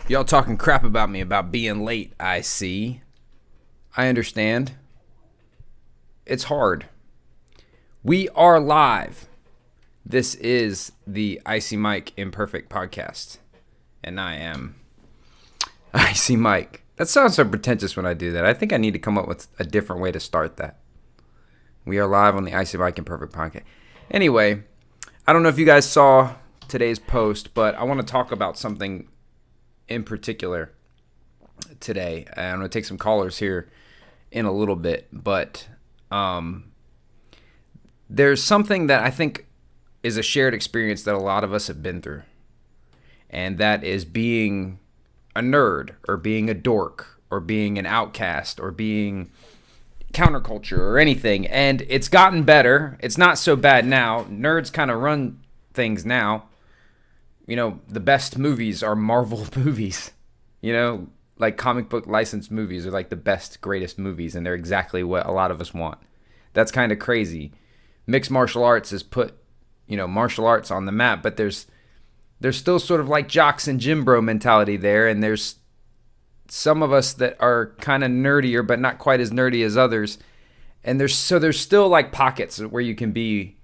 Y'all talking crap about me about being late, I see. I understand. It's hard. We are live. This is the Icy Mike Imperfect podcast. And I am Icy Mike. That sounds so pretentious when I do that. I think I need to come up with a different way to start that. We are live on the Icy Mike Imperfect podcast. Anyway, I don't know if you guys saw today's post, but I want to talk about something in particular today. I'm going to take some callers here in a little bit, but there's something that I think is a shared experience that a lot of us have been through, and that is being a nerd or being a dork or being an outcast or being counterculture or anything. And it's gotten better. It's not so bad now. Nerds kind of run things now. You know, the best movies are Marvel movies. You know, like comic book licensed movies are like the best, greatest movies, and they're exactly what a lot of us want. That's kind of crazy. Mixed martial arts has put, martial arts on the map, but there's still sort of like jocks and gym bro mentality there, and there's some of us that are kind of nerdier, but not quite as nerdy as others. And there's still like pockets where you can be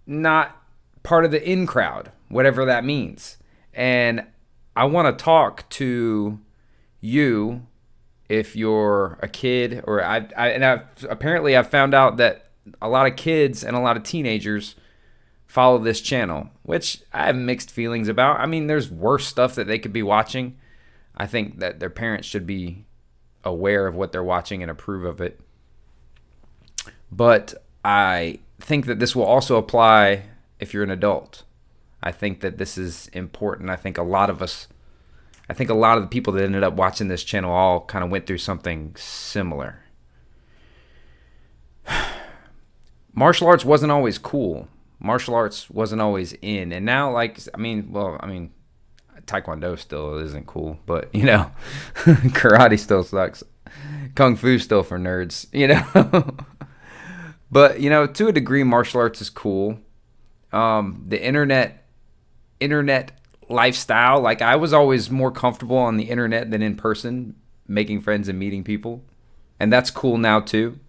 not part of the in crowd, whatever that means. And I want to talk to you if you're a kid, or apparently I've found out that a lot of kids and a lot of teenagers follow this channel, which I have mixed feelings about. I mean, there's worse stuff that they could be watching. I think that their parents should be aware of what they're watching and approve of it. But I think that this will also apply if you're an adult. I think that this is important. I think a lot of the people that ended up watching this channel all kind of went through something similar. Martial arts wasn't always cool. Martial arts wasn't always in. And now, Taekwondo still isn't cool, but, karate still sucks. Kung Fu still for nerds, But, to a degree, martial arts is cool. The internet lifestyle, like I was always more comfortable on the internet than in person, making friends and meeting people. And that's cool now too.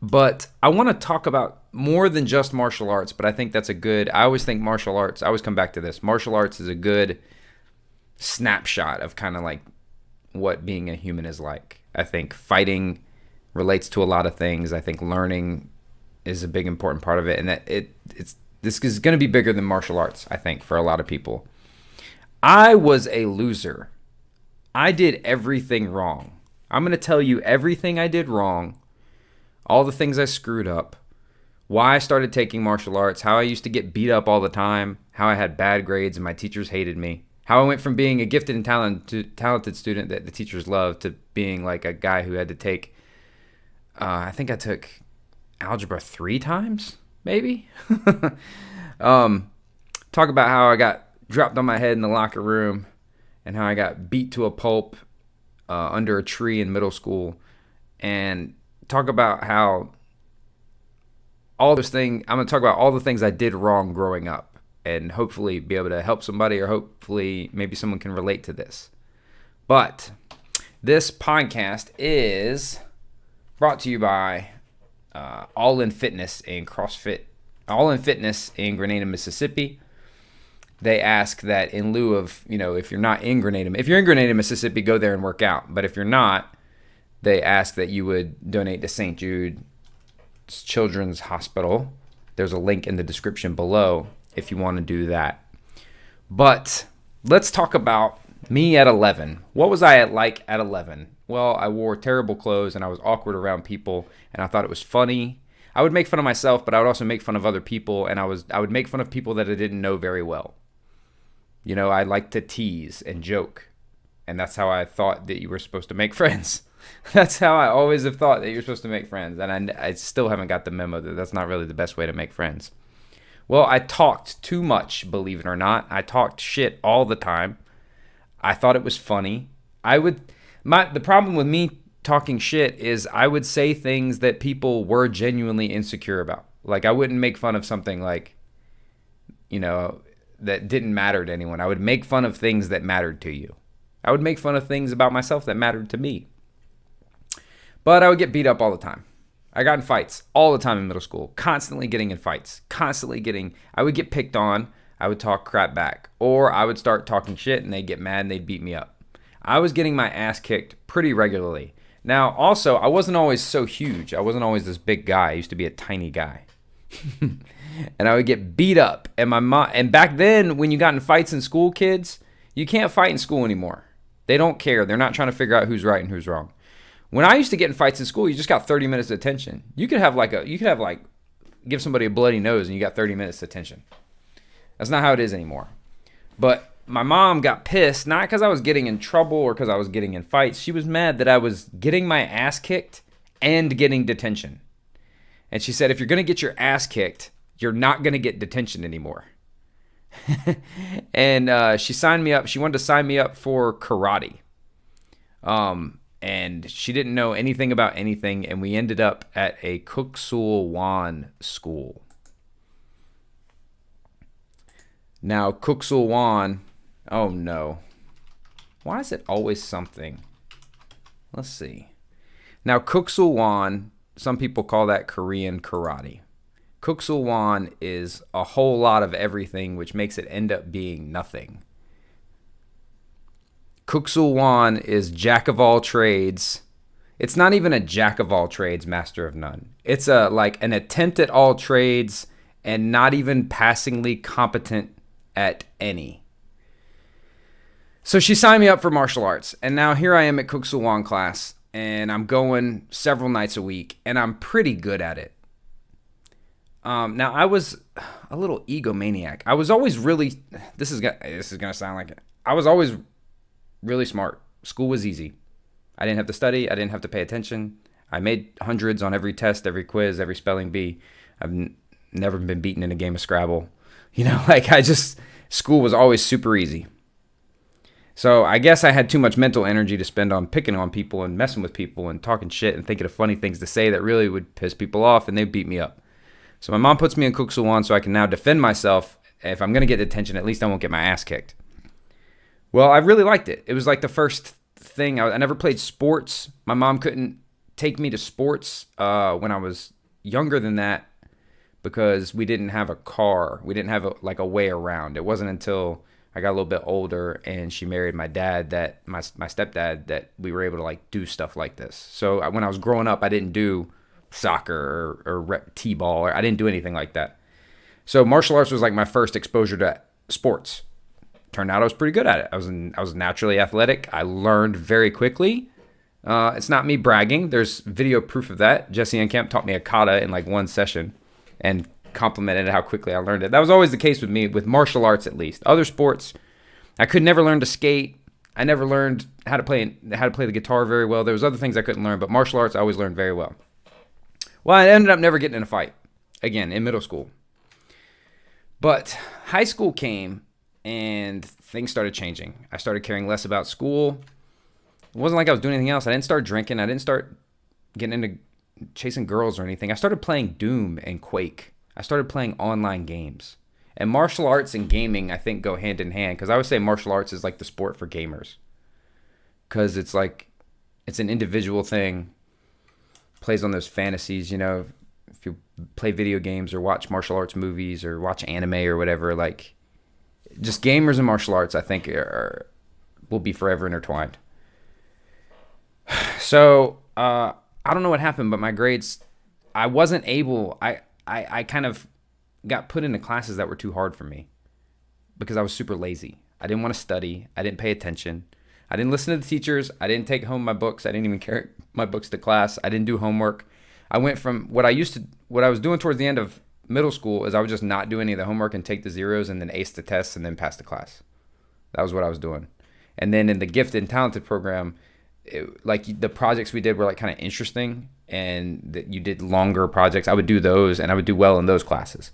But I want to talk about more than just martial arts, but I think I always think martial arts, I always come back to this. Martial arts is a good snapshot of kind of like what being a human is like. I think fighting relates to a lot of things. I think learning is a big important part of it, and that this is going to be bigger than martial arts, I think, for a lot of people. I was a loser. I did everything wrong. I'm going to tell you everything I did wrong, all the things I screwed up, why I started taking martial arts, how I used to get beat up all the time, how I had bad grades and my teachers hated me, how I went from being a gifted and talented student that the teachers loved to being like a guy who had to take, I think I took algebra 3 times, maybe. Talk about how I got dropped on my head in the locker room and how I got beat to a pulp under a tree in middle school, and talk about how I'm going to talk about all the things I did wrong growing up, and hopefully be able to help somebody, or hopefully maybe someone can relate to this. But this podcast is brought to you by All In Fitness in CrossFit. All In Fitness in Grenada, Mississippi. They ask that in lieu of, if you're not in Grenada, if you're in Grenada, Mississippi, go there and work out. But if you're not, they ask that you would donate to St. Jude's Children's Hospital. There's a link in the description below if you want to do that. But let's talk about me at 11. What was I like at 11? Well, I wore terrible clothes and I was awkward around people, and I thought it was funny. I would make fun of myself, but I would also make fun of other people, and I would make fun of people that I didn't know very well. I like to tease and joke, and that's how I thought that you were supposed to make friends. That's how I always have thought that you're supposed to make friends, and I still haven't got the memo that that's not really the best way to make friends. Well, I talked too much, believe it or not. I talked shit all the time. I thought it was funny. The problem with me talking shit is I would say things that people were genuinely insecure about. Like, I wouldn't make fun of something like, you know, that didn't matter to anyone. I would make fun of things that mattered to you. I would make fun of things about myself that mattered to me. But I would get beat up all the time. I got in fights all the time in middle school, constantly getting in fights, I would get picked on. I would talk crap back, or I would start talking shit and they'd get mad and they'd beat me up. I was getting my ass kicked pretty regularly. Now, also, I wasn't always so huge. I wasn't always this big guy. I used to be a tiny guy. And I would get beat up. And my mom, and back then, when you got in fights in school, kids, you can't fight in school anymore. They don't care. They're not trying to figure out who's right and who's wrong. When I used to get in fights in school, you just got 30 minutes of attention. You could have give somebody a bloody nose and you got 30 minutes of attention. That's not how it is anymore. But my mom got pissed, not because I was getting in trouble or because I was getting in fights. She was mad that I was getting my ass kicked and getting detention. And she said, if you're going to get your ass kicked, you're not going to get detention anymore. And she signed me up. She wanted to sign me up for karate. And she didn't know anything about anything. And we ended up at a Kuksul Wan school. Now, Kuksul Wan, oh no. Why is it always something? Let's see. Now, Kuksul Wan, some people call that Korean karate. Kuksul Wan is a whole lot of everything, which makes it end up being nothing. Kuksul Wan is jack of all trades. It's not even a jack of all trades, master of none. It's an attempt at all trades and not even passingly competent at any. So she signed me up for martial arts, and now here I am at Kuksul Wan class, and I'm going several nights a week, and I'm pretty good at it. Now I was a little egomaniac. I was always really, this is gonna sound like it. I was always really smart. School was easy. I didn't have to study. I didn't have to pay attention. I made hundreds on every test, every quiz, every spelling bee. I've never been beaten in a game of Scrabble. School was always super easy. So I guess I had too much mental energy to spend on picking on people and messing with people and talking shit and thinking of funny things to say that really would piss people off, and they'd beat me up. So my mom puts me in Kuksul Wan so I can now defend myself. If I'm going to get detention, at least I won't get my ass kicked. Well, I really liked it. It was like the first thing. I never played sports. My mom couldn't take me to sports when I was younger than that because we didn't have a car. We didn't have a way around. It wasn't until I got a little bit older and she married my dad, that my stepdad, that we were able to do stuff like this. So when I was growing up, I didn't do soccer or t-ball, or I didn't do anything like that. So martial arts was like my first exposure to sports. Turned out I was pretty good at it. I was naturally athletic. I learned very quickly. It's not me bragging. There's video proof of that. Jesse Enkamp taught me a kata in one session and complimented how quickly I learned it. That was always the case with me, with martial arts at least. Other sports, I could never learn to skate. I never learned how to play the guitar very well. There was other things I couldn't learn, but martial arts I always learned very well. Well, I ended up never getting in a fight again in middle school. But high school came and things started changing. I started caring less about school. It wasn't like I was doing anything else. I didn't start drinking. I didn't start getting into chasing girls or anything. I started playing Doom and Quake. I started playing online games. And martial arts and gaming, I think, go hand in hand, because I would say martial arts is like the sport for gamers. Because it's an individual thing. Plays on those fantasies, if you play video games or watch martial arts movies or watch anime or whatever, just gamers and martial arts, I think, will be forever intertwined. So, I don't know what happened, but my grades, I wasn't able, I kind of got put into classes that were too hard for me because I was super lazy. I didn't want to study. I didn't pay attention. I didn't listen to the teachers. I didn't take home my books. I didn't even carry my books to class. I didn't do homework. I went from what I was doing towards the end of middle school is I would just not do any of the homework and take the zeros and then ace the tests and then pass the class. That was what I was doing. And then in the gifted and talented program, the projects we did were kind of interesting, and that you did longer projects. I would do those and I would do well in those classes.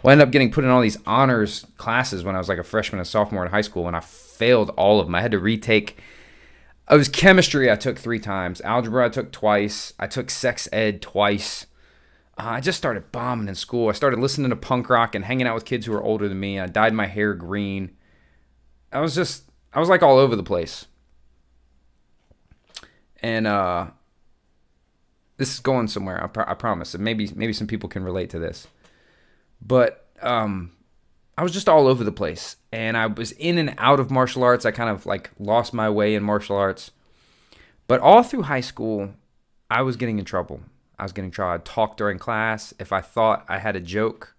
Well, I ended up getting put in all these honors classes when I was a freshman and sophomore in high school, and I failed all of them. I had to retake. It was chemistry I took 3 times. Algebra I took twice. I took sex ed twice. I just started bombing in school. I started listening to punk rock and hanging out with kids who were older than me. I dyed my hair green. I was like all over the place. And this is going somewhere. I promise. And maybe some people can relate to this. But I was just all over the place, and I was in and out of martial arts. I kind of like lost my way in martial arts. But all through high school, I was getting in trouble. I'd talk during class. If I thought I had a joke,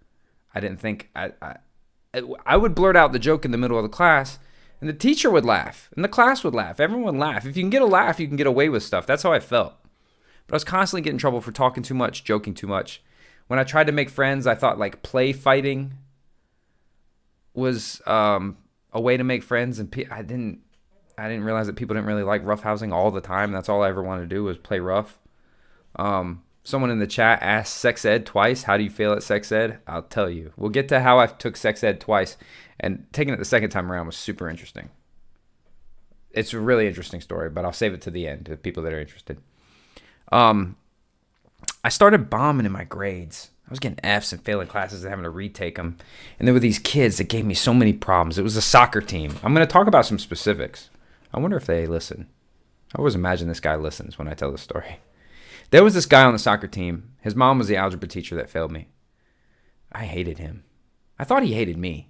I didn't think I would blurt out the joke in the middle of the class, and the teacher would laugh, and the class would laugh. Everyone would laugh. If you can get a laugh, you can get away with stuff. That's how I felt. But I was constantly getting in trouble for talking too much, joking too much. When I tried to make friends, I thought like play fighting was a way to make friends, and I didn't realize that people didn't really like roughhousing all the time. That's all I ever wanted to do was play rough. Someone in the chat asked sex ed twice. How do you feel at sex ed? I'll tell you. We'll get to how I took sex ed twice, and taking it the second time around was super interesting. It's a really interesting story, but I'll save it to the end to people that are interested. I started bombing in my grades. I was getting F's and failing classes and having to retake them. And there were these kids that gave me so many problems. It was a soccer team. I'm going to talk about some specifics. I wonder if they listen. I always imagine this guy listens when I tell this story. There was this guy on the soccer team. His mom was the algebra teacher that failed me. I hated him. I thought he hated me.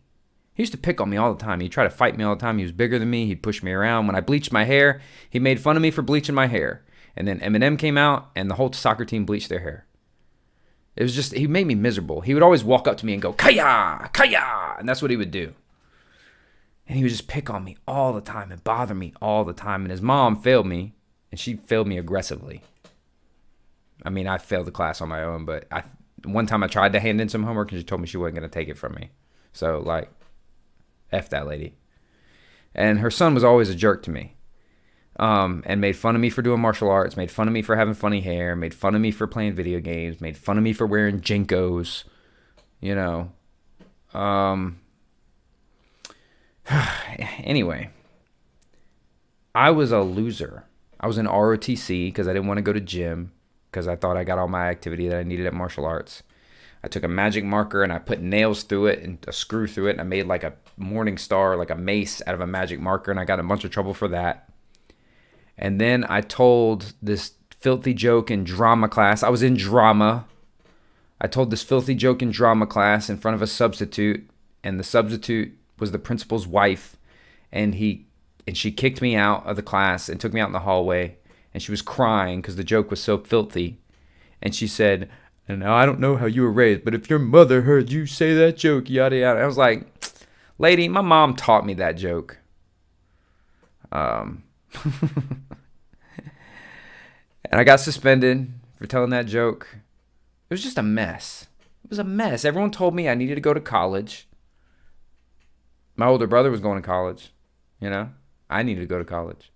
He used to pick on me all the time. He'd try to fight me all the time. He was bigger than me. He'd push me around. When I bleached my hair, he made fun of me for bleaching my hair. And then Eminem came out, and the whole soccer team bleached their hair. It was just, he made me miserable. He would always walk up to me and go, "Kaya, Kaya," and that's what he would do. And he would just pick on me all the time and bother me all the time. And his mom failed me, and she failed me aggressively. I mean, I failed the class on my own, but one time I tried to hand in some homework, and she told me she wasn't going to take it from me. So, like, F that lady. And her son was always a jerk to me. And made fun of me for doing martial arts, made fun of me for having funny hair, made fun of me for playing video games, made fun of me for wearing Jinkos, you know. Anyway, I was a loser. I was in ROTC because I didn't want to go to gym because I thought I got all my activity that I needed at martial arts. I took a magic marker and I put nails through it and a screw through it, and I made like a morning star, like a mace out of a magic marker, and I got in a bunch of trouble for that. And then I told this filthy joke in drama class. I was in drama. I told this filthy joke in drama class in front of a substitute, and the substitute was the principal's wife, and she kicked me out of the class and took me out in the hallway, and she was crying because the joke was so filthy. And she said, "And now I don't know how you were raised, but if your mother heard you say that joke, yada yada." I was like, "Lady, my mom taught me that joke." And I got suspended for telling that joke. It was just a mess. It was a mess. Everyone told me I needed to go to college. My older brother was going to college. You know, I needed to go to college.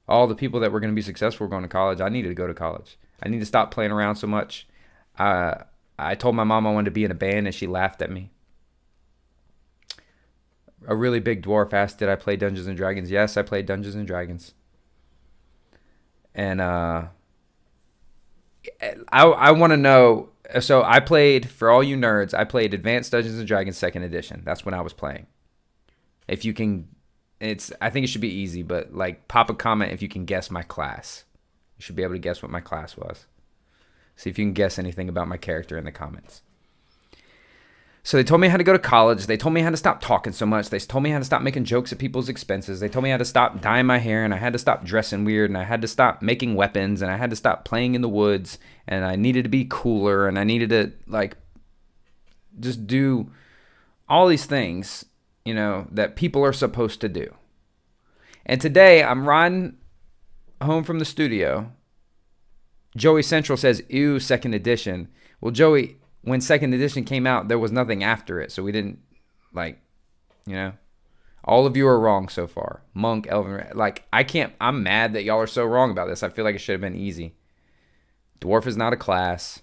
All the people that were going to be successful were going to college. I needed to go to college. I needed to stop playing around so much. I told my mom I wanted to be in a band, and she laughed at me. A really big dwarf asked, did I play Dungeons and Dragons? Yes, I played Dungeons and Dragons. And I want to know, so I played, for all you nerds, I played Advanced Dungeons and Dragons 2nd Edition. That's when I was playing. If you can, I think it should be easy, but like pop a comment if you can guess my class. You should be able to guess what my class was. See if you can guess anything about my character in the comments. So they told me how to go to college. They told me how to stop talking so much. They told me how to stop making jokes at people's expenses. They told me how to stop dyeing my hair, and I had to stop dressing weird, and I had to stop making weapons, and I had to stop playing in the woods, and I needed to be cooler, and I needed to like just do all these things, you know, that people are supposed to do. And today I'm riding home from the studio. Joey Central says, "Ew, 2nd edition." Well, Joey, when 2nd edition came out, there was nothing after it. So we didn't, like, you know. All of you are wrong so far. Monk, Elvin, like, I'm mad that y'all are so wrong about this. I feel like it should have been easy. Dwarf is not a class.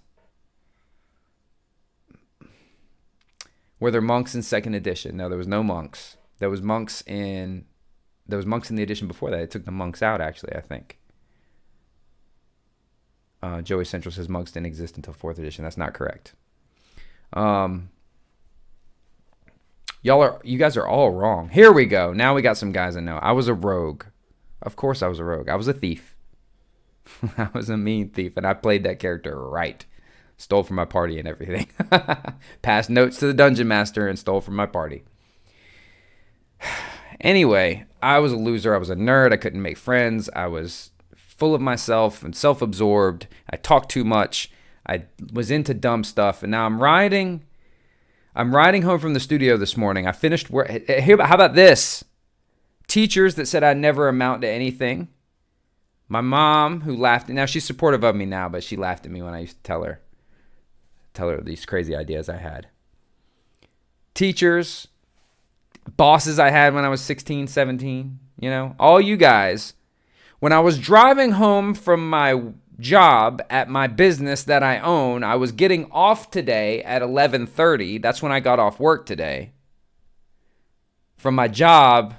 Were there monks in 2nd edition? No, there was no monks. There was monks in the edition before that. It took the monks out, actually, I think. Joey Central says mugs didn't exist until 4th edition. That's not correct. You guys are all wrong. Here we go. Now we got some guys I know. I was a rogue. Of course I was a rogue. I was a thief. I was a mean thief, and I played that character right. Stole from my party and everything. Passed notes to the dungeon master and stole from my party. Anyway, I was a loser. I was a nerd. I couldn't make friends. I was full of myself and self-absorbed. I talked too much. I was into dumb stuff, and now I'm riding home from the studio this morning. I finished work. How about this? Teachers that said I never amount to anything. My mom, who laughed. Now, she's supportive of me now, but she laughed at me when I used to tell her these crazy ideas I had. Teachers, bosses I had when I was 16, 17, all you guys. When I was driving home from my job at my business that I own, I was getting off today at 11:30. That's when I got off work today. From my job,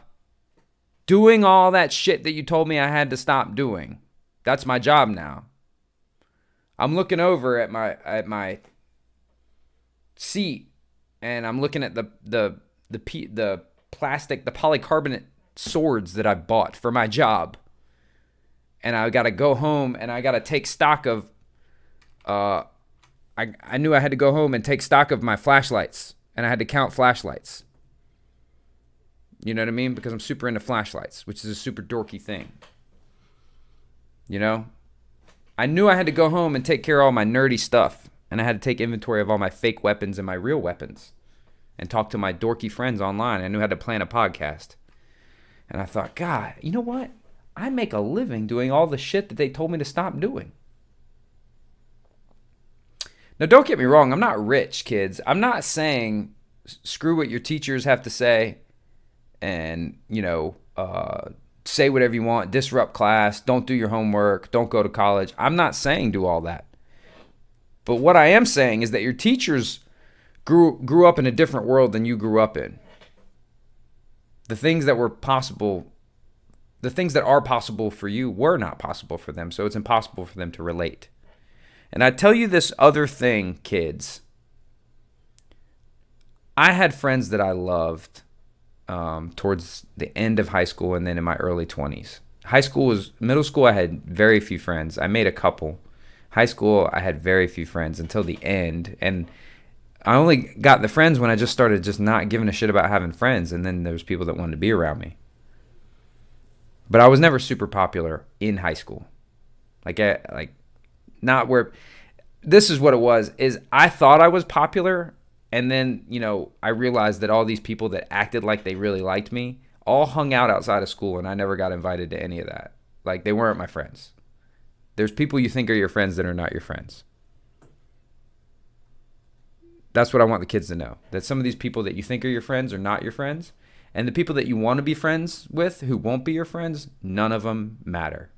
doing all that shit that you told me I had to stop doing. That's my job now. I'm looking over at my seat, and I'm looking at the plastic, the polycarbonate swords that I bought for my job. And I got to go home and I got to take stock of, I knew I had to go home and take stock of my flashlights, and I had to count flashlights. You know what I mean? Because I'm super into flashlights, which is a super dorky thing. I knew I had to go home and take care of all my nerdy stuff, and I had to take inventory of all my fake weapons and my real weapons and talk to my dorky friends online. I knew how to plan a podcast. And I thought, God, you know what? I make a living doing all the shit that they told me to stop doing. Now, don't get me wrong. I'm not rich, kids. I'm not saying screw what your teachers have to say and, say whatever you want, disrupt class, don't do your homework, don't go to college. I'm not saying do all that. But what I am saying is that your teachers grew up in a different world than you grew up in. The things that are possible for you were not possible for them, so it's impossible for them to relate. And I tell you this other thing, kids. I had friends that I loved towards the end of high school and then in my early 20s. Middle school, I had very few friends. I made a couple. High school, I had very few friends until the end. And I only got the friends when I just started just not giving a shit about having friends. And then there was people that wanted to be around me. But I was never super popular in high school. Not where, this is what it was, is I thought I was popular. And then, I realized that all these people that acted like they really liked me all hung out outside of school, and I never got invited to any of that. Like, they weren't my friends. There's people you think are your friends that are not your friends. That's what I want the kids to know. That some of these people that you think are your friends are not your friends. And the people that you want to be friends with who won't be your friends, none of them matter.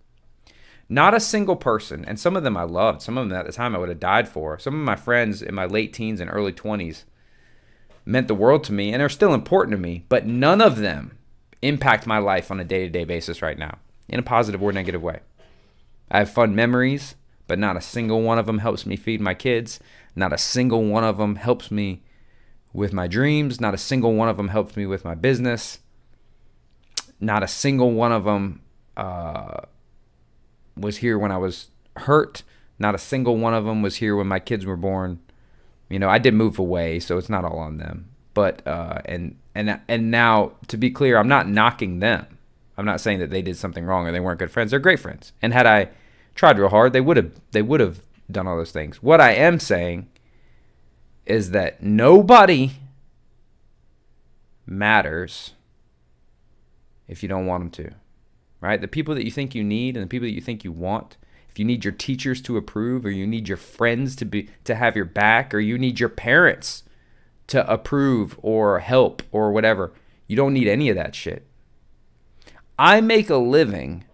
Not a single person. And some of them I loved. Some of them at the time I would have died for. Some of my friends in my late teens and early 20s meant the world to me and are still important to me. But none of them impact my life on a day-to-day basis right now in a positive or negative way. I have fun memories, but not a single one of them helps me feed my kids. Not a single one of them helps me with my dreams. Not a single one of them helps me with my business. Not a single one of them was here when I was hurt. Not a single one of them was here when my kids were born. I did move away, so it's not all on them. But and now, to be clear, I'm not knocking them. I'm not saying that they did something wrong or they weren't good friends. They're great friends. And had I tried real hard, they would have done all those things. What I am saying is that nobody matters if you don't want them to. Right? The people that you think you need and the people that you think you want, if you need your teachers to approve, or you need your friends to have your back, or you need your parents to approve or help or whatever, you don't need any of that shit. I make a living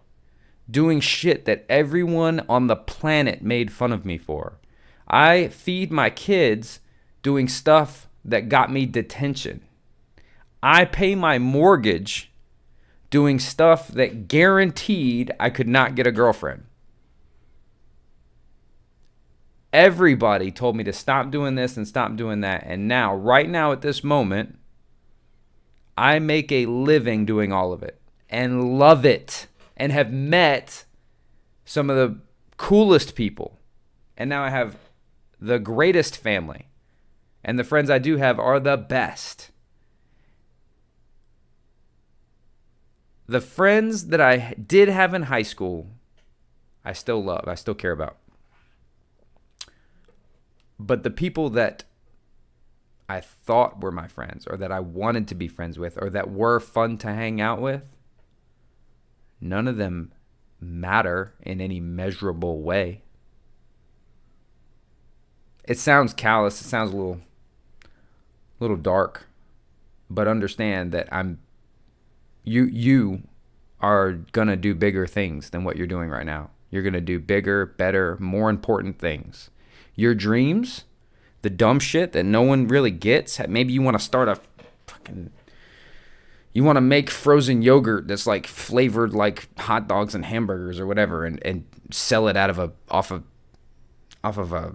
doing shit that everyone on the planet made fun of me for. I feed my kids doing stuff that got me detention. I pay my mortgage doing stuff that guaranteed I could not get a girlfriend. Everybody told me to stop doing this and stop doing that. And now, right now at this moment, I make a living doing all of it and love it and have met some of the coolest people. And now I have the greatest family. And the friends I do have are the best. The friends that I did have in high school, I still love, I still care about. But the people that I thought were my friends, or that I wanted to be friends with, or that were fun to hang out with, none of them matter in any measurable way. It sounds callous, it sounds a little dark, but understand that you are gonna do bigger things than what you're doing right now. You're gonna do bigger, better, more important things. Your dreams, the dumb shit that no one really gets. Maybe you want to start you want to make frozen yogurt that's like flavored like hot dogs and hamburgers or whatever, and sell it off of a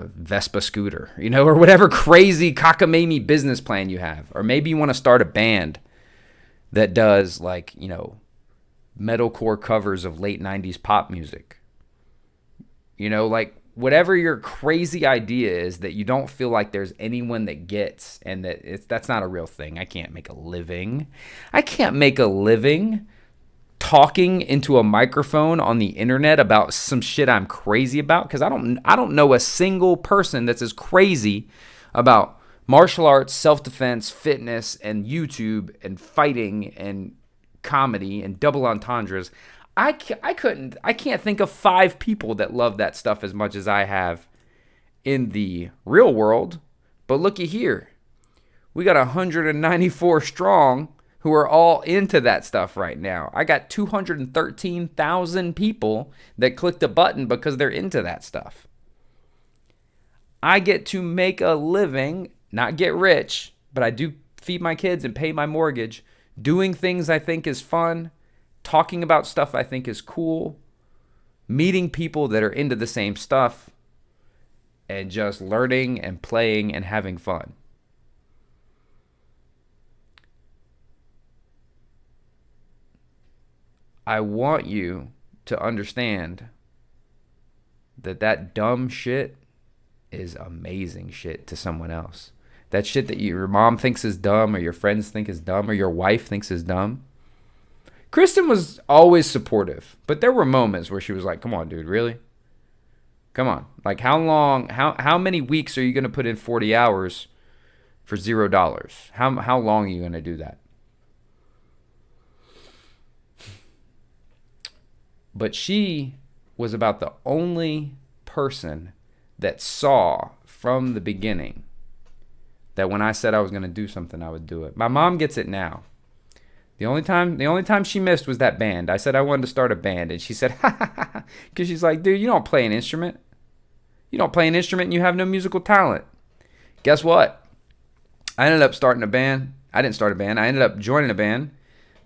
Vespa scooter, or whatever crazy cockamamie business plan you have. Or maybe you want to start a band that does like, metalcore covers of late 90s pop music. Like whatever your crazy idea is that you don't feel like there's anyone that gets, and that's not a real thing. I can't make a living. I can't make a living talking into a microphone on the internet about some shit I'm crazy about, because I don't know a single person that's as crazy about martial arts, self-defense, fitness, and YouTube, and fighting, and comedy, and double entendres. I can't think of 5 people that love that stuff as much as I have in the real world. But looky here. We got 194 strong who are all into that stuff right now. I got 213,000 people that clicked a button because they're into that stuff. I get to make a living, not get rich, but I do feed my kids and pay my mortgage, doing things I think is fun, talking about stuff I think is cool, meeting people that are into the same stuff, and just learning and playing and having fun. I want you to understand that dumb shit is amazing shit to someone else. That shit that your mom thinks is dumb, or your friends think is dumb, or your wife thinks is dumb. Kristen was always supportive, but there were moments where she was like, come on, dude, really? Come on. Like, how many weeks are you going to put in 40 hours for $0? How long are you going to do that? But she was about the only person that saw from the beginning that when I said I was going to do something, I would do it. My mom gets it now. The only time she missed was that band. I said I wanted to start a band, and she said, ha ha ha, because she's like, dude, you don't play an instrument. You don't play an instrument and you have no musical talent. Guess what? I ended up starting a band. I didn't start a band. I ended up joining a band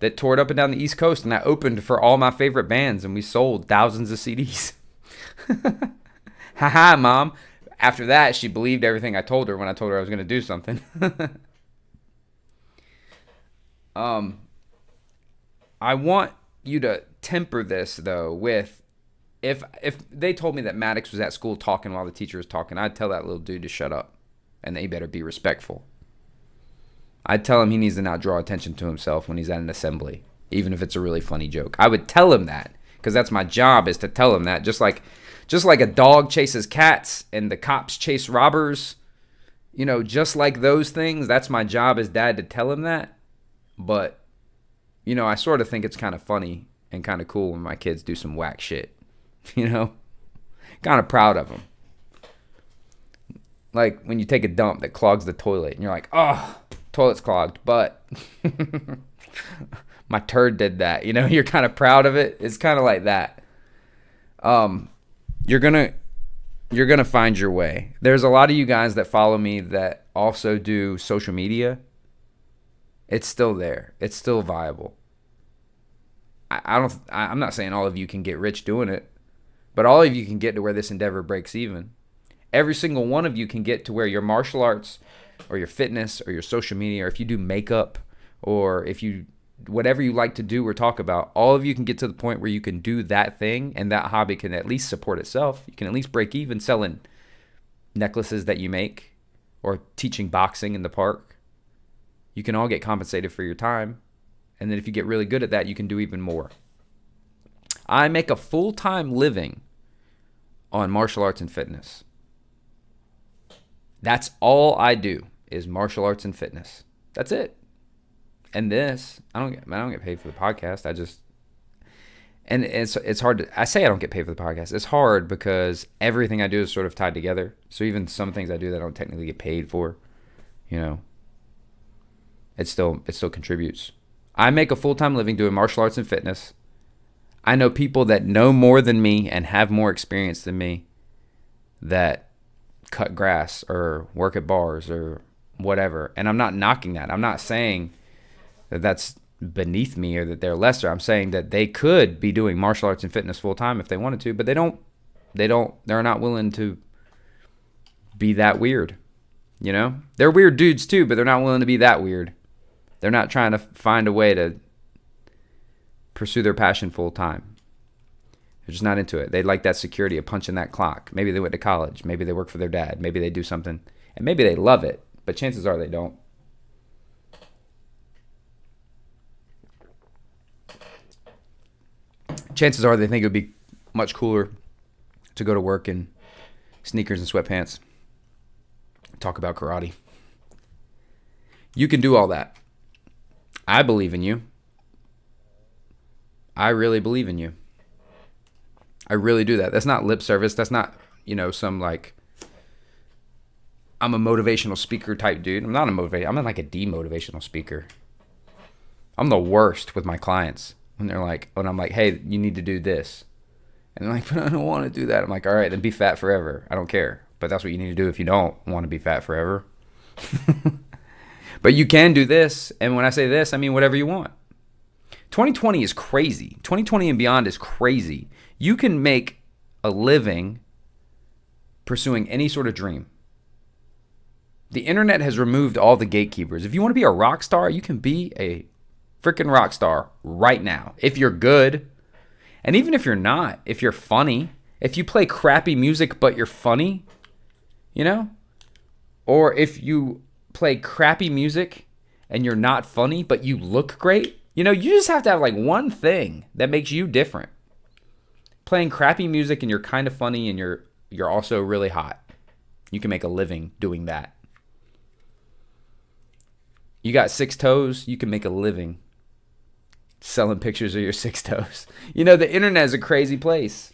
that toured up and down the East Coast, and I opened for all my favorite bands, and we sold thousands of CDs. Haha, Mom. After that, she believed everything I told her when I told her I was going to do something. I want you to temper this, though, with if they told me that Maddox was at school talking while the teacher was talking, I'd tell that little dude to shut up, and they better be respectful. I'd tell him he needs to not draw attention to himself when he's at an assembly, even if it's a really funny joke. I would tell him that, because that's my job, is to tell him that. Just like a dog chases cats and the cops chase robbers, just like those things, that's my job as dad, to tell him that. But I sort of think it's kind of funny and kind of cool when my kids do some whack shit, kind of proud of them. Like when you take a dump that clogs the toilet and you're like, oh, toilet's clogged, but my turd did that, you're kind of proud of it. It's kind of like that. You're going to find your way. There's a lot of you guys that follow me that also do social media. It's still there. It's still viable. I'm not saying all of you can get rich doing it, But all of you can get to where this endeavor breaks even. Every single one of you can get to where your martial arts or your fitness or your social media, or if you do makeup, or if you, whatever you like to do or talk about, all of you can get to the point where you can do that thing, and that hobby can at least support itself. You can at least break even selling necklaces that you make or teaching boxing in the park. You can all get compensated for your time. And then if you get really good at that, you can do even more. I make a full-time living on martial arts and fitness. That's all I do is martial arts and fitness. That's it. And this, I don't get paid for the podcast. And it's hard to, I say I don't get paid for the podcast. It's hard because everything I do is sort of tied together. So even some things I do that I don't technically get paid for, it still contributes. I make a full-time living doing martial arts and fitness. I know people that know more than me and have more experience than me that cut grass or work at bars or whatever. And I'm not knocking that. I'm not saying that that's beneath me or that they're lesser. I'm saying that they could be doing martial arts and fitness full time if they wanted to, but they're not willing to be that weird. They're weird dudes too, but they're not willing to be that weird. They're not trying to find a way to pursue their passion full time. They're just not into it. They like that security of punching that clock. Maybe they went to college. Maybe they work for their dad. Maybe they do something. And maybe they love it, but chances are they don't. Chances are they think it would be much cooler to go to work in sneakers and sweatpants. Talk about karate. You can do all that. I believe in you. I really believe in you. I really do that. That's not lip service. That's not, some like, I'm a motivational speaker type dude. I'm not I'm like a demotivational speaker. I'm the worst with my clients when I'm like, hey, you need to do this. And they're like, but I don't want to do that. I'm like, all right, then be fat forever. I don't care. But that's what you need to do if you don't want to be fat forever. But you can do this. And when I say this, I mean whatever you want. 2020 is crazy. 2020 and beyond is crazy. You can make a living pursuing any sort of dream. The internet has removed all the gatekeepers. If you want to be a rock star, you can be a freaking rock star right now. If you're good. And even if you're not, if you're funny, if you play crappy music but you're funny, or if you play crappy music and you're not funny but you look great, you just have to have like one thing that makes you different. Playing crappy music and you're kind of funny and you're also really hot. You can make a living doing that. You got 6 toes, you can make a living selling pictures of your 6 toes. The internet is a crazy place.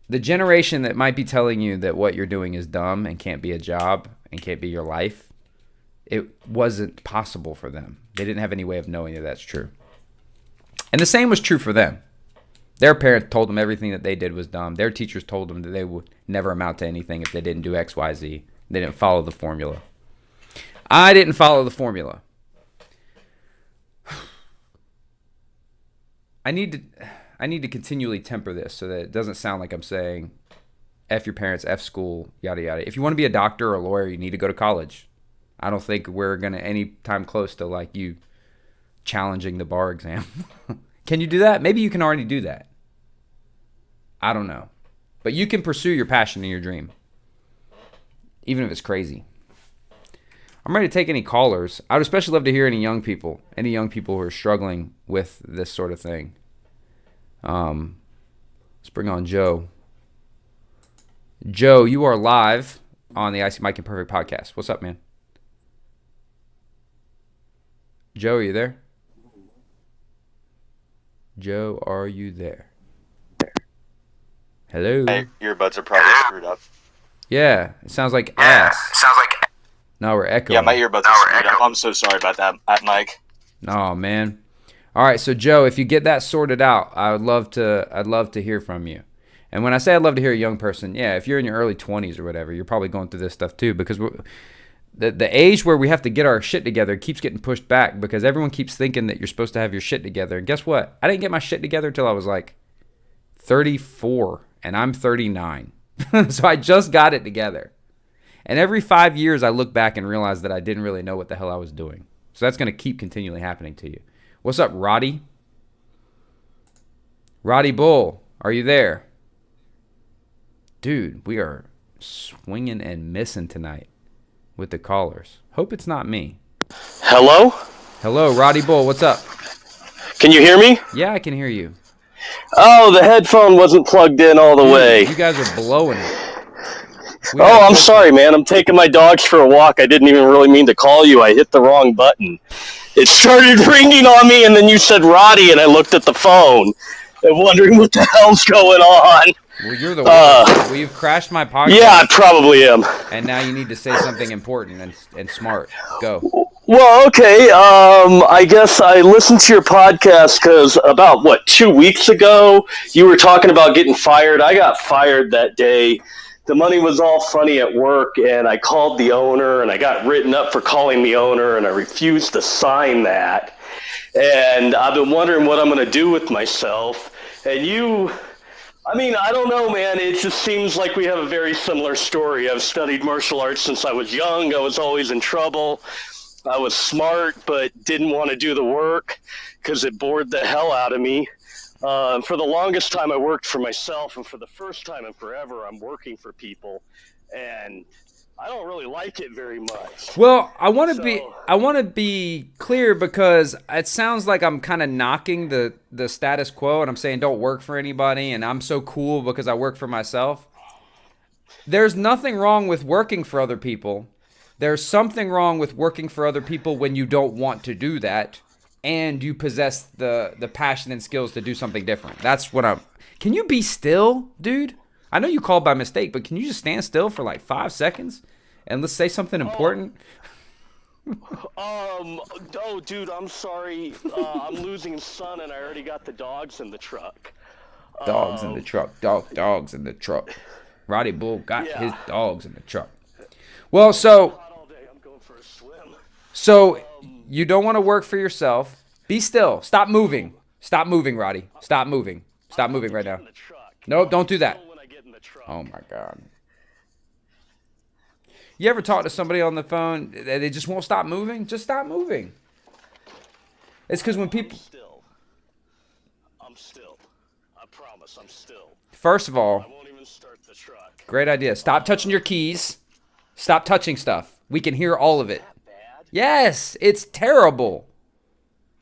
The generation that might be telling you that what you're doing is dumb and can't be a job and can't be your life, it wasn't possible for them. They didn't have any way of knowing that that's true. And the same was true for them. Their parents told them everything that they did was dumb. Their teachers told them that they would never amount to anything if they didn't do X, Y, Z. They didn't follow the formula. I didn't follow the formula. I need to continually temper this so that it doesn't sound like I'm saying F your parents, F school, yada, yada. If you want to be a doctor or a lawyer, you need to go to college. I don't think we're going to any time close to like you challenging the bar exam. Can you do that? Maybe you can already do that. I don't know. But you can pursue your passion and your dream, even if it's crazy. I'm ready to take any callers. I would especially love to hear any young people who are struggling with this sort of thing. Let's bring on Joe. Joe, you are live on the IC Mike Imperfect podcast. What's up, man? Joe, are you there? Joe, are you there? Hello? My earbuds are probably screwed up. Yeah, it sounds like ass. No, we're echoing. Yeah, my earbuds are screwed up. I'm so sorry about that, Mike. Oh, man. All right, so Joe, if you get that sorted out, I'd love to hear from you. And when I say I'd love to hear a young person, yeah, if you're in your early 20s or whatever, you're probably going through this stuff too, because the age where we have to get our shit together keeps getting pushed back because everyone keeps thinking that you're supposed to have your shit together. And guess what? I didn't get my shit together until I was like 34, and I'm 39. So I just got it together. And every 5 years, I look back and realize that I didn't really know what the hell I was doing. So that's going to keep continually happening to you. What's up, Roddy? Roddy Bull, are you there? Dude, we are swinging and missing tonight with the callers. Hope it's not me. Hello? Hello, Roddy Bull, what's up? Can you hear me? Yeah, I can hear you. Oh, the headphone wasn't plugged in all the way. You guys are blowing it. I'm sorry, man. I'm taking my dogs for a walk. I didn't even really mean to call you. I hit the wrong button. It started ringing on me, and then you said Roddy, and I looked at the phone and wondering what the hell's going on. Well, you're the worst. Well, you've crashed my podcast. Yeah, I probably am. And now you need to say something important and smart. Go. Well, okay. I guess I listened to your podcast because about, 2 weeks ago, you were talking about getting fired. I got fired that day. The money was all funny at work, and I called the owner, and I got written up for calling the owner, and I refused to sign that. And I've been wondering what I'm going to do with myself. And I don't know, man. It just seems like we have a very similar story. I've studied martial arts since I was young. I was always in trouble. I was smart, but didn't want to do the work because it bored the hell out of me. For the longest time, I worked for myself, and for the first time in forever, I'm working for people, and I don't really like it very much. Well, I want to be clear because it sounds like I'm kind of knocking the status quo, and I'm saying don't work for anybody, and I'm so cool because I work for myself. There's nothing wrong with working for other people. There's something wrong with working for other people when you don't want to do that. And you possess the passion and skills to do something different. That's what I'm... Can you be still, dude? I know you called by mistake, but can you just stand still for like 5 seconds? And let's say something important? Oh, dude, I'm sorry. I'm losing son, and I already got the dogs in the truck. Dogs in the truck. Dogs in the truck. Roddy Bull got his dogs in the truck. Well, so you don't want to work for yourself. Be still. Stop moving. Stop moving, Roddy. Stop moving. Stop moving right now. No, don't do that. Oh, my God. You ever talk to somebody on the phone, they just won't stop moving? Just stop moving. It's because when people... I'm still. I promise I'm still. First of all, I won't even start the truck. Great idea. Stop touching your keys. Stop touching stuff. We can hear all of it. Yes, it's terrible.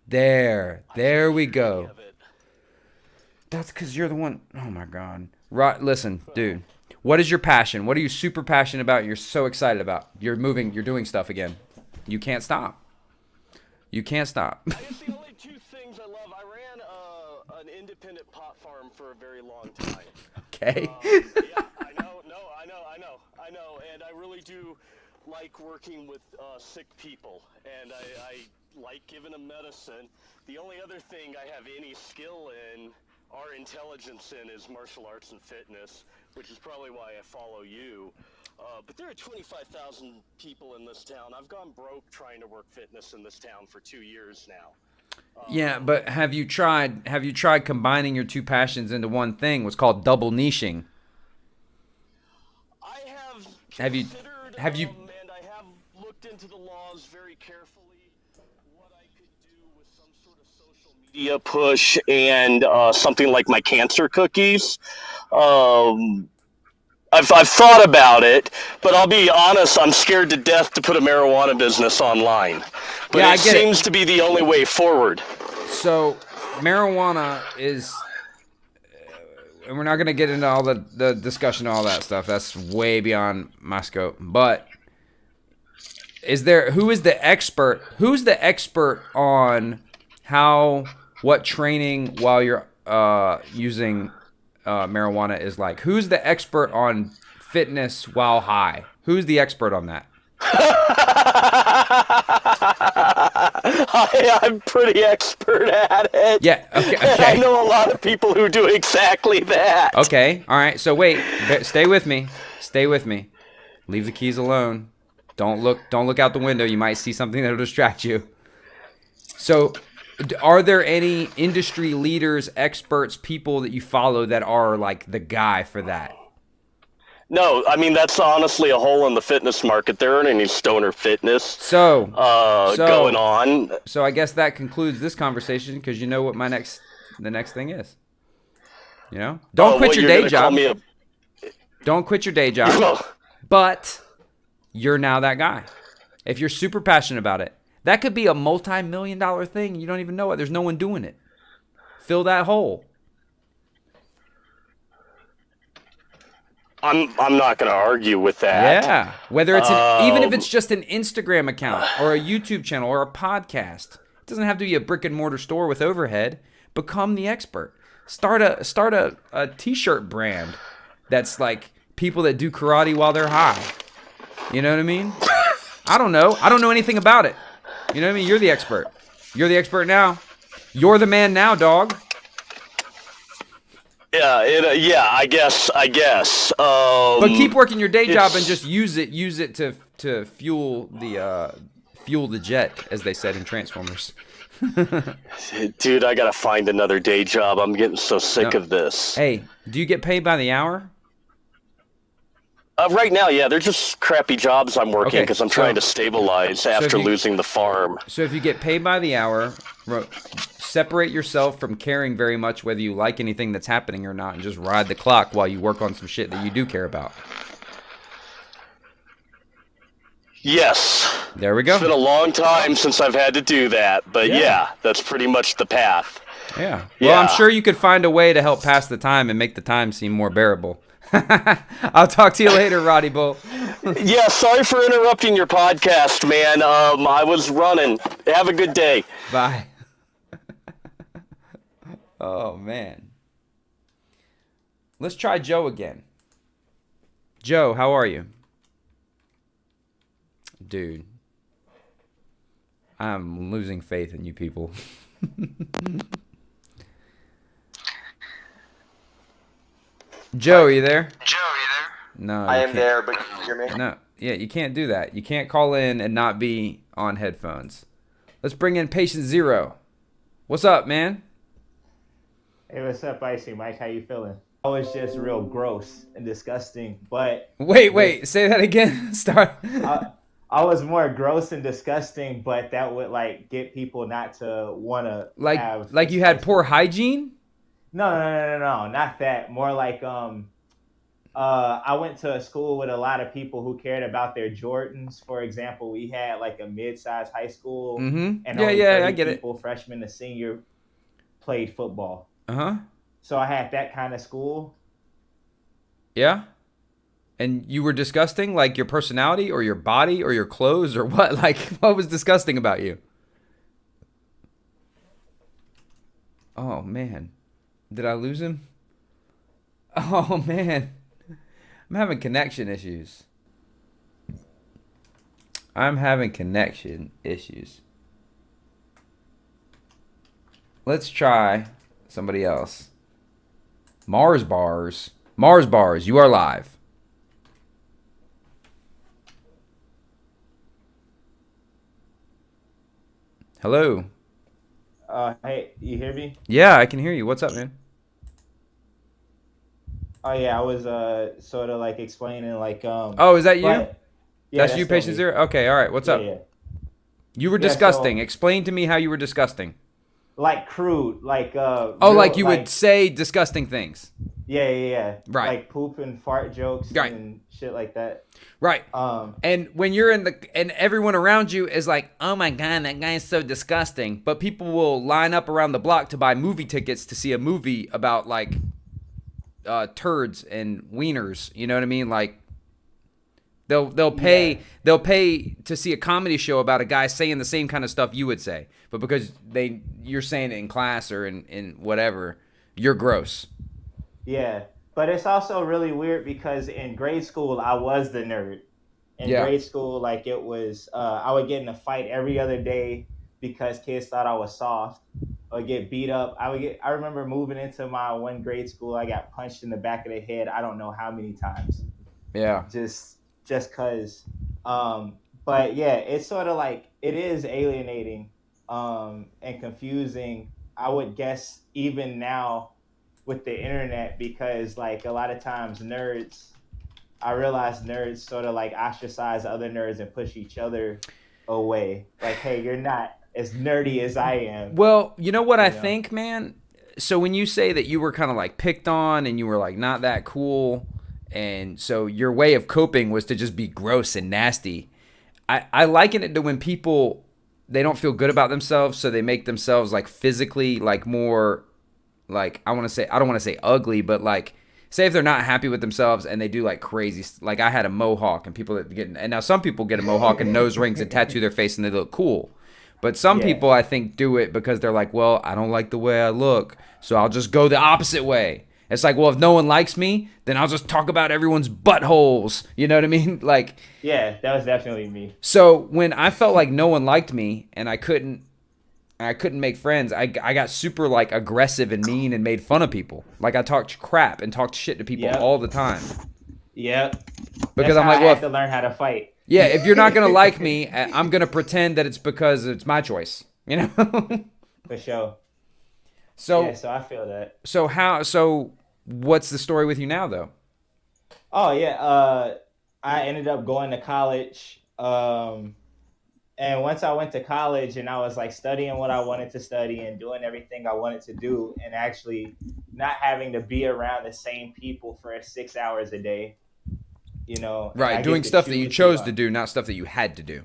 There we go. That's because you're the one. Oh my God. Right. Listen, dude. What is your passion? What are you super passionate about? You're so excited about. You're moving. You're doing stuff again. You can't stop. You can't stop. I guess the only two things I love. I ran an independent pot farm for a very long time. Okay. Yeah, I know. And I really do like working with sick people, and I like giving them medicine. The only other thing I have any skill in or intelligence in is martial arts and fitness, which is probably why I follow you. But there are 25,000 people in this town. I've gone broke trying to work fitness in this town for 2 years now. Yeah, but have you tried combining your two passions into one thing? What's called double niching. I have Have you and I have looked into the laws very carefully, what I could do with some sort of social media push and something like my cancer cookies. I've thought about it, but I'll be honest, I'm scared to death to put a marijuana business online. But Yeah, I it get it. seems to be the only way forward. So marijuana is, and we're not going to get into all the discussion of all that stuff. That's way beyond my scope. But who's the expert on what training while you're using marijuana is like? Who's the expert on fitness while high? Who's the expert on that? I'm pretty expert at it. Yeah, okay. I know a lot of people who do exactly that. Okay, all right. So wait, stay with me. Leave the keys alone. Don't look out the window. You might see something that'll distract you. So, are there any industry leaders, experts, people that you follow that are like the guy for that? No, I mean that's honestly a hole in the fitness market. There aren't any stoner fitness So, going so, on. so I guess that concludes this conversation because you know what the next thing is. Don't quit your you're day gonna call job. me a Don't quit your day job. But you're now that guy. If you're super passionate about it, that could be a multi-million-dollar thing. You don't even know it. There's no one doing it. Fill that hole. I'm not going to argue with that. Yeah. Whether it's even if it's just an Instagram account or a YouTube channel or a podcast, it doesn't have to be a brick and mortar store with overhead. Become the expert. Start a t-shirt brand that's like people that do karate while they're high. You know what I mean? I don't know. I don't know anything about it. You know what I mean? You're the expert. You're the expert now. You're the man now, dog. Yeah, I guess. But keep working your day job and just use it to fuel the jet, as they said in Transformers. Dude, I gotta find another day job. I'm getting so sick of this. Hey, do you get paid by the hour? Right now, yeah, they're just crappy jobs I'm working because I'm trying to stabilize after losing the farm. So if you get paid by the hour, separate yourself from caring very much whether you like anything that's happening or not, and just ride the clock while you work on some shit that you do care about. Yes. There we go. It's been a long time since I've had to do that, but yeah that's pretty much the path. Yeah. Well, I'm sure you could find a way to help pass the time and make the time seem more bearable. I'll talk to you later, Roddy Bull. Yeah, sorry for interrupting your podcast, man. I was running. Have a good day. Bye. Oh, man. Let's try Joe again. Joe, how are you? Dude, I'm losing faith in you people. Joe, are you there? No. I am there, but can you hear me? No. Yeah, you can't do that. You can't call in and not be on headphones. Let's bring in patient zero. What's up, man? Hey, what's up, Icy Mike? How you feeling? I was just real gross and disgusting, but... Wait, say that again. Start. I was more gross and disgusting, but that would, like, get people not to want to have... Like you had poor hygiene? No, not that. More like, I went to a school with a lot of people who cared about their Jordans. For example, we had, like, a mid-sized high school. Mm-hmm. And only 30 I get people, freshman to senior, played football. Uh-huh. So I had that kind of school. Yeah? And you were disgusting? Like your personality or your body or your clothes or what? Like, what was disgusting about you? Oh, man. Did I lose him? Oh, man. I'm having connection issues. Let's try somebody else. Mars Bars, you are live. Hello. Hey, you hear me? Yeah, I can hear you. What's up, man? Oh yeah, I was sort of like explaining like Oh, is that you? Yeah, that's you, patient zero? Okay, all right. What's up? Yeah. You were disgusting. Explain to me how you were disgusting. Like crude, like like you would say disgusting things. Yeah. Right. Like poop and fart jokes and shit like that. Right. And when you're and everyone around you is like, oh my God, that guy's so disgusting. But people will line up around the block to buy movie tickets to see a movie about like turds and wieners. You know what I mean? Like they'll pay to see a comedy show about a guy saying the same kind of stuff you would say. But because you're saying it in class or in whatever, you're gross. Yeah. But it's also really weird because in grade school, I was the nerd. In grade school, like it was, I would get in a fight every other day because kids thought I was soft or get beat up. I remember moving into my one grade school, I got punched in the back of the head. I don't know how many times. Yeah. Just cause, But yeah, it's sort of like it is alienating and confusing. I would guess even now with the internet because like a lot of times I realize nerds sort of like ostracize other nerds and push each other away. Like, hey, you're not as nerdy as I am, Well, you know what I you know? think, man? So when you say that you were kind of like picked on and you were like not that cool, and so your way of coping was to just be gross and nasty. I liken it to when people they don't feel good about themselves, so they make themselves like physically like more like I don't want to say ugly, but like say if they're not happy with themselves and they do like crazy like I had a mohawk and people that get and now some people get a mohawk and nose rings and tattoo their face and they look cool. But some Yeah. people I think do it because they're like, well, I don't like the way I look, so I'll just go the opposite way. It's like, well, if no one likes me, then I'll just talk about everyone's buttholes. You know what I mean? Like, Yeah, that was definitely me. so when I felt like no one liked me and I couldn't make friends, I got super like aggressive and mean and made fun of people. Like I talked crap and talked shit to people Yep. all the time Yep. because That's I'm how like, I well, had to learn how to fight. yeah, if you're not gonna like me, I'm gonna pretend that it's because it's my choice. You know. For sure. So Yeah, so I feel that. so what's the story with you now though? Oh yeah, I ended up going to college. And once I went to college and I was like studying what I wanted to study and doing everything I wanted to do and actually not having to be around the same people for 6 hours a day, and Right, I get doing to stuff that you choose chose to do, not stuff that you had to do.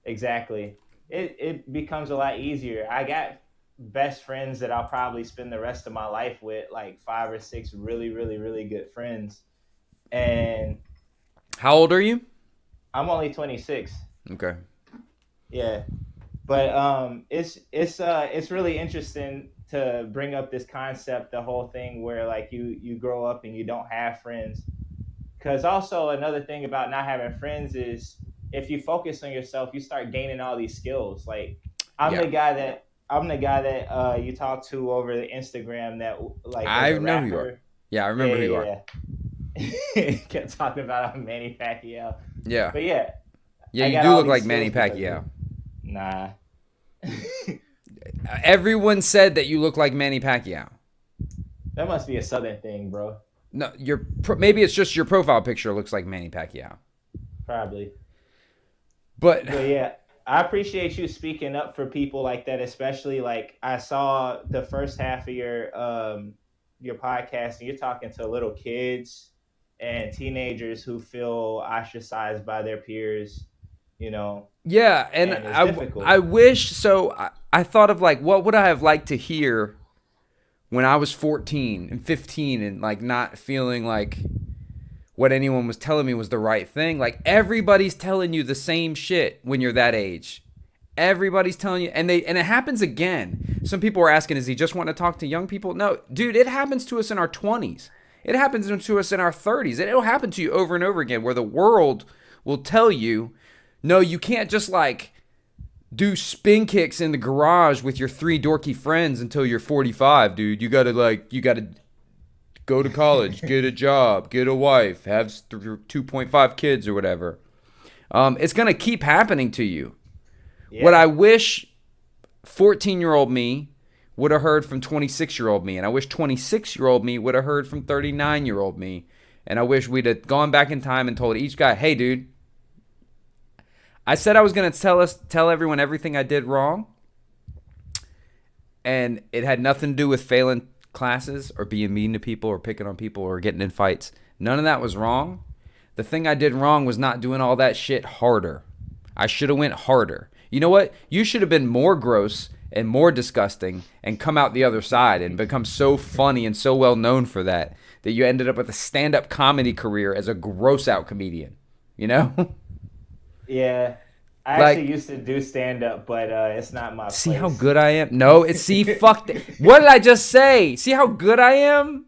exactly. It becomes a lot easier. I got best friends that I'll probably spend the rest of my life with, like 5 or 6 really, really, really good friends. And How old are you? I'm only 26. Okay. Yeah. But it's really interesting to bring up this concept, the whole thing where like you grow up and you don't have friends. Because also another thing about not having friends is if you focus on yourself, you start gaining all these skills. Like I'm Yeah. the guy that I'm the guy that you talk to over the Instagram that like was I a know who you are. rapper. Yeah, I Yeah, remember who you are. yeah, yeah. Kept talking about Manny Pacquiao. Yeah. But yeah, Yeah, I you got do all look these like skills Manny because of Pacquiao. it. Nah. Everyone said that you look like Manny Pacquiao. That must be a southern thing, bro. No, maybe it's just your profile picture looks like Manny Pacquiao. Probably. But But yeah, I appreciate you speaking up for people like that, especially like I saw the first half of your podcast and you're talking to little kids and teenagers who feel ostracized by their peers, you know, yeah, and and it's difficult. I wish so. I thought of like what would I have liked to hear when I was 14 and 15 and like not feeling like what anyone was telling me was the right thing. Like everybody's telling you the same shit when you're that age. Everybody's telling you, and it happens again. Some people are asking, "Is he just wanting to talk to young people?" No, dude, it happens to us in our 20s. It happens to us in our 30s. It'll happen to you over and over again, where the world will tell you, "No, you can't just like do spin kicks in the garage with your 3 dorky friends until you're 45, dude. You gotta go to college, get a job, get a wife, have 2.5 kids or whatever." It's gonna keep happening to you. Yeah. What I wish 14-year-old me would have heard from 26-year-old me, and I wish 26-year-old me would have heard from 39-year-old me, and I wish we'd have gone back in time and told each guy, "Hey, dude, I said I was gonna tell everyone everything I did wrong, and it had nothing to do with failing classes or being mean to people or picking on people or getting in fights. None of that was wrong. The thing I did wrong was not doing all that shit harder. I should have went harder. You know what? You should have been more gross and more disgusting and come out the other side and become so funny and so well known for that you ended up with a stand-up comedy career as a gross out comedian. You know?" Yeah. I Like- actually used to do stand up, but it's not my See place. how good I am? No, it's fuck. What did I just say? See how good I am?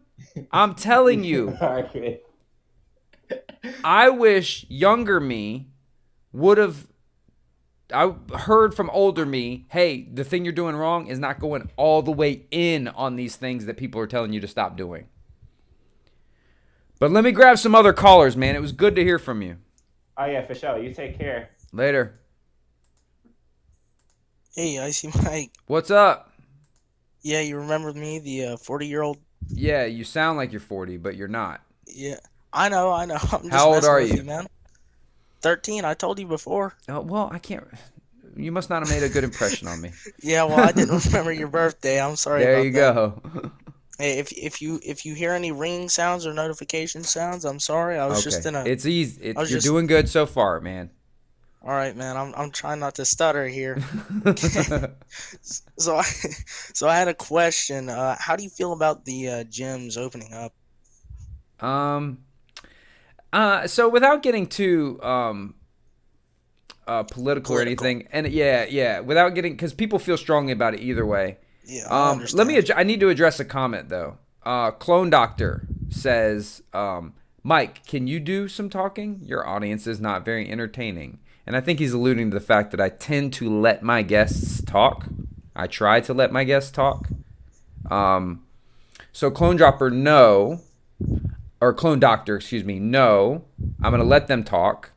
I'm telling you. Okay. I wish younger me would have. I heard from older me, "Hey, the thing you're doing wrong is not going all the way in on these things that people are telling you to stop doing." But let me grab some other callers, man. It was good to hear from you. Oh yeah, for sure. You take care. Later. Hey, I see Mike. What's up? Yeah, you remember me, the 40-year-old? Yeah, you sound like you're 40, but you're not. Yeah, I know, I know. I'm just How old messing are with you, you? man. 13, I told you before. Oh, well, I can't. You must not have made a good impression on me. Yeah, well, I didn't remember your birthday. I'm sorry There about you that. go. Hey, if you hear any ringing sounds or notification sounds, I'm sorry. I was just Okay. in a It's easy. I was You're just doing good so far, man. all right, man. I'm trying not to stutter here. So I so I had a question. How do you feel about the gyms opening up? um. So without getting too political or Political. anything, and yeah, without getting, because people feel strongly about it either way. Yeah, I Let me. understand. I need to address a comment though. Clone Doctor says, Mike, can you do some talking? Your audience is not very entertaining, and I think he's alluding to the fact that I tend to let my guests talk. I try to let my guests talk. Um, so Clone Dropper, no, or Clone Doctor, excuse me, no. I'm gonna let them talk.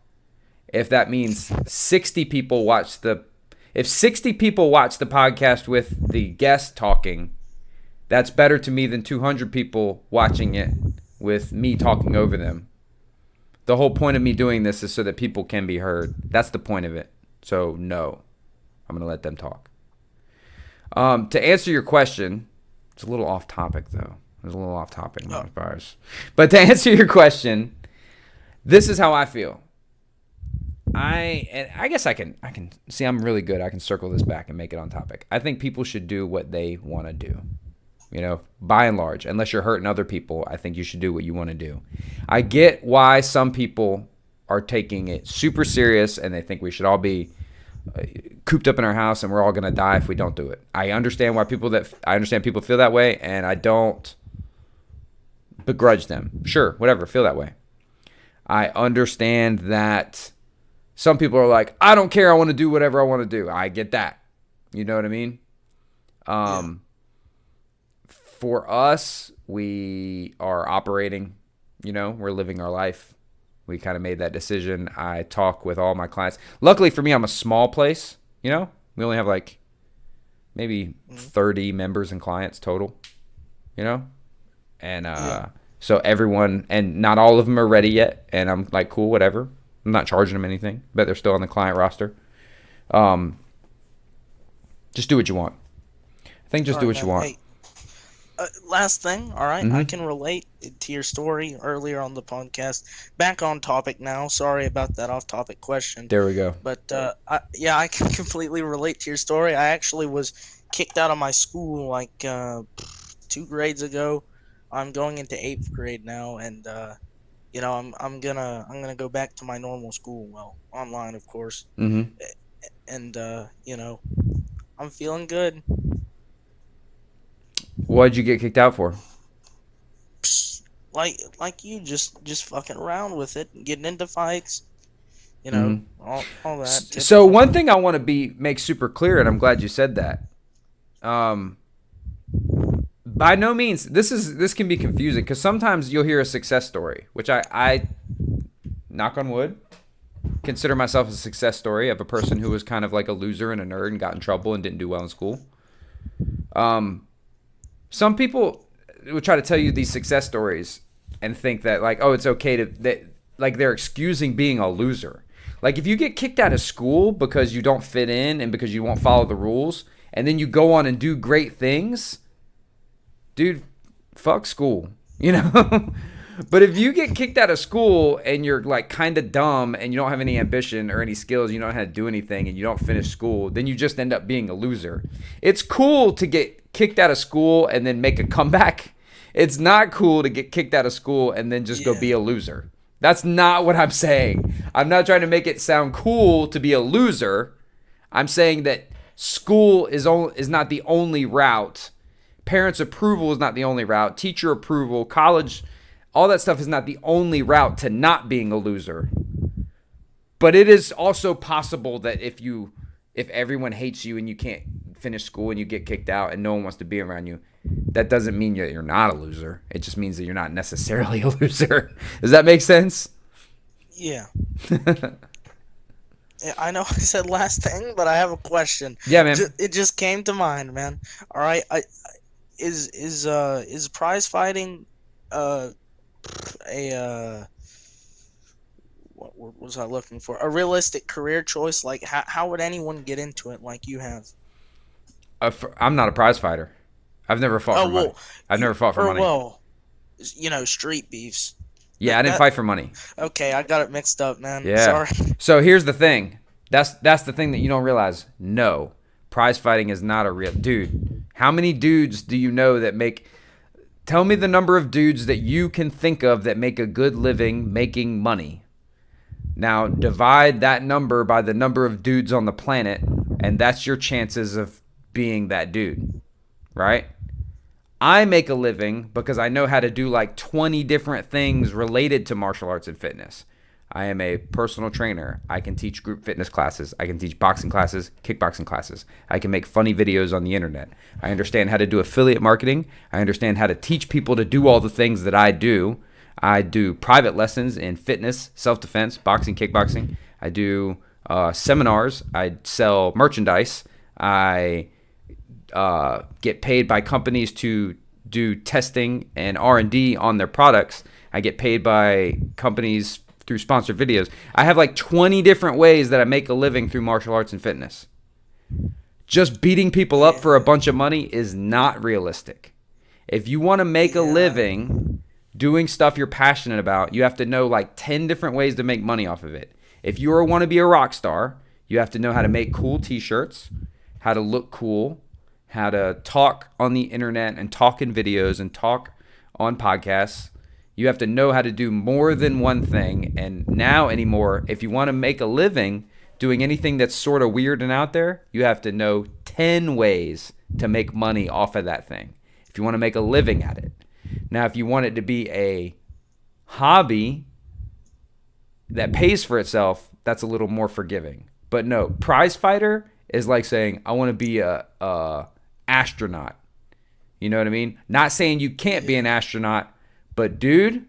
If that means 60 people watch the if 60 people watch the podcast with the guest talking, that's better to me than 200 people watching it with me talking over them. The whole point of me doing this is so that people can be heard. That's the point of it. So no, I'm gonna let them talk. To answer your question, it's a little off topic though. It's a little off topic, Oh, but to answer your question, this is how I feel. I guess I can see I'm really good. I can circle this back and make it on topic. I think people should do what they want to do. You know, by and large, unless you're hurting other people, I think you should do what you want to do. I get why some people are taking it super serious and they think we should all be cooped up in our house and we're all going to die if we don't do it. I understand people feel that way, and I don't begrudge them. Sure, whatever, feel that way. I understand that some people are like, I don't care, I want to do whatever I want to do. I get that. You know what I mean? yeah. For us, we are operating, we're living our life. We kind of made that decision. I talk with all my clients. Luckily for me, I'm a small place, We only have like maybe 30 members and clients total, you know? And Yeah. so everyone, and not all of them are ready yet. And I'm like, cool, whatever. I'm not charging them anything, but they're still on the client roster. Just do what you want. I think just All do right, what you man. want. Hey, last thing, all right, I Mm-hmm. can relate to your story earlier on the podcast. Back on topic now. Sorry about that off-topic question, There we go. but yeah, I can completely relate to your story. I actually was kicked out of my school like 2 grades ago. I'm going into 8th grade now, and I'm gonna go back to my normal school. Well, online, of course, Mm-hmm. and I'm feeling good. What'd you get kicked out for? Psst, like you just fucking around with it, getting into fights, Mm-hmm. all that So typical. one thing I want to make super clear, and I'm glad you said that. Um, by no means, this can be confusing because sometimes you'll hear a success story, which I knock on wood, consider myself a success story of a person who was kind of like a loser and a nerd and got in trouble and didn't do well in school. Some people will try to tell you these success stories and think that like, oh, it's okay like they're excusing being a loser. Like if you get kicked out of school because you don't fit in and because you won't follow the rules, and then you go on and do great things, dude, fuck school, But if you get kicked out of school and you're like kind of dumb and you don't have any ambition or any skills, you don't know how to do anything, and you don't finish school, then you just end up being a loser. It's cool to get kicked out of school and then make a comeback. It's not cool to get kicked out of school and then just go Yeah, be a loser. That's not what I'm saying. I'm not trying to make it sound cool to be a loser. I'm saying that school is not the only route. Parents' approval is not the only route. Teacher approval, college, all that stuff is not the only route to not being a loser. But it is also possible that if everyone hates you and you can't finish school and you get kicked out and no one wants to be around you, that doesn't mean that you're not a loser. It just means that you're not necessarily a loser. Does that make sense? Yeah. Yeah, I know I said last thing, but I have a question. Yeah, man. It just came to mind, man. All right, is prize fighting uh a what word was I looking for? A realistic career choice? Like how would anyone get into it like you have? I'm not a prize fighter. I've never fought Oh for money. well, I've you never fought for or money. well, street beefs. Yeah, I didn't That fight for money. okay, I got it mixed up, man. Yeah. Sorry. So here's the thing. That's the thing that you don't realize. No, prize fighting is not a real dude. How many dudes do you know that make? Tell me the number of dudes that you can think of that make a good living making money. Now divide that number by the number of dudes on the planet, and that's your chances of being that dude, right? I make a living because I know how to do like 20 different things related to martial arts and fitness. I am a personal trainer. I can teach group fitness classes. I can teach boxing classes, kickboxing classes. I can make funny videos on the internet. I understand how to do affiliate marketing. I understand how to teach people to do all the things that I do. I do private lessons in fitness, self-defense, boxing, kickboxing. I do seminars. I sell merchandise. I get paid by companies to do testing and R&D on their products. I get paid by companies through sponsored videos. I have like 20 different ways that I make a living through martial arts and fitness. Just beating people up for a bunch of money is not realistic. If you want to make a living doing stuff you're passionate about, you have to know like 10 different ways to make money off of it. If you want to be a rock star, you have to know how to make cool t-shirts, how to look cool, how to talk on the internet and talk in videos and talk on podcasts. You have to know how to do more than one thing. And now anymore, if you want to make a living doing anything that's sort of weird and out there, you have to know 10 ways to make money off of that thing if you want to make a living at it. Now, if you want it to be a hobby that pays for itself, that's a little more forgiving. But no, prize fighter is like saying, I want to be a astronaut. You know what I mean? Not saying you can't be an astronaut, but dude,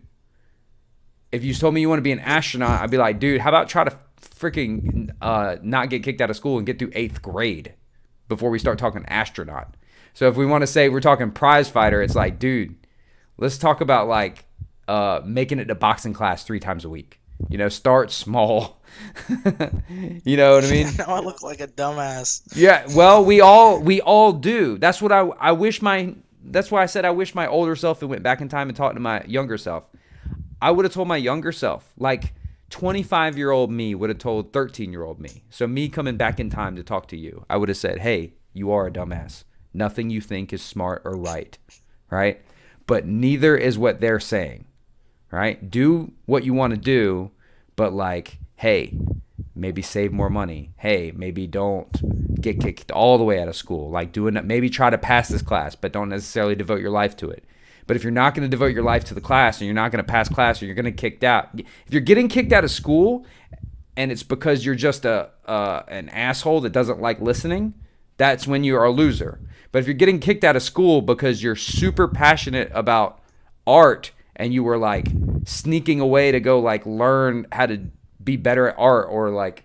if you told me you want to be an astronaut, I'd be like, dude, how about try to freaking not get kicked out of school and get through 8th grade before we start talking astronaut. So if we want to say we're talking prize fighter, it's like, dude, let's talk about like making it to boxing class 3 times a week. You know, start small. You know what I mean? Now I look like a dumbass. Yeah, well, we all do. That's what I wish that's why I said I wish my older self had went back in time and talked to my younger self. I would have told my younger self, like 25-year-old me would have told 13-year-old me. So me coming back in time to talk to you, I would have said, hey, you are a dumbass. Nothing you think is smart or right? But neither is what they're saying, right? Do what you want to do, but like, hey, maybe save more money. Hey, maybe don't get kicked all the way out of school. Like maybe try to pass this class, but don't necessarily devote your life to it. But if you're not going to devote your life to the class, and you're not going to pass class, or you're going to get kicked out, if you're getting kicked out of school, and it's because you're just an asshole that doesn't like listening, that's when you are a loser. But if you're getting kicked out of school because you're super passionate about art and you were like sneaking away to go like learn how to be better at art, or like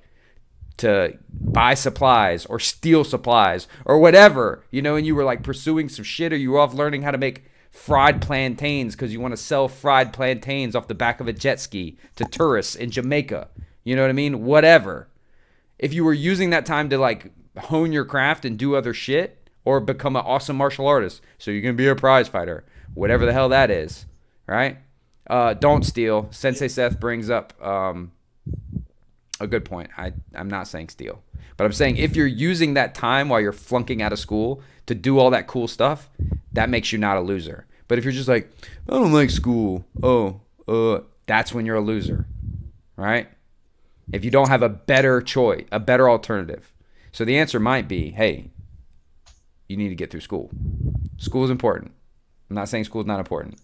to buy supplies or steal supplies or whatever, you know, and you were like pursuing some shit, or you were off learning how to make fried plantains because you want to sell fried plantains off the back of a jet ski to tourists in Jamaica. You know what I mean? Whatever. If you were using that time to like hone your craft and do other shit, or become an awesome martial artist, so you can be a prize fighter, whatever the hell that is, right? Don't steal. Sensei Seth brings up a good point. I'm not saying steal, but I'm saying if you're using that time while you're flunking out of school to do all that cool stuff, that makes you not a loser. But if you're just like, I don't like school, that's when you're a loser, right? If you don't have a better choice, a better alternative. So the answer might be, hey, you need to get through school. School is important. I'm not saying school is not important.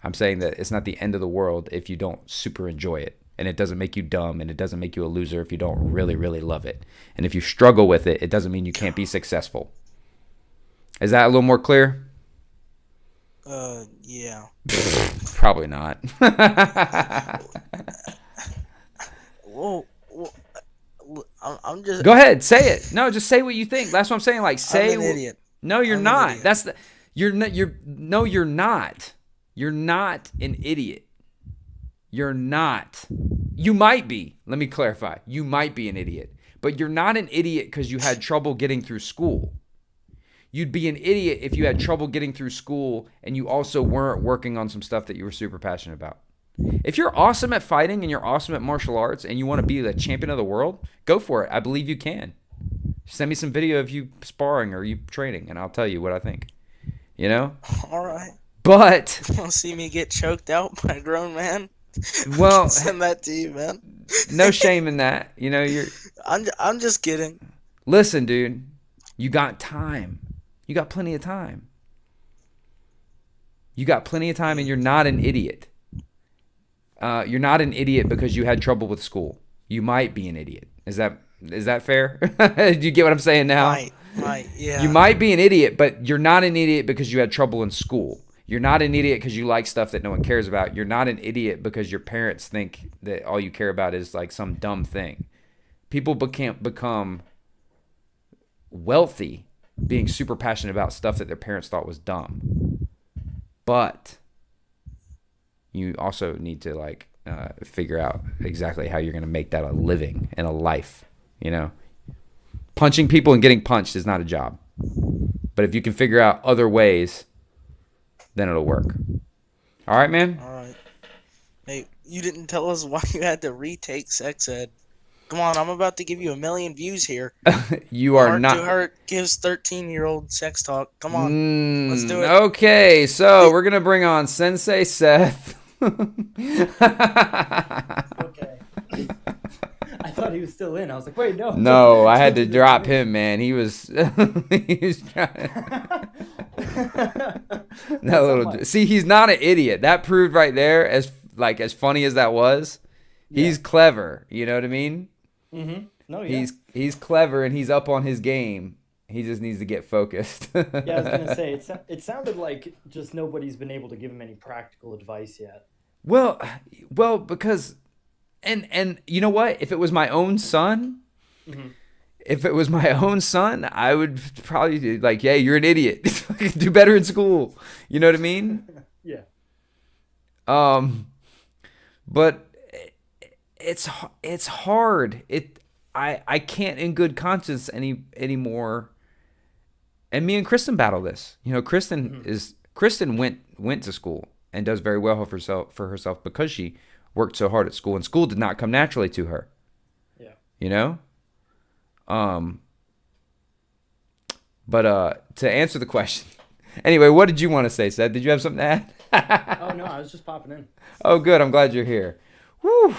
I'm saying that it's not the end of the world if you don't super enjoy it. And it doesn't make you dumb, and it doesn't make you a loser if you don't really, really love it. And if you struggle with it, it doesn't mean you can't be successful. Is that a little more clear? Yeah. Probably not. well, I'm just. Go ahead, say it. No, just say what you think. That's what I'm saying. Like, say. I'm an idiot. No, you're I'm an not. idiot. That's the. You're not. You're no. You're not. You're not an idiot. You're not. You might be. Let me clarify. You might be an idiot, but you're not an idiot because you had trouble getting through school. You'd be an idiot if you had trouble getting through school and you also weren't working on some stuff that you were super passionate about. If you're awesome at fighting and you're awesome at martial arts and you want to be the champion of the world, go for it. I believe you can. Send me some video of you sparring or you training, and I'll tell you what I think. You know? All right. But You want to see me get choked out by a grown man? well, Send that to you, man. no shame in that. You know, I'm just kidding. listen, dude. You got time. You got plenty of time. You got plenty of time, and you're not an idiot. You're not an idiot because you had trouble with school. You might be an idiot. Is that fair? Do you get what I'm saying now? Might, yeah. You might be an idiot, but you're not an idiot because you had trouble in school. You're not an idiot because you like stuff that no one cares about. You're not an idiot because your parents think that all you care about is like some dumb thing. People can't become wealthy being super passionate about stuff that their parents thought was dumb. But you also need to like figure out exactly how you're going to make that a living and a life. You know, punching people and getting punched is not a job. But if you can figure out other ways, then it'll work. All right, man? All right. Hey, you didn't tell us why you had to retake sex ed. Come on, I'm about to give you 1 million views here. You are Heart not. to Heart gives 13-year-old sex talk. Come on, let's do it. Okay, so we're going to bring on Sensei Seth. Okay. I thought he was still in. I was like, wait, no. No, I had to drop him, man. He was he was trying. That little see, he's not an idiot. That proved right there, as funny as that was. He's clever. You know what I mean? Mm-hmm. No, yeah. He's clever and he's up on his game. He just needs to get focused. Yeah, I was gonna say it sounded like just nobody's been able to give him any practical advice yet. Well, because, and you know what? If it was my own son, I would probably be like, "Hey, you're an idiot. Do better in school." You know what I mean? Yeah. But it's hard. I can't in good conscience anymore. And me and Kristen battle this. You know, Kristen went to school and does very well for herself because she worked so hard at school, and school did not come naturally to her. Yeah. You know? But to answer the question. Anyway, what did you want to say, Seth? Did you have something to add? Oh no, I was just popping in. Oh, good. I'm glad you're here. Whew.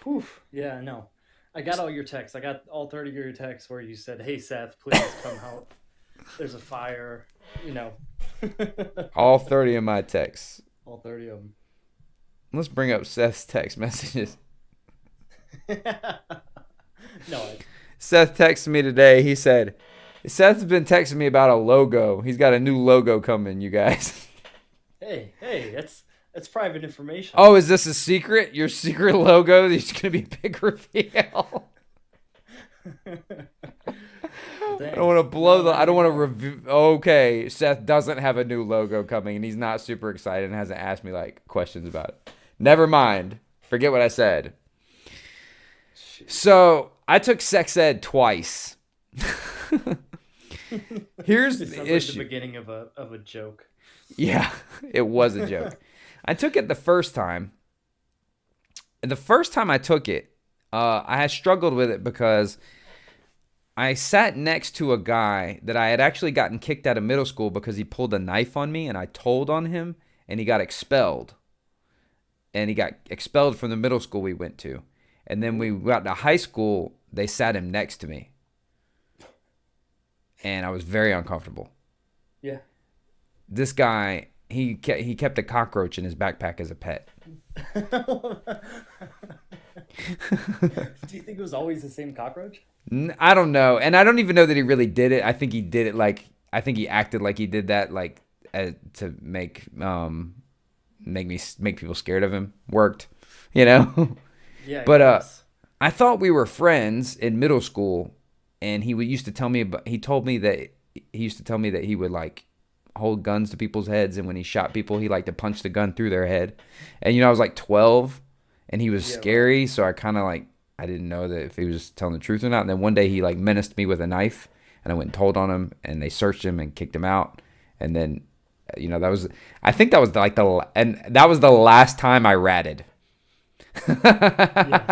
Whew. Yeah, no. I got all your texts. I got all 30 of your texts where you said, "Hey Seth, please come help. There's a fire." You know. All 30 of my texts. All 30 of them. Let's bring up Seth's text messages. No. Seth texted me today. He said, Seth's been texting me about a logo. He's got a new logo coming, you guys. Hey, that's private information. Oh, is this a secret? Your secret logo? There's going to be a big reveal. I don't want to blow I don't want to review. Okay, Seth doesn't have a new logo coming, and he's not super excited and hasn't asked me like questions about it. Never mind. Forget what I said. So I took sex ed twice. Here's It the sounds issue. like the beginning of a joke. Yeah, it was a joke. I took it the first time. And the first time I took it, I had struggled with it because I sat next to a guy that I had actually gotten kicked out of middle school because he pulled a knife on me, and I told on him, and he got expelled. And he got expelled from the middle school we went to. And then we got to high school, they sat him next to me. And I was very uncomfortable. Yeah. This guy, he kept a cockroach in his backpack as a pet. Do you think it was always the same cockroach? I don't know. And I don't even know that he really did it. I think he did it I think he acted like he did that to make people scared of him. Worked, you know? Yeah. But I thought we were friends in middle school, and used to tell me about. He told me that he used to tell me that he would like hold guns to people's heads, and when he shot people, he liked to punch the gun through their head. And I was like 12, and he was Yeah, scary, right. so I kind of like I didn't know that if he was telling the truth or not. And then one day he like menaced me with a knife, and I went and told on him, and they searched him and kicked him out. And then that was I think that was like that was the last time I ratted. Yeah.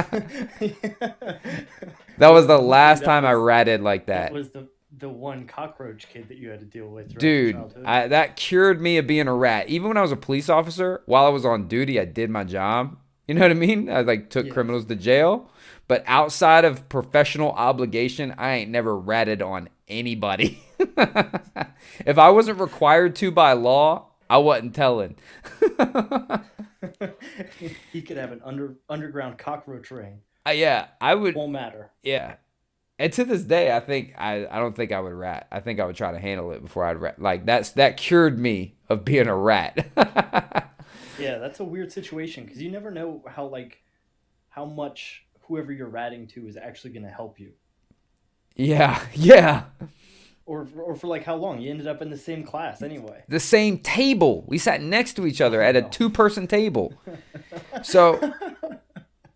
That was the Hopefully last time I ratted like that that. was the one cockroach kid that you had to deal with throughout your Dude, childhood. that cured me of being a rat. Even when I was a police officer, while I was on duty, I did my job. You know what I mean? I like took Yeah. criminals to jail. But outside of professional obligation, I ain't never ratted on anybody. If I wasn't required to by law, I wasn't telling. He could have an underground cockroach ring. Yeah, I would. Won't matter. Yeah, and to this day, I don't think I would rat. I think I would try to handle it before I'd rat. Like that cured me of being a rat. Yeah, that's a weird situation because you never know how much whoever you're ratting to is actually going to help you, Yeah, yeah. or for like how long you ended up in the same class anyway. The same table. We sat next to each other at a No. 2-person table. So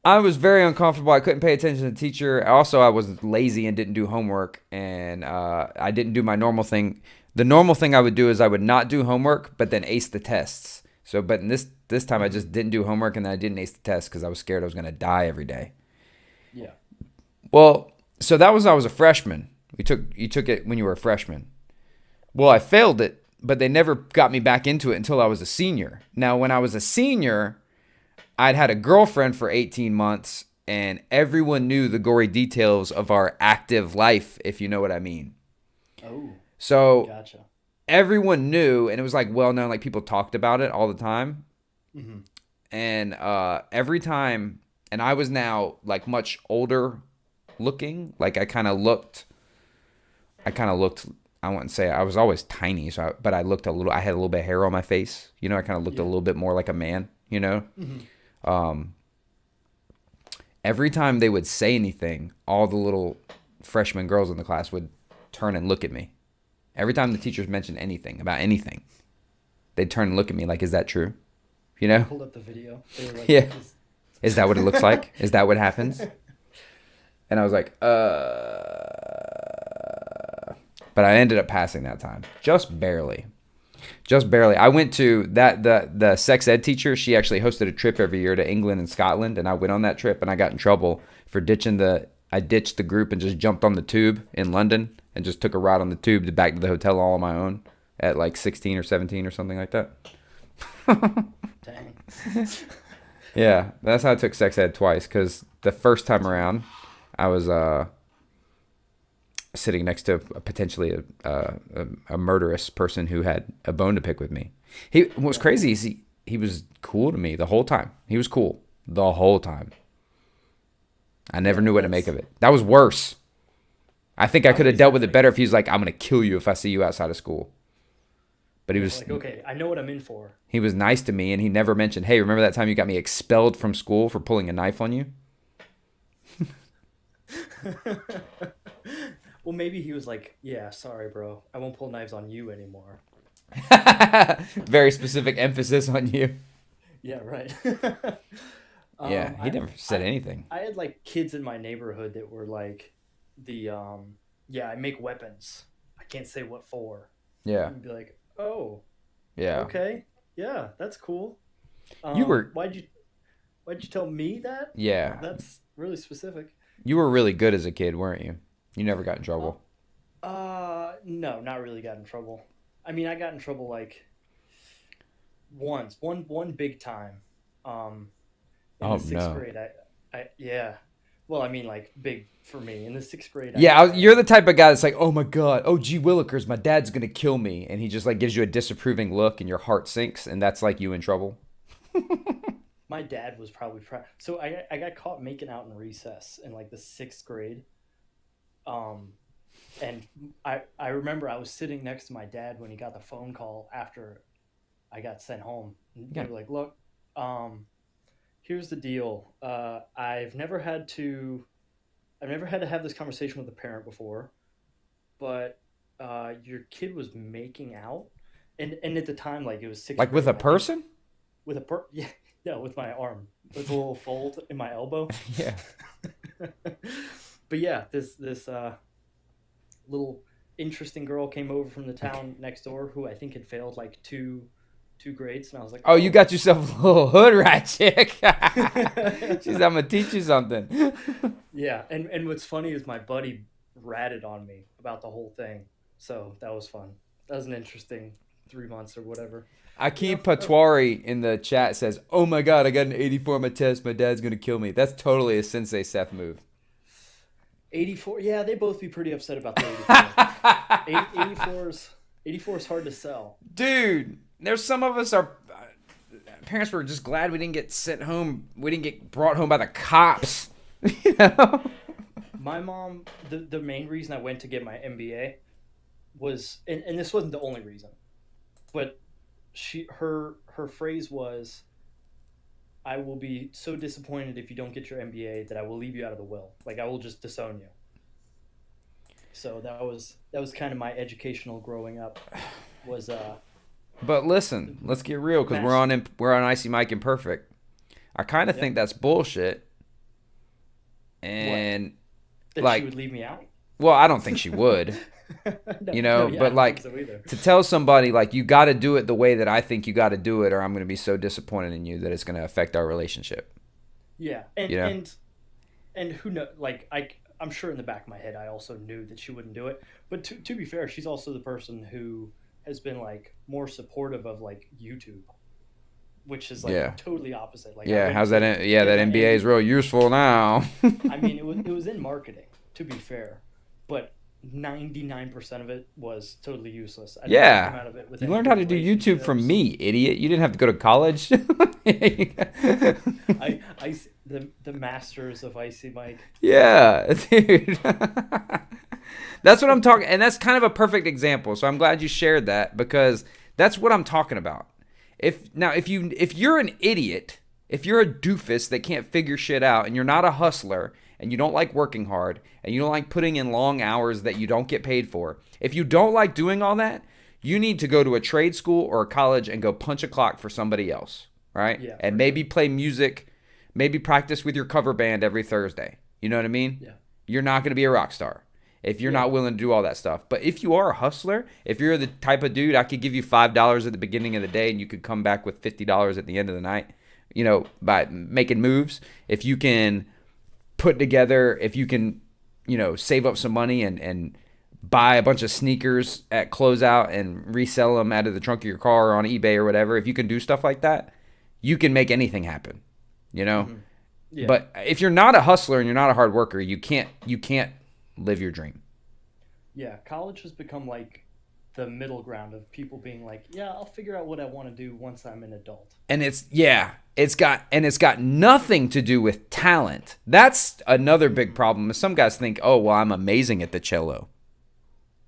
I was very uncomfortable. I couldn't pay attention to the teacher. Also, I was lazy and didn't do homework, and I didn't do my normal thing. The normal thing I would do is I would not do homework, but then ace the tests. So, but in this time, I just didn't do homework, and then I didn't ace the test because I was scared I was going to die every day. Yeah. Well, so that was when I was a freshman. You took it when you were a freshman. Well, I failed it, but they never got me back into it until I was a senior. Now, when I was a senior, I'd had a girlfriend for 18 months, and everyone knew the gory details of our active life, if you know what I mean. Oh, So gotcha. everyone knew, and it was like well known, like people talked about it all the time. Hmm. And every time, and I was now like much older looking. Like I wouldn't say I was always tiny, but I looked a little. I had a little bit of hair on my face. I kind of looked a Yeah. little bit more like a man. Hmm. Every time they would say anything, all the little freshman girls in the class would turn and look at me. Every time the teachers mentioned anything about anything, they'd turn and look at me like, "Is that true?" You know? Pulled up the video. They were like, Yeah. Is that what it looks like? Is that what happens? And I was like, But I ended up passing that time. Just barely. Just barely. I went to the sex ed teacher. She actually hosted a trip every year to England and Scotland, and I went on that trip, and I got in trouble for I ditched the group and just jumped on the tube in London and just took a ride on the tube back to the hotel all on my own at like 16 or 17 or something like that. dang. Yeah, that's how I took sex ed twice, because the first time around, I was sitting next to potentially a murderous person who had a bone to pick with me. What was crazy is he was cool to me the whole time. He was cool the whole time. I never knew what to make of it. That was worse. I think I could have dealt with it better if he was like, "I'm going to kill you if I see you outside of school." But he was Like, okay, I know what I'm in for. he was nice to me, and he never mentioned, "Hey, remember that time you got me expelled from school for pulling a knife on you?" Well, maybe he was like, "Yeah, sorry, bro. I won't pull knives on you anymore." Very specific emphasis on you. Yeah, right. Yeah, he never said I, anything. I had like kids in my neighborhood that were like yeah, I make weapons. I can't say what for. Yeah, I'd be like, "Oh, yeah. okay. Yeah, that's cool." You were Why'd you tell me that? Yeah. That's really specific. You were really good as a kid, weren't you? You never got in trouble. No, not really got in trouble. I mean, I got in trouble like once, one big time. In Oh the sixth no. grade, yeah. Well, I mean, like big for me in the sixth grade. Yeah, you're the type of guy that's like, "Oh my god, oh gee willikers, my dad's gonna kill me," and he just like gives you a disapproving look, and your heart sinks, and that's like you in trouble. My dad was probably so I got caught making out in recess in like the sixth grade. And I remember I was sitting next to my dad when he got the phone call after I got sent home. And they Yeah. were like, "Look, here's the deal. I've never had to have this conversation with a parent before, but your kid was making out, and at the time, like it was sixth Like with a grade, I think, person? with yeah, no, with my arm, with a little fold in my elbow. Yeah. But yeah, this little interesting girl came over from the town next door who I think had failed like two grades, and I was like, Oh, you got yourself a little hood rat chick. She's, I'm gonna teach you something. yeah. And what's funny is my buddy ratted on me about the whole thing, so that was fun. That was an interesting 3 months or whatever. Akeem Patwari in the chat says, "Oh my God, I got an 84 on my test. My dad's gonna kill me." That's totally a Sensei Seth move. 84, yeah, they both be pretty upset about the 84. 84 is hard to sell. Dude, there's some of us are parents were just glad we didn't get sent home. We didn't get brought home by the cops. You know? My mom, the main reason I went to get my MBA was, and this wasn't the only reason, but her phrase was, "I will be so disappointed if you don't get your MBA that I will leave you out of the will. Like I will just disown you." So that was kind of my educational growing up. Was But listen, let's get real because we're on Icy Mike Imperfect. I kind of think that's bullshit. And that like, she would leave me out? well, I don't think she would. No, You know, yeah, I but don't like think so either. to tell somebody like you got to do it the way that I think you got to do it, or I'm going to be so disappointed in you that it's going to affect our relationship. Yeah, and You know? and who knows? Like I'm sure in the back of my head I also knew that she wouldn't do it. But to be fair, she's also the person who has been like more supportive of like YouTube, which is like totally opposite. Like Yeah, how's that? Yeah, that MBA is real useful now. I mean, it was in marketing, to be fair, but 99% of it was totally useless. I didn't come out of it with You any learned how to good do YouTube from relationships. me, idiot. You didn't have to go to college. The masters of Icy Mike. Yeah, dude. That's what I'm talking, and that's kind of a perfect example. So I'm glad you shared that because that's what I'm talking about. If you're an idiot, if you're a doofus that can't figure shit out, and you're not a hustler, and you don't like working hard, and you don't like putting in long hours that you don't get paid for, if you don't like doing all that, you need to go to a trade school or a college and go punch a clock for somebody else, right? Yeah, and maybe play music, maybe practice with your cover band every Thursday. You know what I mean? Yeah. You're not going to be a rock star if you're not willing to do all that stuff. But if you are a hustler, if you're the type of dude, I could give you $5 at the beginning of the day and you could come back with $50 at the end of the night, you know, by making moves. If you can put together, if you can, you know, save up some money and buy a bunch of sneakers at closeout and resell them out of the trunk of your car or on eBay or whatever, if you can do stuff like that, you can make anything happen, you know? Mm-hmm. Yeah. But if you're not a hustler and you're not a hard worker, you can't live your dream. Yeah, college has become like the middle ground of people being like, yeah, I'll figure out what I want to do once I'm an adult. And it's got nothing to do with talent. That's another big problem. Some guys think, "Oh, well, I'm amazing at the cello,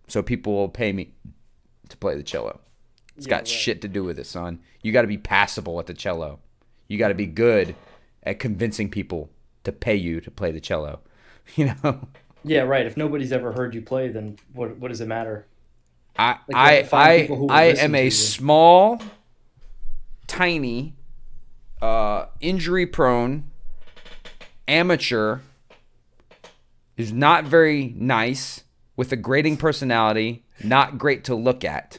so people will pay me to play the cello." It's got shit to do with it, son. You got to be passable at the cello. You got to be good at convincing people to pay you to play the cello. You know? Yeah, right. If nobody's ever heard you play, then what does it matter? I listen am to a you. small, tiny, injury-prone amateur who's not very nice, with a grating personality, not great to look at.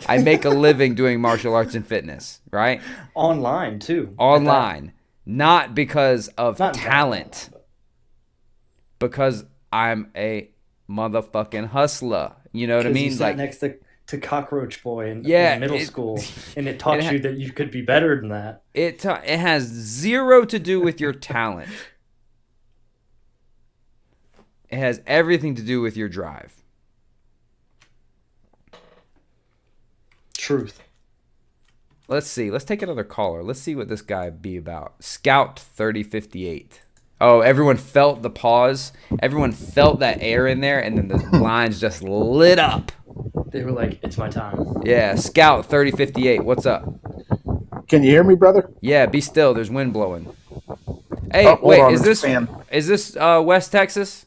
I make a living doing martial arts and fitness, right? Online too. Online, not because of Not talent, online, because I'm a motherfucking hustler. You know what I you mean? sat Like, next to Cockroach Boy in Yeah, middle school, and it taught you that you could be better than that. it has zero to do with your talent. It has everything to do with your drive. Truth. Let's see. Let's take another caller. Let's see what this guy be about. Scout 3058. Oh, everyone felt the pause. Everyone felt that air in there, and then the lines just lit up. They were like, "It's my time." Yeah, Scout 3058. What's up? Can you hear me, brother? Yeah, be still. There's wind blowing. Hey, Oh, hold wait, on, is it's a this fan. West Texas?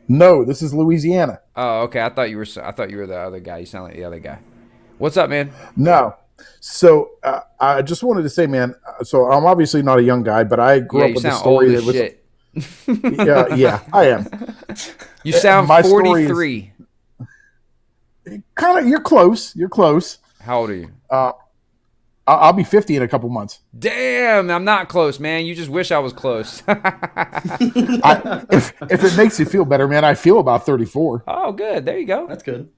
No, this is Louisiana. Oh, okay. I thought you were the other guy. You sound like the other guy. What's up, man? No. So I just wanted to say, man. So I'm obviously not a young guy, but I grew Yeah, up you with a sound story old that as was. shit. Yeah, I am. You sound My story is 43. kind of. You're close. You're close. How old are you? I'll be 50 in a couple months. Damn, I'm not close, man. You just wish I was close. If it makes you feel better, man, I feel about 34. Oh, good. There you go. That's good.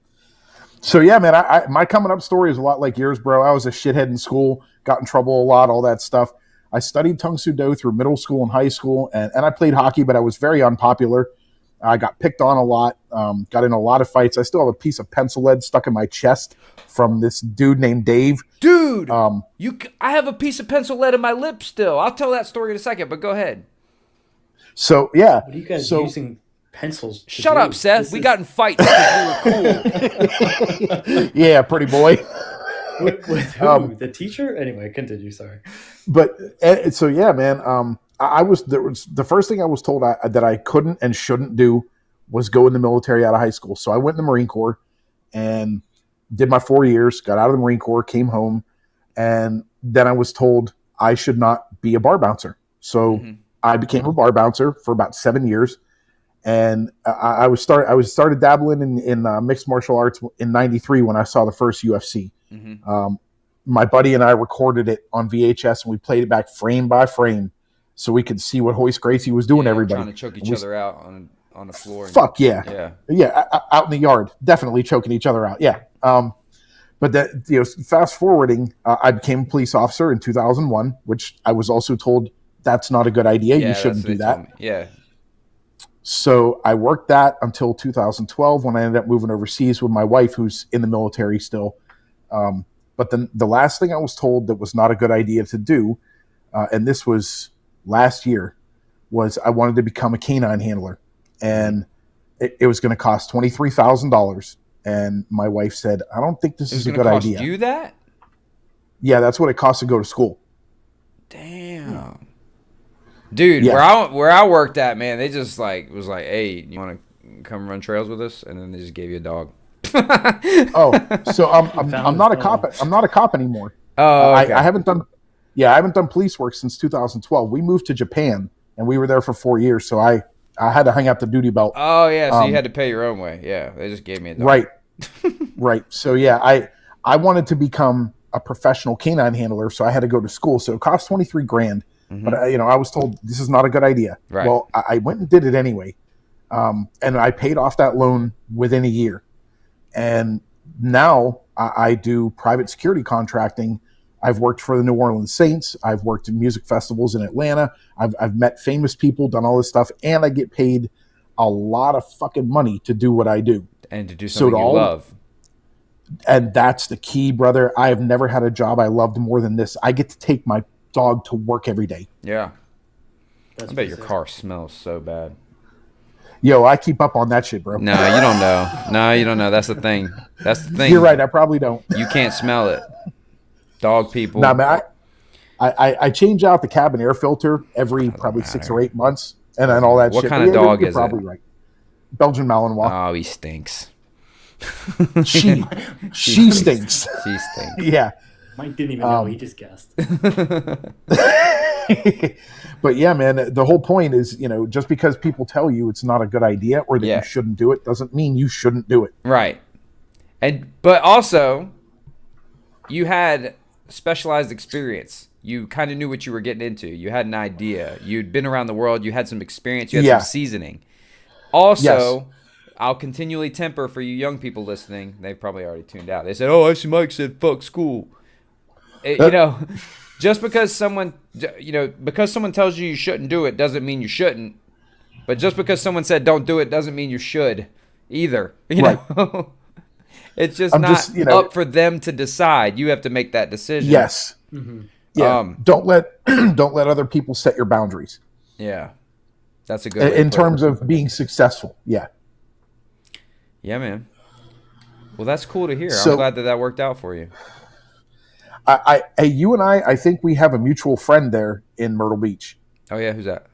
So yeah, man, my coming up story is a lot like yours, bro. I was a shithead in school, got in trouble a lot, all that stuff. I studied Tung Soo Do through middle school and high school, and I played hockey, but I was very unpopular. I got picked on a lot, got in a lot of fights. I still have a piece of pencil lead stuck in my chest from this dude named Dave. Dude, I have a piece of pencil lead in my lip still. I'll tell that story in a second, but go ahead. So yeah, What are you guys using pencils to Shut do? up, Seth. We got in fights because we were cool. Yeah, pretty boy. With who? The teacher? Anyway, continue. Sorry. But so yeah, man. The first thing I was told that I couldn't and shouldn't do was go in the military out of high school. So I went in the Marine Corps and did my 4 years. Got out of the Marine Corps, came home, and then I was told I should not be a bar bouncer. So I became a bar bouncer for about 7 years, and I started dabbling in mixed martial arts in '93 when I saw the first UFC. My buddy and I recorded it on VHS, and we played it back frame by frame so we could see what Hoist Gracie was doing to everybody. Trying to choke each other out on the floor. Fuck yeah. Yeah, out in the yard, definitely choking each other out. Yeah. But that, fast forwarding, I became a police officer in 2001, which I was also told that's not a good idea. You shouldn't do that. Yeah. So I worked that until 2012 when I ended up moving overseas with my wife, who's in the military still. But then the last thing I was told that was not a good idea to do, and this was last year, was I wanted to become a canine handler. And it was going to cost $23,000. And my wife said, I don't think this is a good idea. Cost you that? Yeah, that's what it costs to go to school. Damn. Dude, Yeah. where I worked at, man, they just was like, hey, you want to come run trails with us? And then they just gave you a dog. Oh, so I'm not a cop. I'm not a cop anymore. Oh, okay. I haven't done police work since 2012. We moved to Japan and we were there for 4 years. So I had to hang out the duty belt. Oh yeah, so you had to pay your own way. Yeah, they just gave me a dog. Right. Right. So yeah, I wanted to become a professional canine handler, so I had to go to school. So it cost $23,000. But I was told this is not a good idea. Right. Well, I went and did it anyway, and I paid off that loan within a year. And now I do private security contracting. I've worked for the New Orleans Saints. I've worked in music festivals in Atlanta. I've met famous people, done all this stuff, and I get paid a lot of fucking money to do what I do. And to do something you love. And that's the key, brother. I have never had a job I loved more than this. I get to take my dog to work every day. Yeah. I bet your car smells so bad. Yo, I keep up on that shit, bro. No, you don't know. No, you don't know. That's the thing. That's the thing. You're right. I probably don't. You can't smell it. Dog people. Nah, man, I change out the cabin air filter every probably 6 or 8 months, and then all that What shit. kind of dog you're is probably it? right. Belgian Malinois. Oh, he stinks. She stinks. She stinks. Yeah. Mike didn't even know. He just guessed. But yeah, man, the whole point is, just because people tell you it's not a good idea or that you shouldn't do it doesn't mean you shouldn't do it. Right. But also, you had specialized experience. You kind of knew what you were getting into. You had an idea. You'd been around the world. You had some experience. You had some seasoning. Also, I'll continually temper for you young people listening. They've probably already tuned out. They said, "Oh, actually, Mike said fuck school." Just because someone tells you shouldn't do it doesn't mean you shouldn't. But just because someone said don't do it doesn't mean you should either. You know, it's just up for them to decide. You have to make that decision. Yes. Mm-hmm. Yeah. Don't let other people set your boundaries. Yeah, that's a good way in terms of being successful. Yeah. Yeah, man. Well, that's cool to hear. I'm glad that worked out for you. You and I think we have a mutual friend there in Myrtle Beach. Oh yeah, who's that?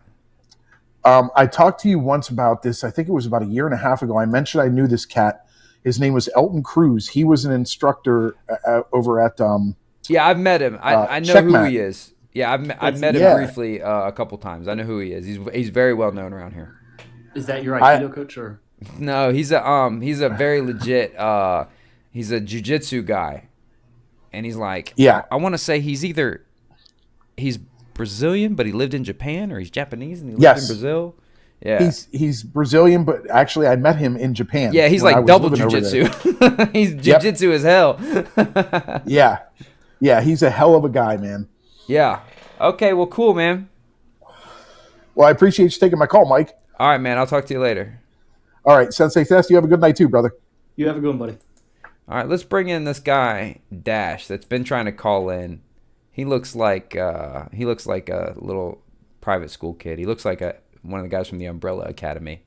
I talked to you once about this. I think it was about a year and a half ago. I mentioned I knew this cat. His name was Elton Cruz. He was an instructor over at Yeah, I've met him. I know who Checkmat. he is. Yeah, I've met him briefly a couple times. I know who he is. He's very well known around here. Is that your Aikido coach or? No, he's a very legit he's a jiu-jitsu guy. And he's like, Yeah. I want to say he's Brazilian, but he lived in Japan, or he's Japanese and he lived Yes. in Brazil. Yeah. He's Brazilian, but actually I met him in Japan. Yeah, he's when I like was double living over jiu-jitsu. there. He's jiu-jitsu as hell. Yeah. Yeah, he's a hell of a guy, man. Yeah. Okay, well, cool, man. Well, I appreciate you taking my call, Mike. All right, man. I'll talk to you later. All right, Sensei Thess, you have a good night too, brother. You have a good one, buddy. All right, let's bring in this guy, Dash, that's been trying to call in. He looks like a little private school kid. He looks like one of the guys from the Umbrella Academy.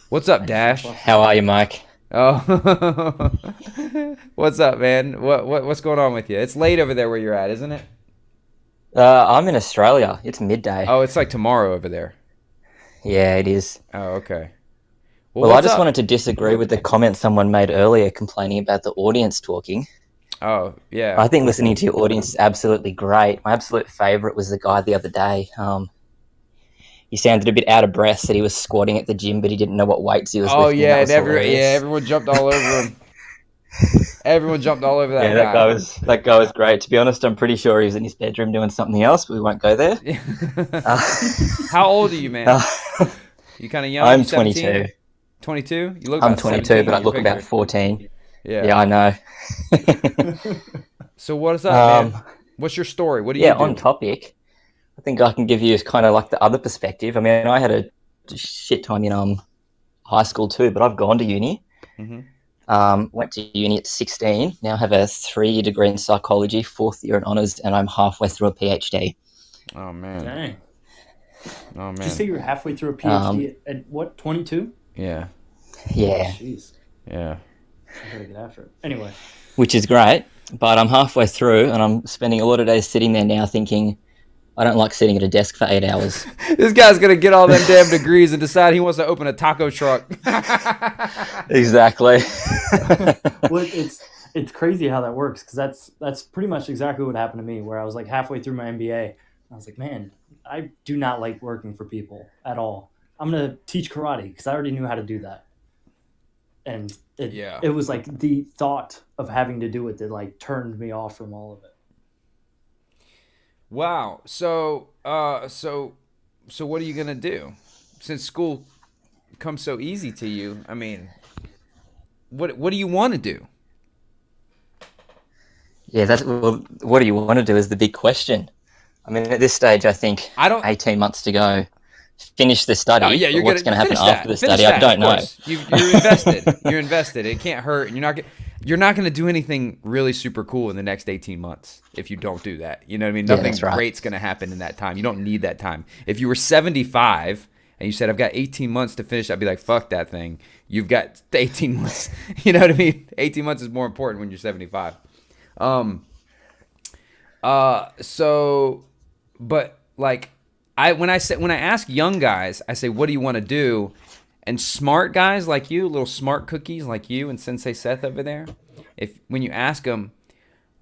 What's up, Dash? How are you, Mike? Oh, what's up, man? What's going on with you? It's late over there where you're at, isn't it? I'm in Australia. It's midday. Oh, it's like tomorrow over there. Yeah, it is. Oh, okay. Well, I what's just up? wanted to disagree with the comment someone made earlier complaining about the audience talking. Oh, yeah. I think listening to your audience is absolutely great. My absolute favourite was the guy the other day. He sounded a bit out of breath, said he was squatting at the gym, but he didn't know what weights he was Oh, lifting. yeah, That was hilarious. everyone jumped all over him. Everyone jumped all over that Yeah, guy. that guy was great. To be honest, I'm pretty sure he was in his bedroom doing something else, but we won't go there. How old are you, man? You kind of young? I'm You 17? 22. 22? You look I'm about 22, 17 but I in your look about picture. 14. Yeah. Yeah, I know. So what's up, man? What's your story? What do you do? On topic, I think I can give you kind of like the other perspective. I mean, I had a shit time in high school too, but I've gone to uni. Mm-hmm. Went to uni at 16. Now have a 3-year degree in psychology, 4th year in honours, and I'm halfway through a PhD. Oh, man. Dang. Oh, Did you say man. you were halfway through a PhD at what, 22? Yeah. Yeah, Jeez. Yeah. I gotta get after it. Anyway. which is great, but I'm halfway through and I'm spending a lot of days sitting there now thinking, I don't like sitting at a desk for 8 hours. This guy's going to get all them damn degrees and decide he wants to open a taco truck. Exactly. Well, it's crazy how that works, because that's pretty much exactly what happened to me, where I was like halfway through my MBA. I was like, man, I do not like working for people at all. I'm going to teach karate because I already knew how to do that. And it was like the thought of having to do it that like turned me off from all of it. Wow. So what are you going to do? Since school comes so easy to you, I mean, what do you want to do? Yeah, what do you want to do is the big question. I mean, at this stage, I think 18 months to go. Finish the study. Oh, yeah, what's going to happen after the study, I don't know. You're invested. You're invested. It can't hurt. And you're not going to do anything really super cool in the next 18 months if you don't do that. You know what I mean? Nothing great's going to happen in that time. You don't need that time. If you were 75 and you said, I've got 18 months to finish, I'd be like, fuck that thing. You've got 18 months. You know what I mean? 18 months is more important when you're 75. But like, when I ask young guys, I say, what do you want to do? And smart guys like you, little smart cookies like you and Sensei Seth over there, when you ask them,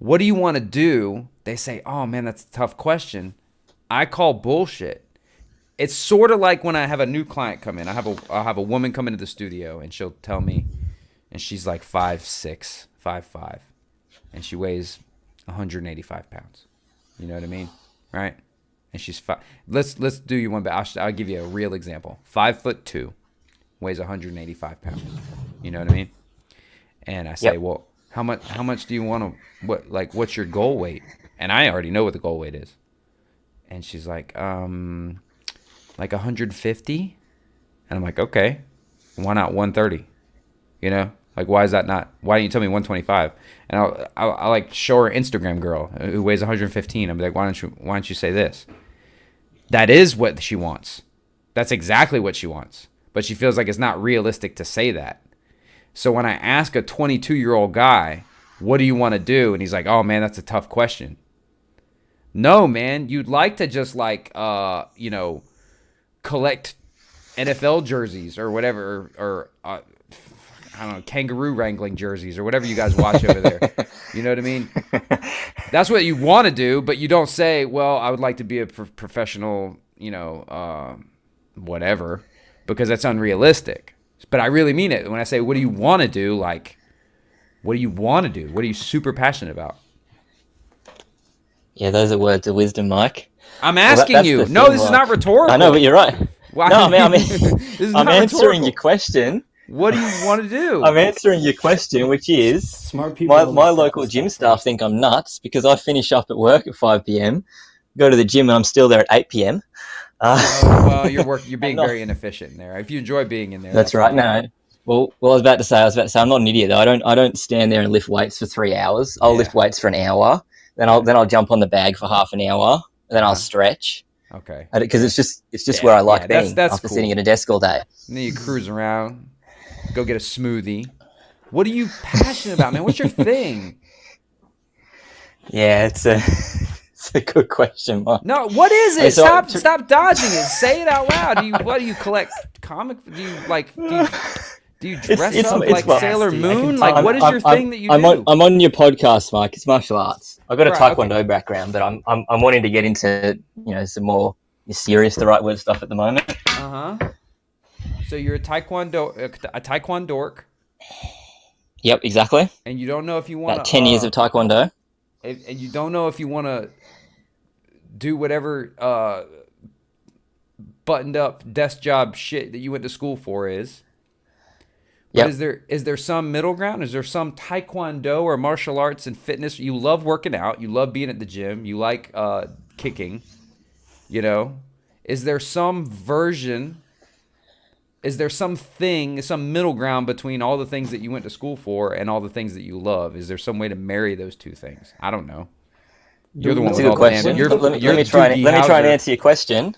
what do you want to do? They say, oh man, that's a tough question. I call bullshit. It's sort of like when I have a new client come in. I'll have a woman come into the studio and she'll tell me, and she's like 5'6", 5'5", and she weighs 185 pounds. You know what I mean? Right? And she's let's do you one, but I'll give you a real example. 5'2", weighs 185 pounds. You know what I mean? And I say, well, how much do you want to? What's your goal weight? And I already know what the goal weight is. And she's like 150. And I'm like, okay, why not 130? You know, like why is that not? Why don't you tell me 125? And I'll like show her Instagram girl who weighs 115. I'm like, why don't you say this? That is what she wants. That's exactly what she wants. But she feels like it's not realistic to say that. So when I ask a 22-year-old guy, what do you want to do? And he's like, oh, man, that's a tough question. No, man. You'd like to just like collect NFL jerseys or whatever, or I don't know, kangaroo wrangling jerseys or whatever you guys watch over there. You know what I mean? That's what you want to do, but you don't say, well, I would like to be a professional, whatever, because that's unrealistic. But I really mean it when I say, what do you want to do? Like, what do you want to do? What are you super passionate about? Yeah, those are words of wisdom, Mike. I'm asking you. No, this is not rhetorical. I know, but you're right. Why? No, I mean, This is I'm not answering rhetorical. your question. What do you want to do? I'm answering your question, which is Smart people. my local gym staff think I'm nuts because I finish up at work at 5 p.m., go to the gym, and I'm still there at 8 p.m. Well, you're being very inefficient in there. If you enjoy being in there, That's right. No. Well, I was about to say I'm not an idiot though. I don't stand there and lift weights for 3 hours. I'll lift weights for an hour, then I'll jump on the bag for half an hour, and then I'll stretch. Okay. Because it's just where I like being that's after cool. sitting at a desk all day. And then you cruise around, go get a smoothie. What are you passionate about, man? What's your thing? Yeah, it's a good question, Mark. No, what is it? Hey, so- Stop dodging it. Say it out loud. What do you collect? Comic? Do you dress it's up like nasty. Sailor I can Moon? tell. Like, what is your thing that you I'm do? I'm on your podcast, Mike. It's martial arts. I've got a Right, taekwondo background, but I'm wanting to get into some more serious, the right word stuff at the moment. So you're a taekwondo-dork, Yep, exactly. and you don't know if you want About 10 years of taekwondo. and you don't know if you want to do whatever buttoned up desk job shit that you went to school for is. But is there some middle ground? Is there some taekwondo or martial arts and fitness? You love working out. You love being at the gym. You like kicking. Is there some version? Is there something, some middle ground between all the things that you went to school for and all the things that you love? Is there some way to marry those two things? I don't know. You're the one That's a with good all the question. answers. Let me try and answer your question.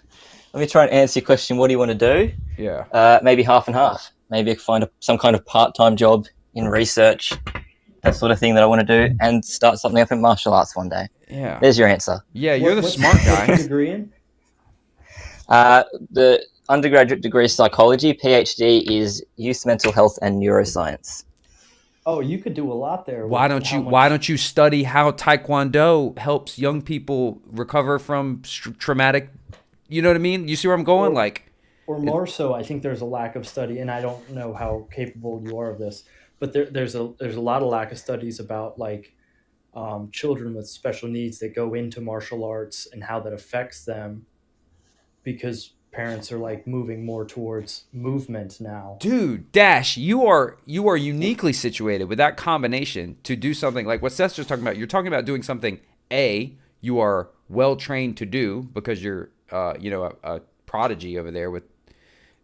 Let me try and answer your question. What do you want to do? Yeah. Maybe half and half. Maybe find some kind of part-time job in research, that sort of thing that I want to do, and start something up in martial arts one day. Yeah. There's your answer. Yeah, you're the What's smart guy. your degree in? The undergraduate degree is psychology. PhD is youth mental health and neuroscience. Oh, you could do a lot there. Why don't you study how taekwondo helps young people recover from traumatic? You know what I mean? You see where I'm going? Or more so, I think there's a lack of study, and I don't know how capable you are of this, but there's a lot of lack of studies about children with special needs that go into martial arts and how that affects them, because parents are moving more towards movement now. Dude, Dash, you are uniquely situated with that combination to do something like what Seth's just talking about. You're talking about doing something you are well trained to do because you're a prodigy over there with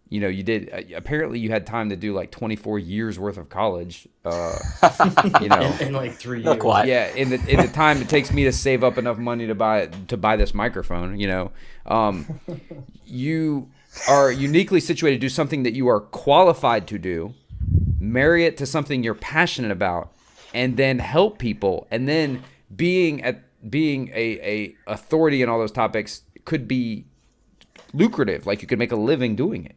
you did apparently you had time to do 24 years worth of college in 3 years. Not quite. Yeah, in the time it takes me to save up enough money to buy this microphone, you are uniquely situated to do something that you are qualified to do, marry it to something you're passionate about, and then help people, and then being a authority in all those topics could be lucrative. You could make a living doing it.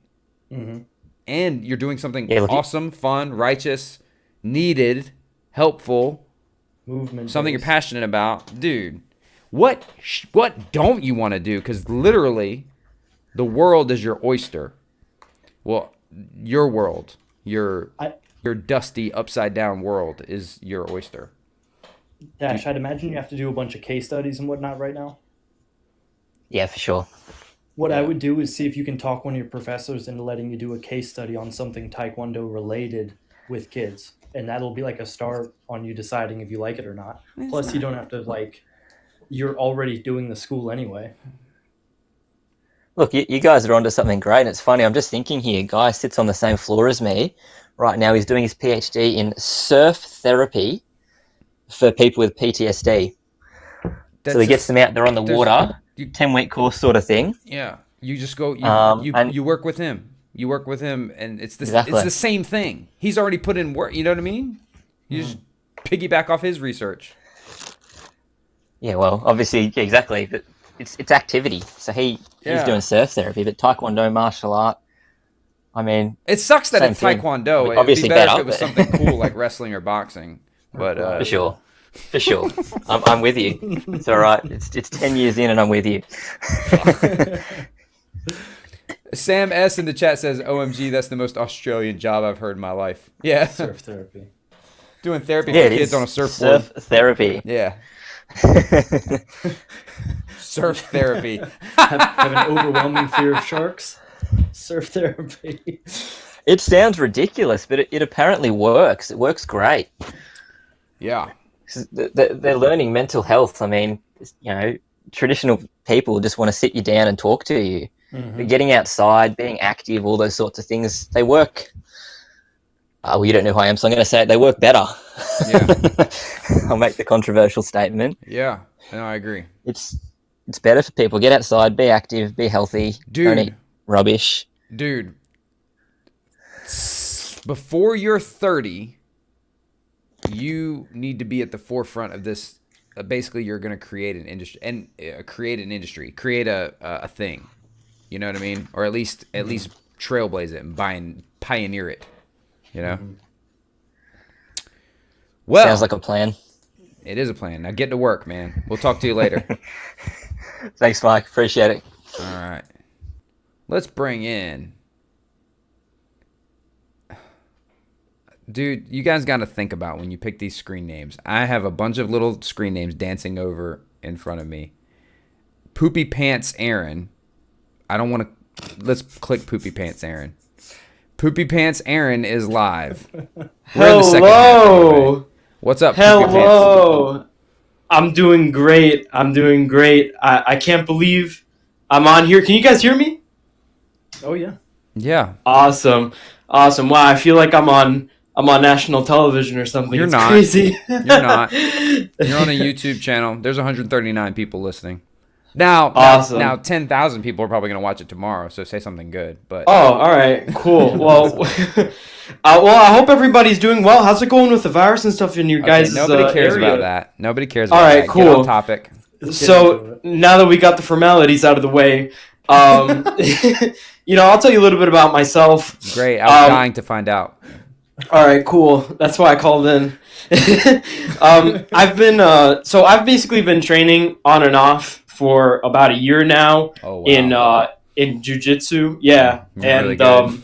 Mm-hmm. And you're doing something Yeah, awesome, fun, righteous, needed, helpful, Movement. something you're passionate about. Dude, what don't you want to do? Because literally, the world is your oyster. Well, your world, your dusty, upside-down world is your oyster. Dash, I'd imagine you have to do a bunch of case studies and whatnot right now. Yeah, for sure. What I would do is see if you can talk one of your professors into letting you do a case study on something Taekwondo related with kids. And that'll be a start on you deciding if you like it or not. Plus, you don't have to, you're already doing the school anyway. Look, you guys are onto something great. And it's funny, I'm just thinking here, guy sits on the same floor as me. Right now, he's doing his PhD in surf therapy for people with PTSD. So he gets them out there on the water, 10-week course sort of thing. Yeah, you just go. You work with him. You work with him, and it's the same thing. He's already put in work. You know what I mean? You just piggyback off his research. Yeah, well, obviously, exactly. But it's activity. So he's doing surf therapy, but Taekwondo martial art. I mean, It sucks that same it's thing. Taekwondo. It would be Obviously better if better, it was but something cool like wrestling or boxing. But for sure, for sure. I'm with you. It's all right. It's 10 years in, and I'm with you. Sam S in the chat says, "OMG, that's the most Australian job I've heard in my life." Yeah, Surf therapy. doing therapy Yeah, for it kids is. on a surfboard. Surf therapy. Yeah, surf therapy. Have an overwhelming fear of sharks. Surf therapy. It sounds ridiculous, but it apparently works. It works great. Yeah, They're learning mental health. I mean, traditional people just want to sit you down and talk to you. Mm-hmm. But getting outside, being active, all those sorts of things, they work. Well, you don't know who I am, so I'm going to say it. They work better. Yeah. I'll make the controversial statement. Yeah, no, I agree. It's better for people. Get outside, be active, be healthy. Don't eat rubbish. Dude, before you're 30, you need to be at the forefront of this. Basically, you're going to create an industry and create a thing. You know what I mean? Or at least trailblaze it and pioneer it. You know. Mm-hmm. Well, sounds like a plan. It is a plan. Now get to work, man. We'll talk to you later. Thanks, Mike. Appreciate it. All right. Let's bring in. Dude, you guys got to think about when you pick these screen names. I have a bunch of little screen names dancing over in front of me. Poopy Pants Aaron. I don't want to. Let's click Poopy Pants Aaron. Poopy Pants Aaron is live. We're in the second half anyway. What's up, Poopy Pants? Hello. I'm doing great. I can't believe I'm on here. Can you guys hear me? Oh yeah. Yeah. Awesome. Wow, I feel like I'm on national television or something. You're it's not. Crazy. You're not. You're on a YouTube channel. There's 139 people listening. Awesome. Now 10,000 people are probably going to watch it tomorrow, so say something good. But Oh, all right. Cool. Well, I hope everybody's doing well. How's it going with the virus and stuff in your guys' nobody cares area? about that. Nobody cares about All right, that. cool. Get on topic. So now that we got the formalities out of the way, I'll tell you a little bit about myself. Great. I was dying to find out. All right, cool. That's why I called in. I've basically been training on and off for about a year now. Oh, wow. In jiu-jitsu. Yeah. You're and really good.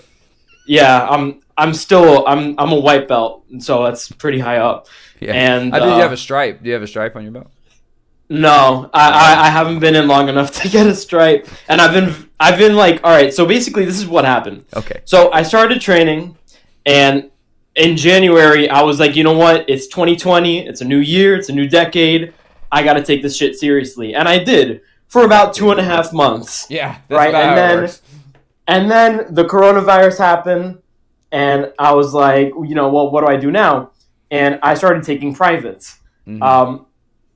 I'm a white belt, so that's pretty high up. Yeah. And I think you have a stripe. Do you have a stripe on your belt? No, I haven't been in long enough to get a stripe, and I've been like, all right. So basically, this is what happened. Okay. So I started training, and in January, I was like, you know what? It's 2020. It's a new year. It's a new decade. I got to take this shit seriously, and I did for about 2.5 months. Yeah. That's Right, about and how it then works. and then the coronavirus happened, and I was like, well, what do I do now? And I started taking privates. Mhm.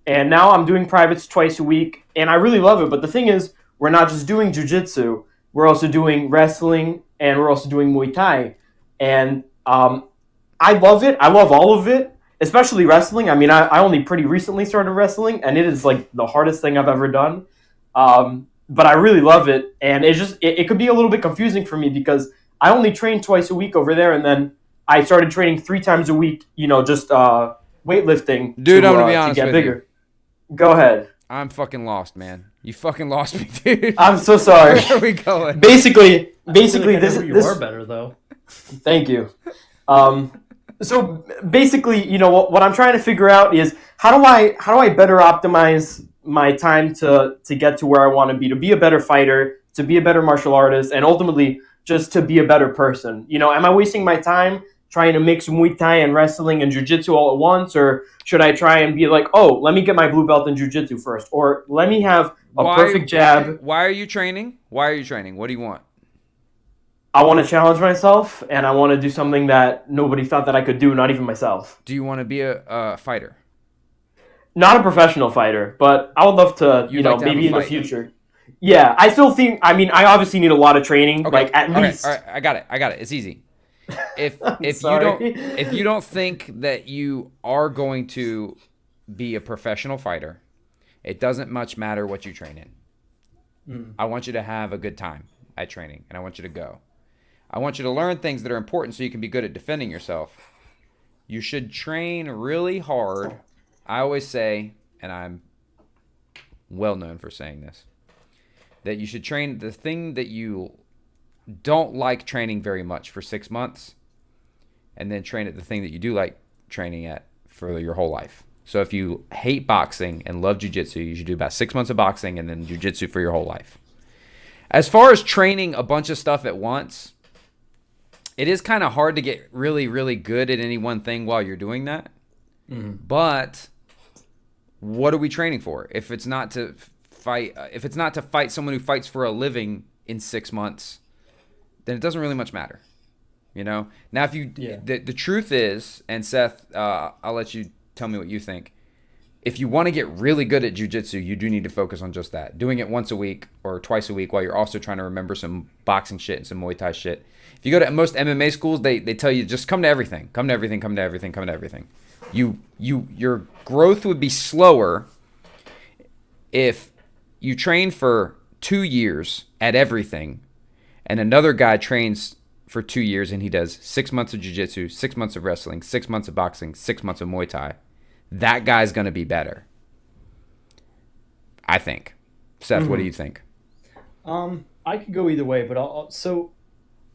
And now I'm doing privates twice a week, and I really love it. But the thing is, we're not just doing jiu-jitsu. We're also doing wrestling, and we're also doing Muay Thai. And I love it. I love all of it, especially wrestling. I mean, I only pretty recently started wrestling, and it is like the hardest thing I've ever done. But I really love it, and it could be a little bit confusing for me because I only train twice a week over there, and then I started training 3 times a week, just weightlifting Dude, I'm going to be honest get with bigger. you. Go ahead. I'm fucking lost, man. You fucking lost me, dude. I'm so sorry. Where are we going? Basically, I feel like I know this who you this are better though. Thank you. So basically, what I'm trying to figure out is how do I better optimize my time to get to where I want to be a better fighter, to be a better martial artist, and ultimately just to be a better person. Am I wasting my time trying to mix Muay Thai and wrestling and jiu-jitsu all at once, or should I try and be like, oh, let me get my blue belt in jiu-jitsu first, or let me have a perfect jab? Why are you training? What do you want? I want to challenge myself, and I want to do something that nobody thought that I could do, not even myself. Do you want to be a fighter? Not a professional fighter, but I would love to, You'd like to have maybe a in the fight. future. Yeah, I still think, I obviously need a lot of training, Okay. like at All right, least. all right, I got it. It's easy. If sorry. you don't think that you are going to be a professional fighter, It doesn't much matter what you train in. Mm. I want you to have a good time at training, and I want you to go. I want you to learn things that are important so you can be good at defending yourself. You should train really hard. I always say, and I'm well known for saying this, that you should train the thing that you don't like training very much for 6 months, and then train at the thing that you do like training at for your whole life. So if you hate boxing and love jiu-jitsu, you should do about 6 months of boxing and then jiu-jitsu for your whole life. As far as training a bunch of stuff at once, it is kind of hard to get really, really good at any one thing while you're doing that. Mm. But what are we training for? If it's not to fight someone who fights for a living in 6 months, then it doesn't really much matter. Now if you, the truth is, and Seth, I'll let you tell me what you think. If you want to get really good at jiu-jitsu, you do need to focus on just that. Doing it once a week or twice a week while you're also trying to remember some boxing shit and some Muay Thai shit. If you go to most MMA schools, they tell you just come to everything. Come to everything, come to everything, come to everything. Your growth would be slower if you train for 2 years at everything and another guy trains for 2 years and he does 6 months of jiu-jitsu, 6 months of wrestling, 6 months of boxing, 6 months of Muay Thai. That guy's going to be better, I think. Seth, what do you think? I could go either way, but so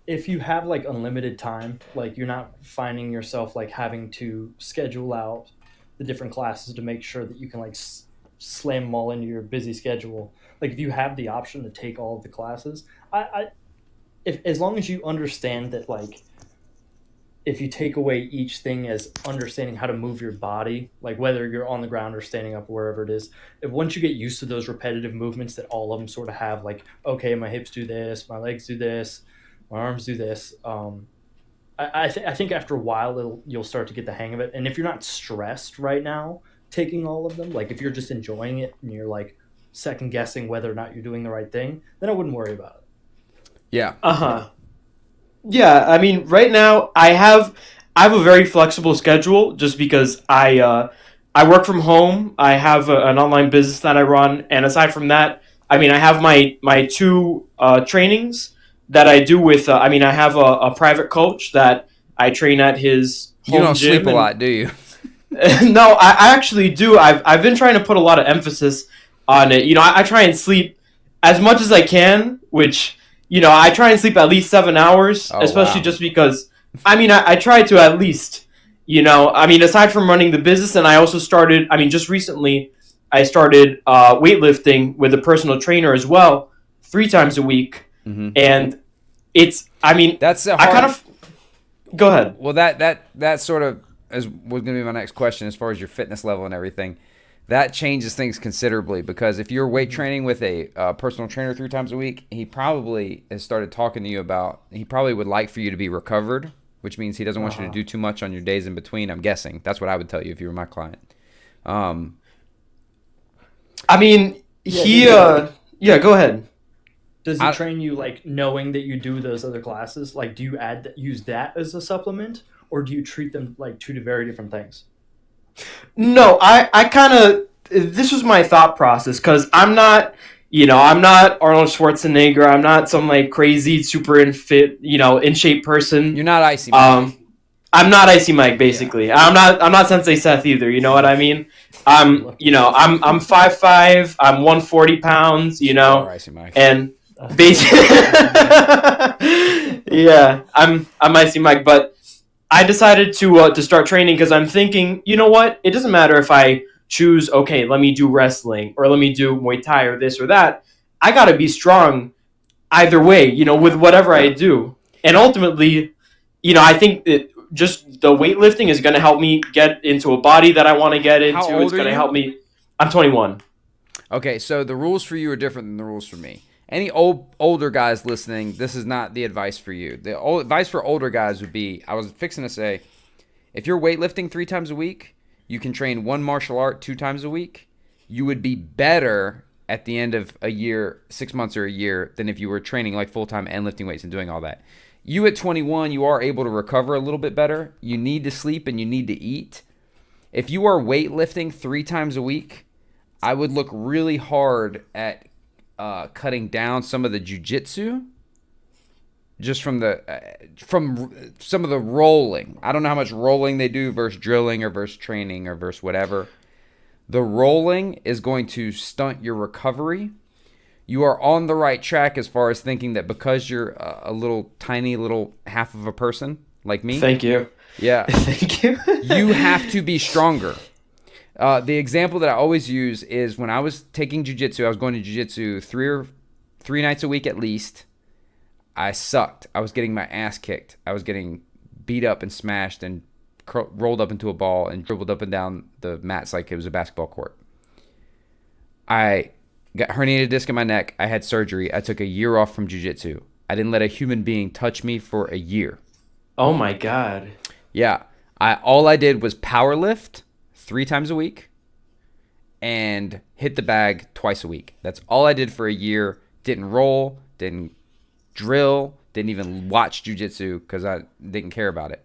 if you have like unlimited time, like you're not finding yourself like having to schedule out the different classes to make sure that you can like slam them all into your busy schedule. Like if you have the option to take all of the classes, if as long as you understand that, like if you take away each thing as understanding how to move your body, like whether you're on the ground or standing up or wherever it is, if once you get used to those repetitive movements that all of them sort of have, like, okay, my hips do this, my legs do this, my arms do this. I think after a while you'll start to get the hang of it. And if you're not stressed right now taking all of them, like if you're just enjoying it and you're like second guessing whether or not you're doing the right thing, then I wouldn't worry about it. Yeah. Yeah, I mean, right now I have a very flexible schedule just because I work from home. I have an online business that I run, and aside from that, I mean, I have my two trainings that I do with. I mean, I have a private coach that I train at his home You don't gym. sleep a lot, do you? No, I actually do. I've been trying to put a lot of emphasis on it. I try and sleep as much as I can, which. I try and sleep at least 7 hours, especially just because, I mean, I try to at least, I mean, aside from running the business, and I also started, I mean, just recently, I started weightlifting with a personal trainer as well, 3 times a week. Mm-hmm. And it's, I mean, that's I kind of, go ahead. Well, that sort of was going to be my next question as far as your fitness level and everything. That changes things considerably because if you're weight training with a personal trainer 3 times a week, he probably has started talking to you about, he probably would like for you to be recovered, which means he doesn't want you to do too much on your days in between, I'm guessing. That's what I would tell you if you were my client. I mean, go ahead. Does he train you like knowing that you do those other classes? Like, do you use that as a supplement, or do you treat them like 2 very different things? No, I kind of, this was my thought process because I'm not Arnold Schwarzenegger. I'm not some like crazy, super in shape person. You're not Icy Mike. I'm not Icy Mike, basically. Yeah. I'm not Sensei Seth either. You know what I mean? I'm 5'5". I'm 140 pounds. Icy Mike. And basically, yeah, I'm Icy Mike, but. I decided to start training because I'm thinking, you know what? It doesn't matter if I choose, okay, let me do wrestling or let me do Muay Thai or this or that. I got to be strong either way, with whatever I do. And ultimately, I think that just the weightlifting is going to help me get into a body that I want to get into. How old it's going to you? help me. I'm 21. Okay, so the rules for you are different than the rules for me. Any older guys listening, this is not the advice for you. The advice for older guys would be, I was fixing to say, if you're weightlifting 3 times a week, you can train one martial art 2 times a week. You would be better at the end of a year, 6 months or a year, than if you were training like full-time and lifting weights and doing all that. You at 21, you are able to recover a little bit better. You need to sleep and you need to eat. If you are weightlifting 3 times a week, I would look really hard at cutting down some of the jujitsu just from some of the rolling. I don't know how much rolling they do versus drilling or versus training or versus whatever. The rolling is going to stunt your recovery. You are on the right track as far as thinking that because you're a little tiny little half of a person like me. Thank you. Yeah. Thank you. You have to be stronger. The example that I always use is when I was taking jiu-jitsu, I was going to jiu-jitsu three nights a week at least. I sucked. I was getting my ass kicked. I was getting beat up and smashed and rolled up into a ball and dribbled up and down the mats like it was a basketball court. I got herniated disc in my neck. I had surgery. I took a year off from jiu-jitsu. I didn't let a human being touch me for a year. Oh my God. Yeah. All I did was power lift 3 times a week and hit the bag twice a week. That's all I did for a year. Didn't roll, didn't drill, didn't even watch jiu-jitsu because I didn't care about it.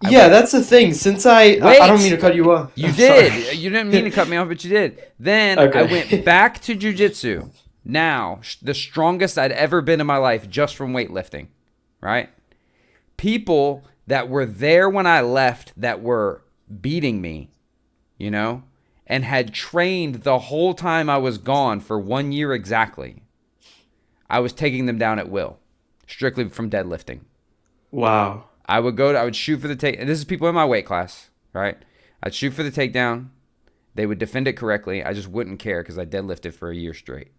That's the thing. Since I don't mean to cut you off. You I'm did. sorry. You didn't mean to cut me off, but you did. Then Okay. I went back to jiu-jitsu. Now, the strongest I'd ever been in my life just from weightlifting, right? People that were there when I left that were beating me, you know, and had trained the whole time I was gone for 1 year exactly. I was taking them down at will, strictly from deadlifting. Wow. I would shoot for the take. And this is people in my weight class, right? I'd shoot for the takedown. They would defend it correctly. I just wouldn't care because I deadlifted for a year straight.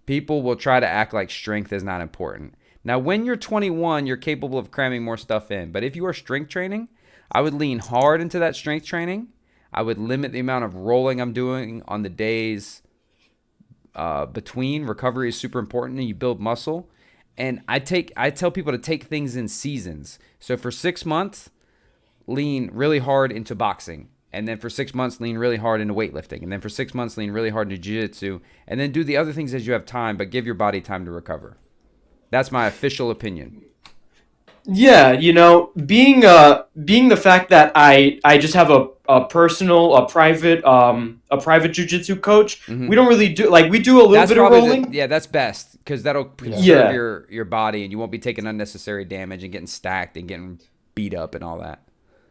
People will try to act like strength is not important. Now, when you're 21, you're capable of cramming more stuff in. But if you are strength training, I would lean hard into that strength training. I would limit the amount of rolling I'm doing on the days between. Recovery is super important and you build muscle. And I tell people to take things in seasons. So for 6 months, lean really hard into boxing. And then for 6 months, lean really hard into weightlifting. And then for 6 months, lean really hard into jiu-jitsu. And then do the other things as you have time, but give your body time to recover. That's my official opinion. Yeah, being the fact that I just have a private jiu-jitsu coach, we don't really do, we do a little bit of rolling. That's best because that'll preserve Yeah. your body and you won't be taking unnecessary damage and getting stacked and getting beat up and all that.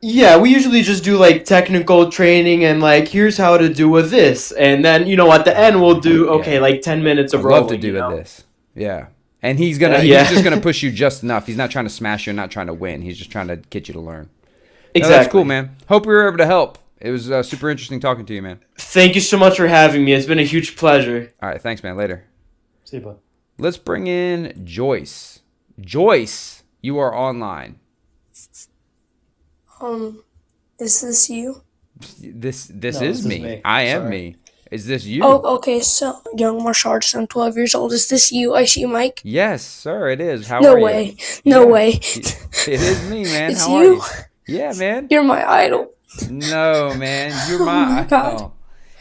Yeah, we usually just do technical training and here's how to do with this, and then at the end we'll do 10 minutes of I'd rolling. love to do with this. Yeah. And he's Yeah. just gonna push you just enough. He's not trying to smash you and not trying to win. He's just trying to get you to learn. Exactly. No, that's cool, man. Hope we were able to help. It was super interesting talking to you, man. Thank you so much for having me. It's been a huge pleasure. All right, thanks, man. Later. See you, bud. Let's bring in Joyce. Joyce, you are online. Is this you? This No, is this is me. me. I am Sorry. me. Is this you? Oh, okay. So, young martial artist. I'm 12 years old. Is this you? I see you, Mike. Yes, sir. It is. How No are way. you? No Yeah. way. It is me, man. It's How are you? you? Yeah, man. You're my idol. No, man. You're Oh my God. Oh.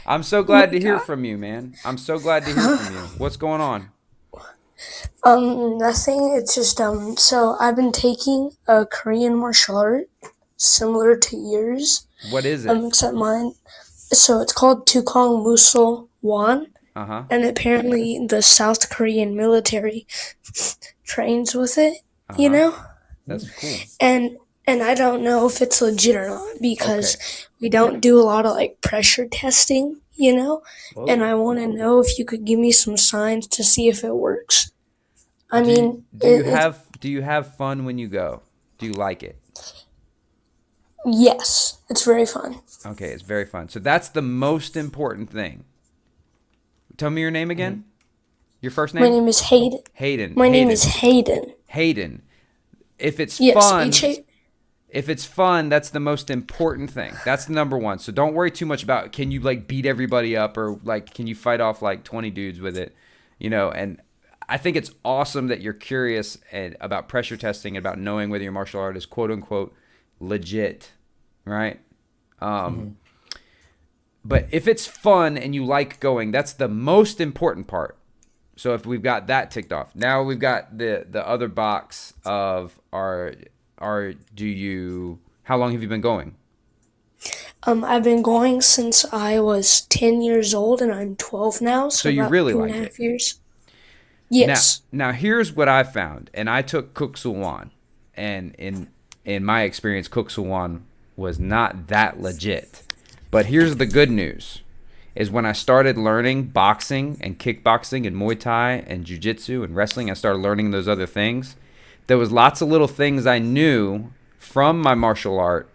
I'm so glad my to hear God. from you, man. I'm so glad to hear from you. What's going on? Nothing. It's just So I've been taking a Korean martial art similar to yours. What is it? Except mine. So it's called Tukong Musul Wan, Uh-huh. and apparently the South Korean military trains with it. You know, That's cool. and I don't know if it's legit or not because we don't do a lot of pressure testing. You know, and I want to know if you could give me some signs to see if it works. I mean, do you have fun when you go? Do you like it? yes, it's very fun. Okay, it's very fun. So that's the most important thing. Tell me your name again. Your first name? My name is Hayden. Hayden. My name Hayden. is Hayden. Hayden. If it's Yes, fun, H-A- if it's fun, that's the most important thing. That's the number one. So don't worry too much about can you beat everybody up or can you fight off 20 dudes with it, and I think it's awesome that you're curious about pressure testing, about knowing whether your martial art is quote unquote legit, right? But if it's fun and you like going, that's the most important part. So if we've got that ticked off, now we've got the other box of how long have you been going? I've been going since I was 10 years old, and I'm 12 now, So so you about really two and a like it. half years. Now, Yes. now here's what I found, and I took Kuk Sulwan, and in my experience, Kuk Sulwan was not that legit. But here's the good news: is when I started learning boxing and kickboxing and Muay Thai and Jiu-Jitsu and wrestling, I started learning those other things. There was lots of little things I knew from my martial art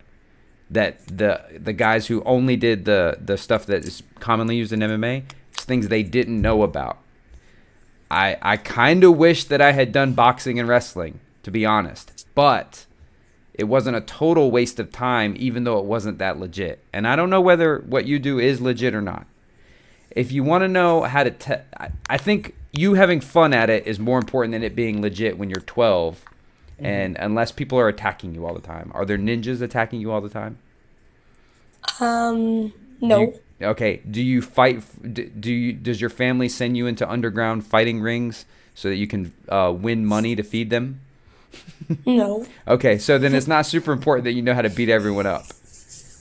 that the guys who only did the stuff that is commonly used in MMA, it's things they didn't know about. I kind of wish that I had done boxing and wrestling, to be honest. But it wasn't a total waste of time, even though it wasn't that legit. And I don't know whether what you do is legit or not. If you want to know how to, I think you having fun at it is more important than it being legit when you're 12. Mm-hmm. And unless people are attacking you all the time. Are there ninjas attacking you all the time? No. Okay. Do you fight? Does your family send you into underground fighting rings so that you can win money to feed them? No. Okay, so then it's not super important that you know how to beat everyone up.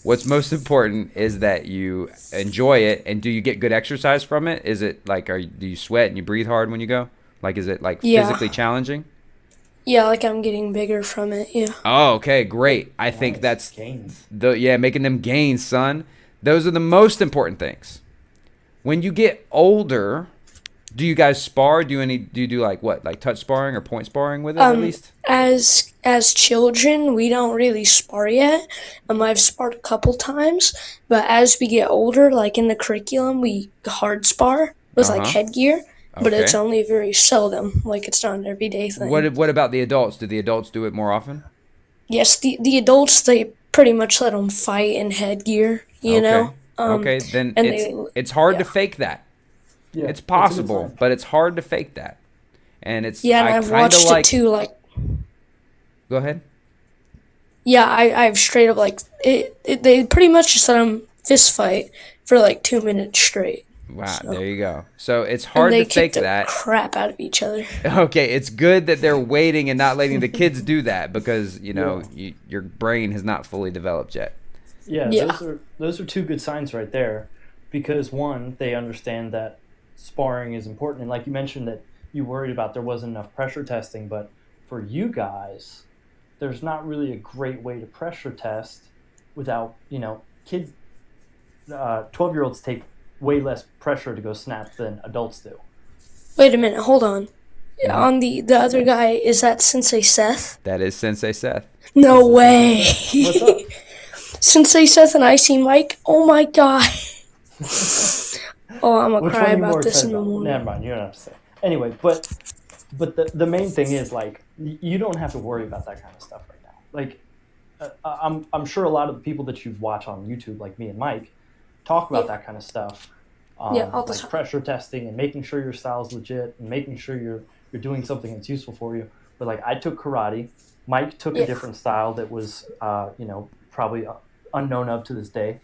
What's most important is that you enjoy it, and do you get good exercise from it? Is it like, do you sweat and you breathe hard when you go? Like, is it like physically challenging? Yeah, like I'm getting bigger from it. Yeah. Oh, okay, great. I think that's gains. Making them gains, son. Those are the most important things. When you get older, do you guys spar? Do you do like what, like touch sparring or point sparring with it at least? As children, we don't really spar yet. I've sparred a couple times, but as we get older, like in the curriculum, we hard spar with like headgear, but it's only very seldom. Like it's not an everyday thing. What about the adults? Do the adults do it more often? Yes, the adults, they pretty much let them fight in headgear. You know. Okay, then it's hard to fake that. Yeah, it's possible, but it's hard to fake that. And it's and I've watched it too. Like, go ahead. Yeah, I've straight up like they pretty much just let them fist fight for like 2 minutes straight. Wow, so. There you go. So it's hard to fake that. Crap out of each other. Okay, it's good that they're waiting and not letting the kids do that because your brain has not fully developed yet. Yeah, those are two good signs right there, because one, they understand that sparring is important, and like you mentioned that you worried about there wasn't enough pressure testing, but for you guys, there's not really a great way to pressure test without kids. 12-year-olds take way less pressure to go snap than adults do. Wait a minute, hold on. Mm-hmm. On the other guy, is that Sensei Seth? That is Sensei Seth. No way. What's up? Sensei Seth and Icy Mike. Oh my god. Oh, I'm gonna cry about this in the morning. Never mind, you don't have to say. Anyway, but the main thing is, like, you don't have to worry about that kind of stuff right now. Like, I'm sure a lot of the people that you watch on YouTube, like me and Mike, talk about that kind of stuff. All the like time. Pressure testing and making sure your style's legit and making sure you're doing something that's useful for you. But like, I took karate. Mike took a different style that was, probably unknown of to this day.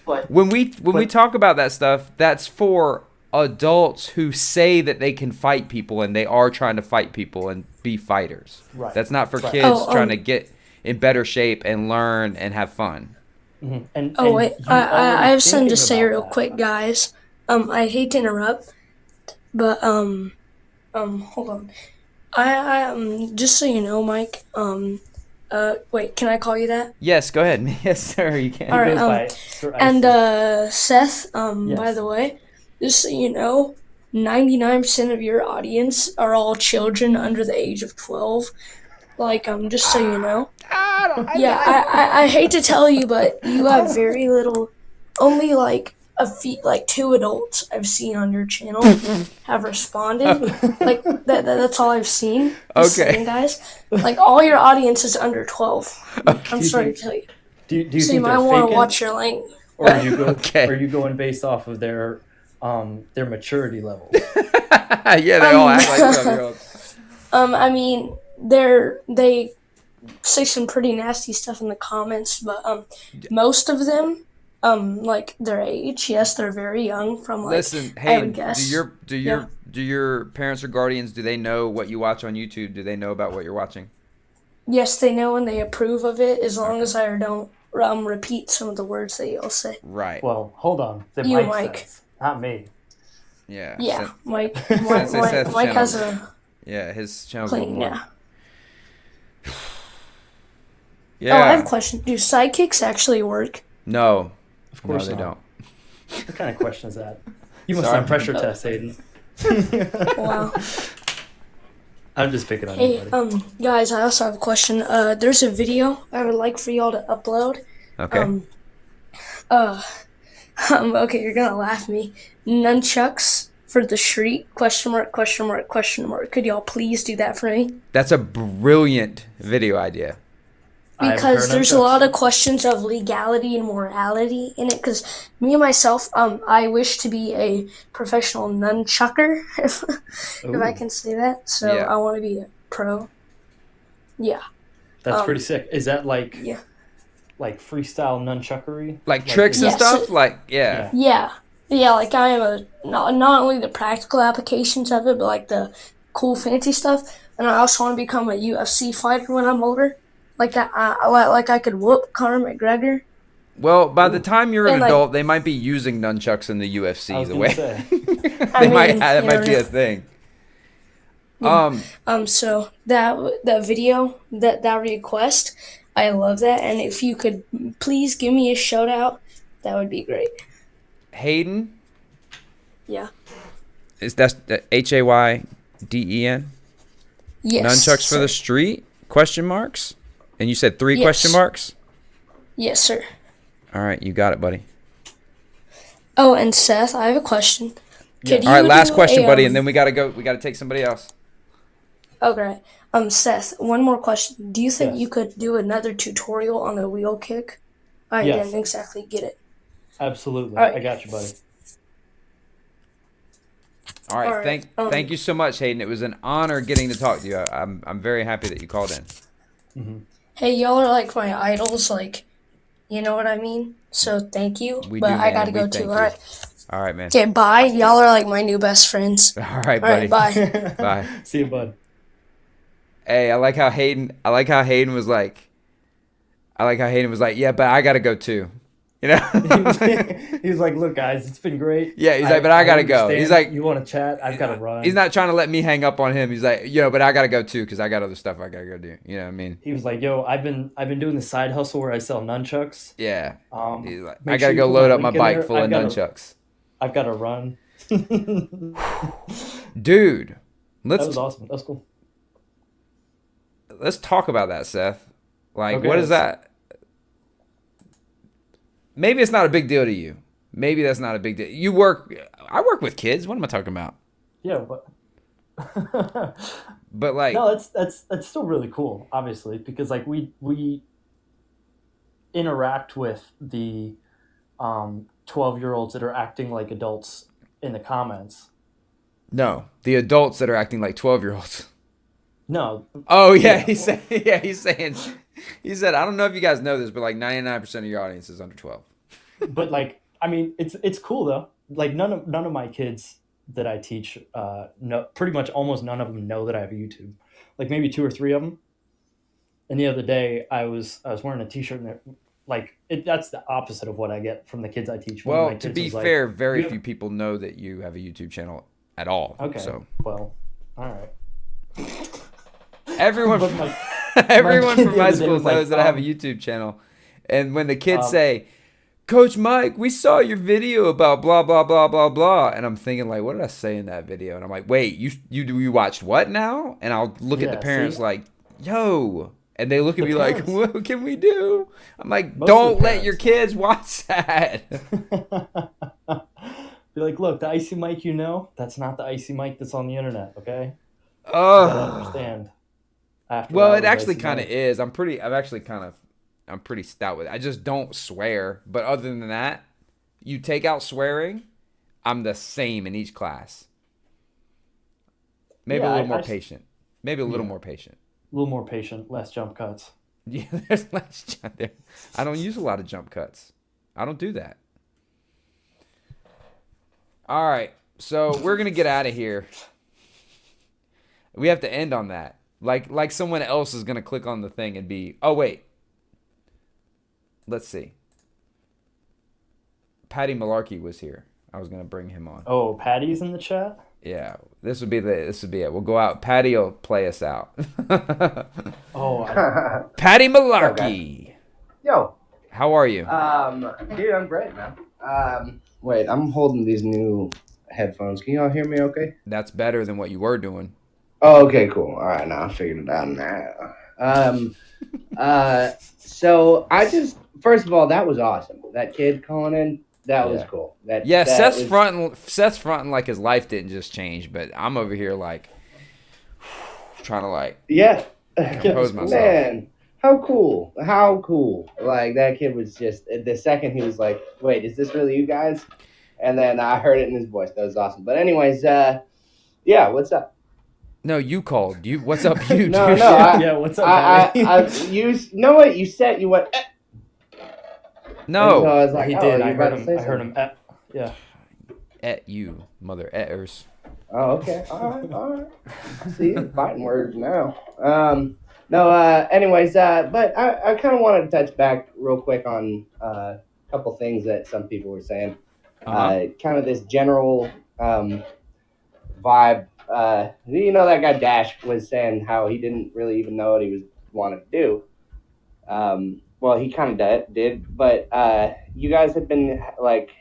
But when we talk about that stuff, that's for adults who say that they can fight people and they are trying to fight people and be fighters. Right. That's not for kids trying to get in better shape and learn and have fun. Mm-hmm. I have something to say real quick, guys. I hate to interrupt, but hold on. I just so you know, Mike. Wait, can I call you that? Yes, go ahead. Yes, sir, you can. All right. Seth. Yes. By the way, just so you know, 99% of your audience are all children under the age of 12. Like, just so you know. I hate to tell you, but you have very little. Only like like 2 adults I've seen on your channel have responded. Like that's all I've seen. Just saying, guys. Like all your audience is under 12. I'm sorry to tell you. Do you so think you might want to watch your language. Or are you going based off of their maturity level? Yeah, they all act like 12-year-olds. I mean, they say some pretty nasty stuff in the comments, but most of them, like their age, yes, they're very young. From like, listen, hey, I would guess. Do your parents or guardians, do they know what you watch on YouTube? Do they know about what you're watching? Yes, they know and they approve of it as long as I don't repeat some of the words that y'all say. Right. Well, hold on. The You, Mike Mike. says, not me. Yeah. Yeah, Mike. Sensei Seth's Mike channel. has a Yeah, his channel's a little clean. more. Yeah. Yeah. Oh, I have a question. Do sidekicks actually work? No. Of course they not. don't. What kind of question is that? You must Sorry. have pressure test, Hayden. Wow. I'm just picking on you, Hey, buddy. guys, I also have a question. There's a video I would like for y'all to upload. Okay. Okay, you're gonna laugh at me. Nunchucks for the street? Question mark, question mark, question mark. Could y'all please do that for me? That's a brilliant video idea. I have a Because pair of there's a nunchucks. lot of questions of legality and morality in it. Because me and myself, I wish to be a professional nunchucker, if I Ooh. can say that. So Yeah. I want to be a pro. Yeah. That's pretty sick. Is that like Yeah. freestyle nunchuckery? Like tricks and Yeah, stuff? so- Like, yeah. Yeah, like I am not only the practical applications of it, but like the cool fancy stuff. And I also want to become a UFC fighter when I'm older. Like that, like I could whoop Conor McGregor. Well, by the time you're an And, like- adult, they might be using nunchucks in the I UFC was the gonna way. say. They might. That you might know, be a thing. So that video, that request, I love that. And if you could please give me a shout out, that would be great. Hayden, Yeah. that's Hayden? Yes. Nunchucks for sir. the street? Question marks? And you said 3 Yes. question marks? Yes, sir. All right, you got it, buddy. Oh, and Seth, I have a question. Could All right, you last do question, a, buddy, and then we gotta go. We gotta take somebody else. Okay. Seth, one more question. Do you think Yes. you could do another tutorial on the wheel kick? I Yes. didn't exactly get it. Absolutely. All right. I got you, buddy. All right, All right, thank you so much, Hayden. It was an honor getting to talk to you. I'm very happy that you called in. Hey, y'all are like my idols, like, you know what I mean? So thank you. We but do, I man. gotta We go thank too. you. All right. All right, man. Okay, bye. Y'all are like my new best friends. All right, All buddy. right, bye. Bye. See you, bud. Hey, I like how Hayden was like, yeah, but I gotta go too. You know? He was like, "Look, guys, it's been great." Yeah, he's like, "But I gotta go." understand He's like- "You want to chat? I've got to run." He's not trying to let me hang up on him. He's like, but I gotta go too because I got other stuff I gotta go do. You know what I mean? He was like, "Yo, I've been doing the side hustle where I sell nunchucks. Yeah. He's like, Make I sure gotta you go put load my up my link in bike there. full of I've gotta- nunchucks. I've got to run." Dude, That let's was awesome. That was cool. let's talk about that, Seth. Like, Okay, what is let's- that? Maybe it's not a big deal to you. Maybe that's not a big deal. I work with kids. What am I talking about? Yeah, but But like, no, that's still really cool, obviously, because like we interact with the 12-year-olds that are acting like adults in the comments. no, the adults that are acting like 12-year-olds. No, Oh yeah, Yeah. he's saying, he said, I don't know if you guys know this, but like 99% of your audience is under 12. but like I mean, it's cool though. Like none of my kids that I teach, no, pretty much almost none of them know that I have a YouTube. Like maybe 2 or 3 of them. And the other day, I was wearing a T-shirt, and that's the opposite of what I get from the kids I teach. One of my Well, to kids be was like, fair, very "You- few people know that you have a YouTube channel at all. Okay, So well, all right. everyone, But my- everyone kid from the my other day school was like, knows that I have a YouTube channel. And when the kids Um, say, Coach Mike, we saw your video about blah blah blah blah blah, and I'm thinking like, what did I say in that video? And I'm like, wait, you watched what now? And I'll look at Yeah, the parents see? like, yo, and they look at The me like, parents- what can we do? I'm like, Most of don't the let your kids watch that. Be like, look, the icy mic that's not the icy mic that's on the internet, okay? You gotta Oh, understand. After well, it hours actually icy kind of mic. is. I'm pretty stout with it. I just don't swear. But other than that, you take out swearing, I'm the same in each class. Maybe Yeah, a little more I- patient. Maybe a little Yeah. more patient. A little more patient, less jump cuts. Yeah, there's less jump there. I don't use a lot of jump cuts. I don't do that. All right, so we're gonna get out of here. We have to end on that. Like someone else is gonna click on the thing and be, oh wait. let's see. Patty Malarkey was here. I was gonna bring him on. Oh, Patty's in the chat. Yeah, this would be it. We'll go out. Patty will play us out. Oh, Patty What's Malarkey. Yo, How are you? dude, I'm great, man. Wait, I'm holding these new headphones. Can y'all hear me okay? That's better than what you were doing. Oh, okay, cool. All right, now I figured it out now. So I just, first of all, that was awesome. That kid calling in, that was cool. That Seth's was, fronting like his life didn't just change, but I'm over here like trying to like compose myself. Man, how cool. Like, that kid was just, the second he was like, wait, is this really you guys? And then I heard it in his voice. That was awesome. But anyways, yeah, what's up? No, you called. What's up, you? No, dude? yeah, what's up, you know what you said? You went. No, so I was like, he oh, did. you're I about heard to him. say I heard something. him. Yeah. at you, mother etters. Oh, okay. All right. See, fighting words now. No. Anyways, but I kind of wanted to touch back real quick on a couple things that some people were saying. Kind of this general vibe. That guy Dash was saying how he didn't really even know what he was wanted to do. Well, he kind of did, but you guys have been like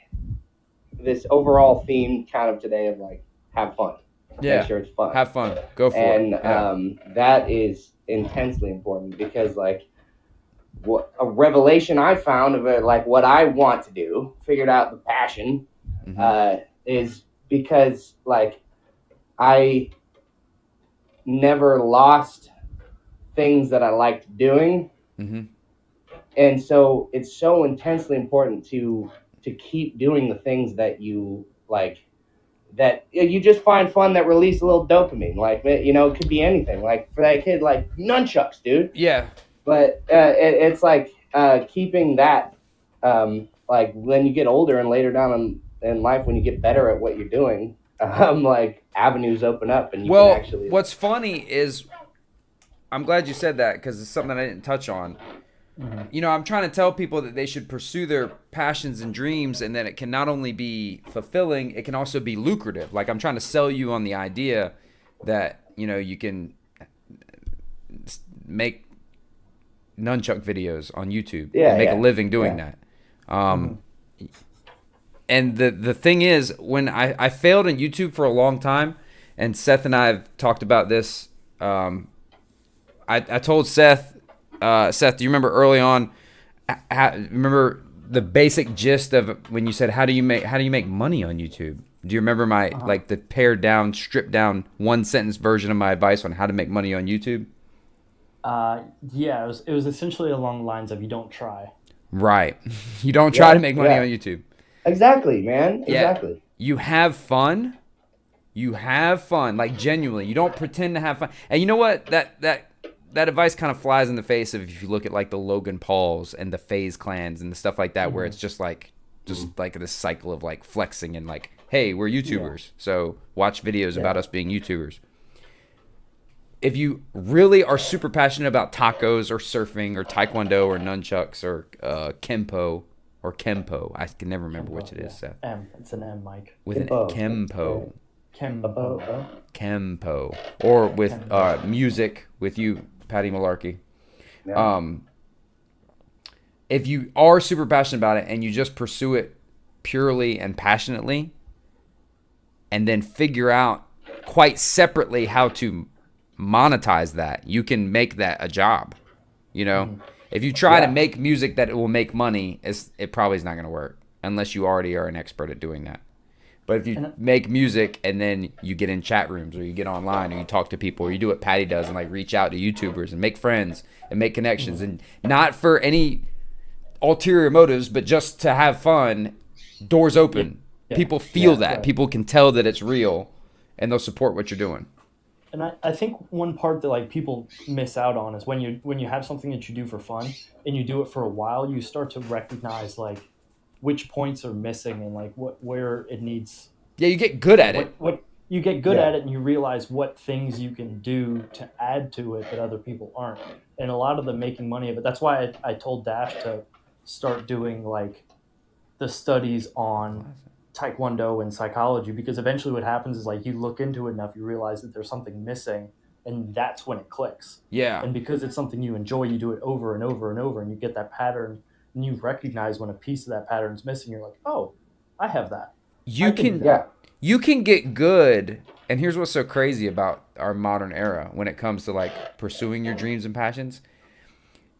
this overall theme kind of today of like have fun. Yeah. Make sure it's fun. Have fun. Go for and, it. Yeah. that is intensely important because like what a revelation I found of it, like what I want to do, figured out the passion, is because like I never lost things that I liked doing. And so it's so intensely important to keep doing the things that you like, that you just find fun, that release a little dopamine. Like, it could be anything. Like for that kid, like nunchucks, dude. Yeah. But it's like keeping that, like when you get older and later down in life, when you get better at what you're doing, like avenues open up and you can actually. What's funny is, I'm glad you said that because it's something I didn't touch on. I'm trying to tell people that they should pursue their passions and dreams, and that it can not only be fulfilling, it can also be lucrative. Like, I'm trying to sell you on the idea that, you can make nunchuck videos on YouTube and make a living doing that. And the thing is, when I failed in YouTube for a long time, and Seth and I have talked about this, I told Seth, do you remember early on? Remember the basic gist of when you said, "How do you make money on YouTube?" Do you remember my like the pared down, stripped down, one sentence version of my advice on how to make money on YouTube? Yeah, it was essentially along the lines of you don't try. Right, you don't try to make money on YouTube. Exactly, man. Exactly. You have fun. You have fun, like genuinely. You don't pretend to have fun. And you know what? That advice kind of flies in the face of if you look at like the Logan Pauls and the FaZe clans and the stuff like that, where it's just like this cycle of like flexing and like, hey, we're YouTubers, so watch videos about us being YouTubers. If you really are super passionate about tacos or surfing or taekwondo or nunchucks or kempo, I can never remember which it is, Seth. It's an M, Mike. With an Kempo. Kempo. Or with music with you, Patty Malarkey. If you are super passionate about it and you just pursue it purely and passionately, and then figure out quite separately how to monetize that, you can make that a job. If you try to make music that it will make money, it probably is not going to work unless you already are an expert at doing that. But if you make music and then you get in chat rooms or you get online or you talk to people or you do what Patty does and like reach out to YouTubers and make friends and make connections, and not for any ulterior motives, but just to have fun, doors open. People feel that. Right. People can tell that it's real and they'll support what you're doing. And I think one part that like people miss out on is when you have something that you do for fun and you do it for a while, you start to recognize like which points are missing and like where it needs. Yeah, you get good at it. What you get good at it, and you realize what things you can do to add to it that other people aren't. And a lot of the making money of it. That's why I told Dash to start doing like the studies on taekwondo and psychology, because eventually what happens is like you look into it enough, you realize that there's something missing, and that's when it clicks. Yeah. And because it's something you enjoy, you do it over and over and over, and you get that pattern, and you recognize when a piece of that pattern is missing. You're like, oh, I have that. You can get good, and here's what's so crazy about our modern era when it comes to like pursuing your dreams and passions.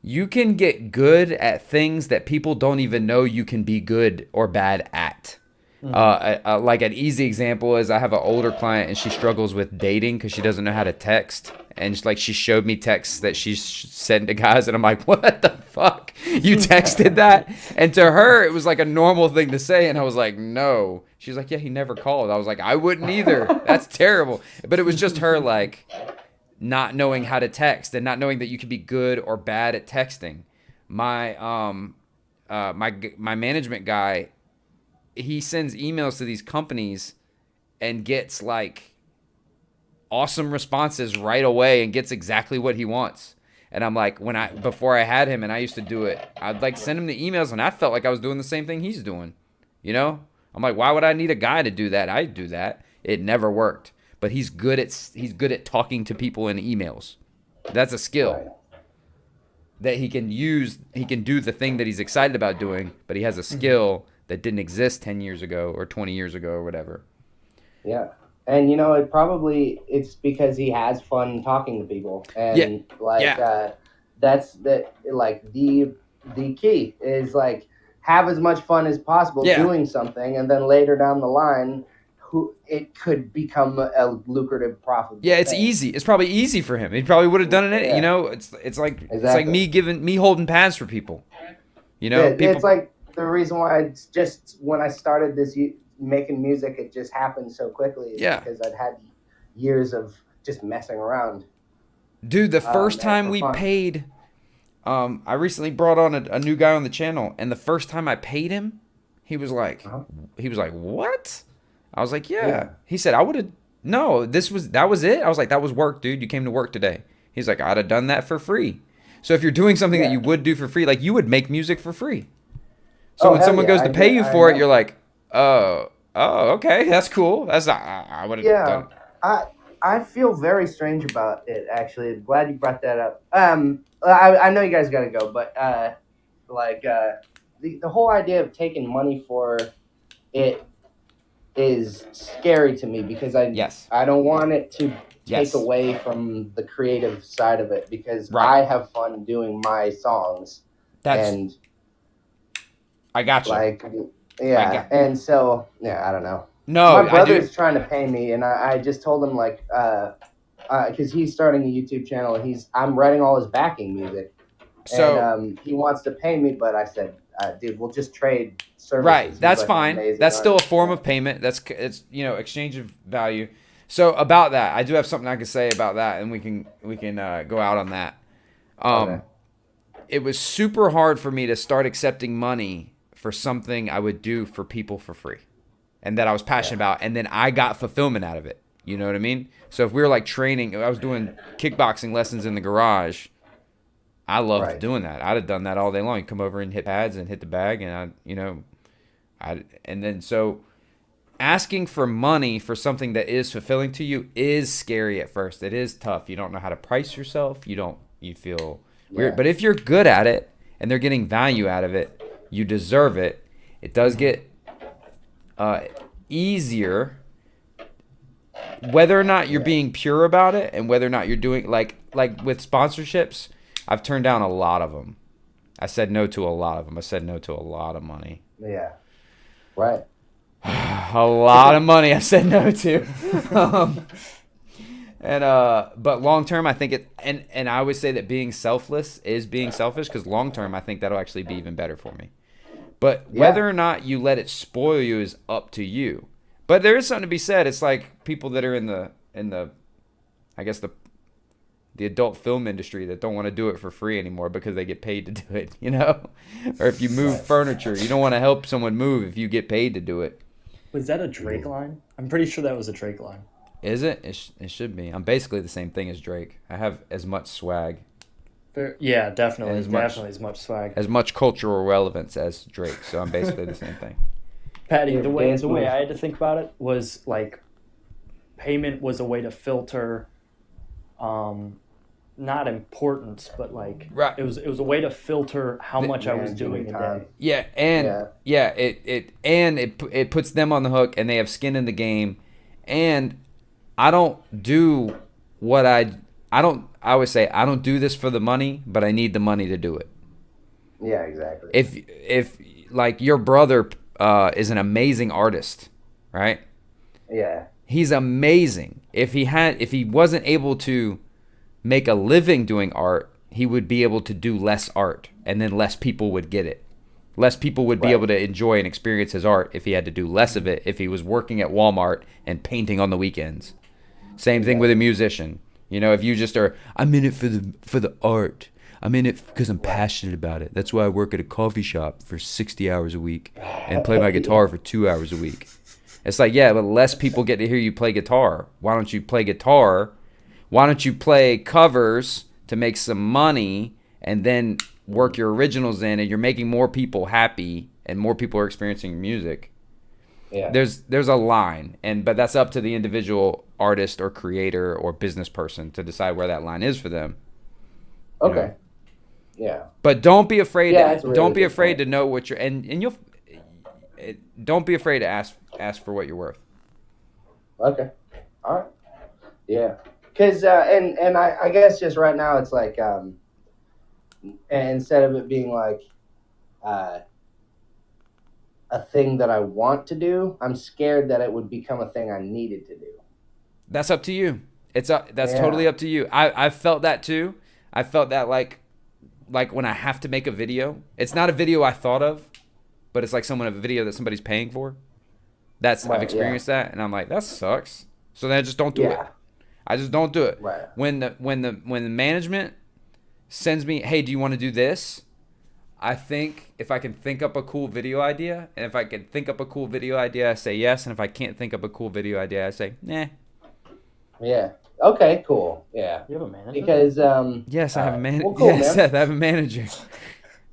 You can get good at things that people don't even know you can be good or bad at. Like an easy example is I have an older client and she struggles with dating because she doesn't know how to text. And she showed me texts that she's sent to guys, and I'm like, what the fuck? You texted that? And to her, it was like a normal thing to say, and I was like, no. She's like, yeah, he never called. I was like, I wouldn't either. That's terrible. But it was just her like not knowing how to text and not knowing that you can be good or bad at texting. My my management guy, he sends emails to these companies and gets like awesome responses right away and gets exactly what he wants. And I'm like, before I had him and I used to do it, I'd like send him the emails and I felt like I was doing the same thing he's doing. You know? I'm like, why would I need a guy to do that? I do that. It never worked. But he's good at talking to people in emails. That's a skill that he can use. He can do the thing that he's excited about doing, but he has a skill that didn't exist 10 years ago or 20 years ago or whatever. Yeah. And it's because he has fun talking to people, and that's the key is like have as much fun as possible doing something, and then later down the line, it could become a lucrative, profitable. Yeah, it's easy. It's probably easy for him. He probably would have done it. Yeah. It's like me holding pads for people. It's like the reason why when I started this making music, it just happened so quickly. Because I'd had years of just messing around. Dude, the first time we paid, I recently brought on a new guy on the channel, and the first time I paid him, he was like, what? I was like, yeah. He said, that was it. I was like, that was work, dude. You came to work today. He's like, I'd have done that for free. So if you're doing something that you would do for free, like you would make music for free. So when someone goes to pay you for it, you're like, oh, okay, that's cool. I would have done it. I feel very strange about it, actually. I'm glad you brought that up. I know you guys got to go, but the whole idea of taking money for it is scary to me because I don't want it to take away from the creative side of it, because I have fun doing my songs. I got you. And so, I don't know. No, my brother's trying to pay me, and I just told him because he's starting a YouTube channel, and I'm writing all his backing music. So and he wants to pay me, but I said, dude, we'll just trade services. Right, that's fine. That's still a form of payment. It's exchange of value. So about that, I do have something I can say about that, and we can go out on that. It was super hard for me to start accepting money for something I would do for people for free, and that I was passionate about, and then I got fulfillment out of it. You know what I mean? So if we were like training, I was doing kickboxing lessons in the garage. I loved doing that. I'd have done that all day long. You come over and hit pads and hit the bag, and so asking for money for something that is fulfilling to you is scary at first. It is tough. You don't know how to price yourself. You feel weird. But if you're good at it and they're getting value out of it, you deserve it. It does get easier, whether or not you're being pure about it, and whether or not you're doing like with sponsorships. I've turned down a lot of them. I said no to a lot of them. I said no to a lot of money. Yeah. Right. A lot of money I said no to. But long term, I think and I always say that being selfless is being selfish, because long term, I think that'll actually be even better for me. But whether or not you let it spoil you is up to you. But there is something to be said. It's like people that are in the I guess the adult film industry that don't want to do it for free anymore because they get paid to do it, Or if you move furniture, you don't want to help someone move if you get paid to do it. Was that a Drake line? I'm pretty sure that was a Drake line. Is it? It should be. I'm basically the same thing as Drake. I have as much swag. Yeah, definitely, as much definitely as much swag. as much cultural relevance as Drake. So I'm basically the same thing. Patty, Yeah, the way dance moves. I had to think about it was like payment was a way to filter, not importance, but like Right. it was a way to filter how much I was Managing doing a time. day. Yeah, and it puts them on the hook, and they have skin in the game. And I don't do what I don't. I always say I don't do this for the money, but I need the money to do it. Yeah, exactly. If like your brother is an amazing artist, right? Yeah. He's amazing. If he wasn't able to make a living doing art, he would be able to do less art, and then less people would get it. Less people would be Right. able to enjoy and experience his art if he had to do less of it, if he was working at Walmart and painting on the weekends. Same thing with a musician. You know, if you just are, I'm in it for the art. I'm in it because I'm passionate about it. That's why I work at a coffee shop for 60 hours a week and play my guitar for 2 hours a week. It's like, yeah, but less people get to hear you play guitar. Why don't you play guitar? Why don't you play covers to make some money and then work your originals in, and you're making more people happy and more people are experiencing your music? Yeah. There's a line, but that's up to the individual artist or creator or business person to decide where that line is for them. Okay. know? Yeah. But don't be afraid. Yeah, that's a really Don't be good afraid point. to know what you're and you'll. Don't be afraid to ask for what you're worth. Okay. All right. Yeah. Because and I guess just right now it's like instead of it being like a thing that I want to do, I'm scared that it would become a thing I needed to do. That's up to you. That's Yeah. totally up to you. I felt that too. I felt that like when I have to make a video. It's not a video I thought of, but it's like a video that somebody's paying for. I've Right, experienced that, and I'm like, that sucks. So then I just don't do it. Yeah. I just don't do it. Right. When the management sends me, hey, do you want to do this? I think if I can think up a cool video idea, and if I can think up a cool video idea, I say yes. And if I can't think up a cool video idea, I say, nah. Yeah. Okay. Cool. Yeah. You have a manager? Because Yes, I have a manager. well, cool, Yes, man. Seth, I have a manager.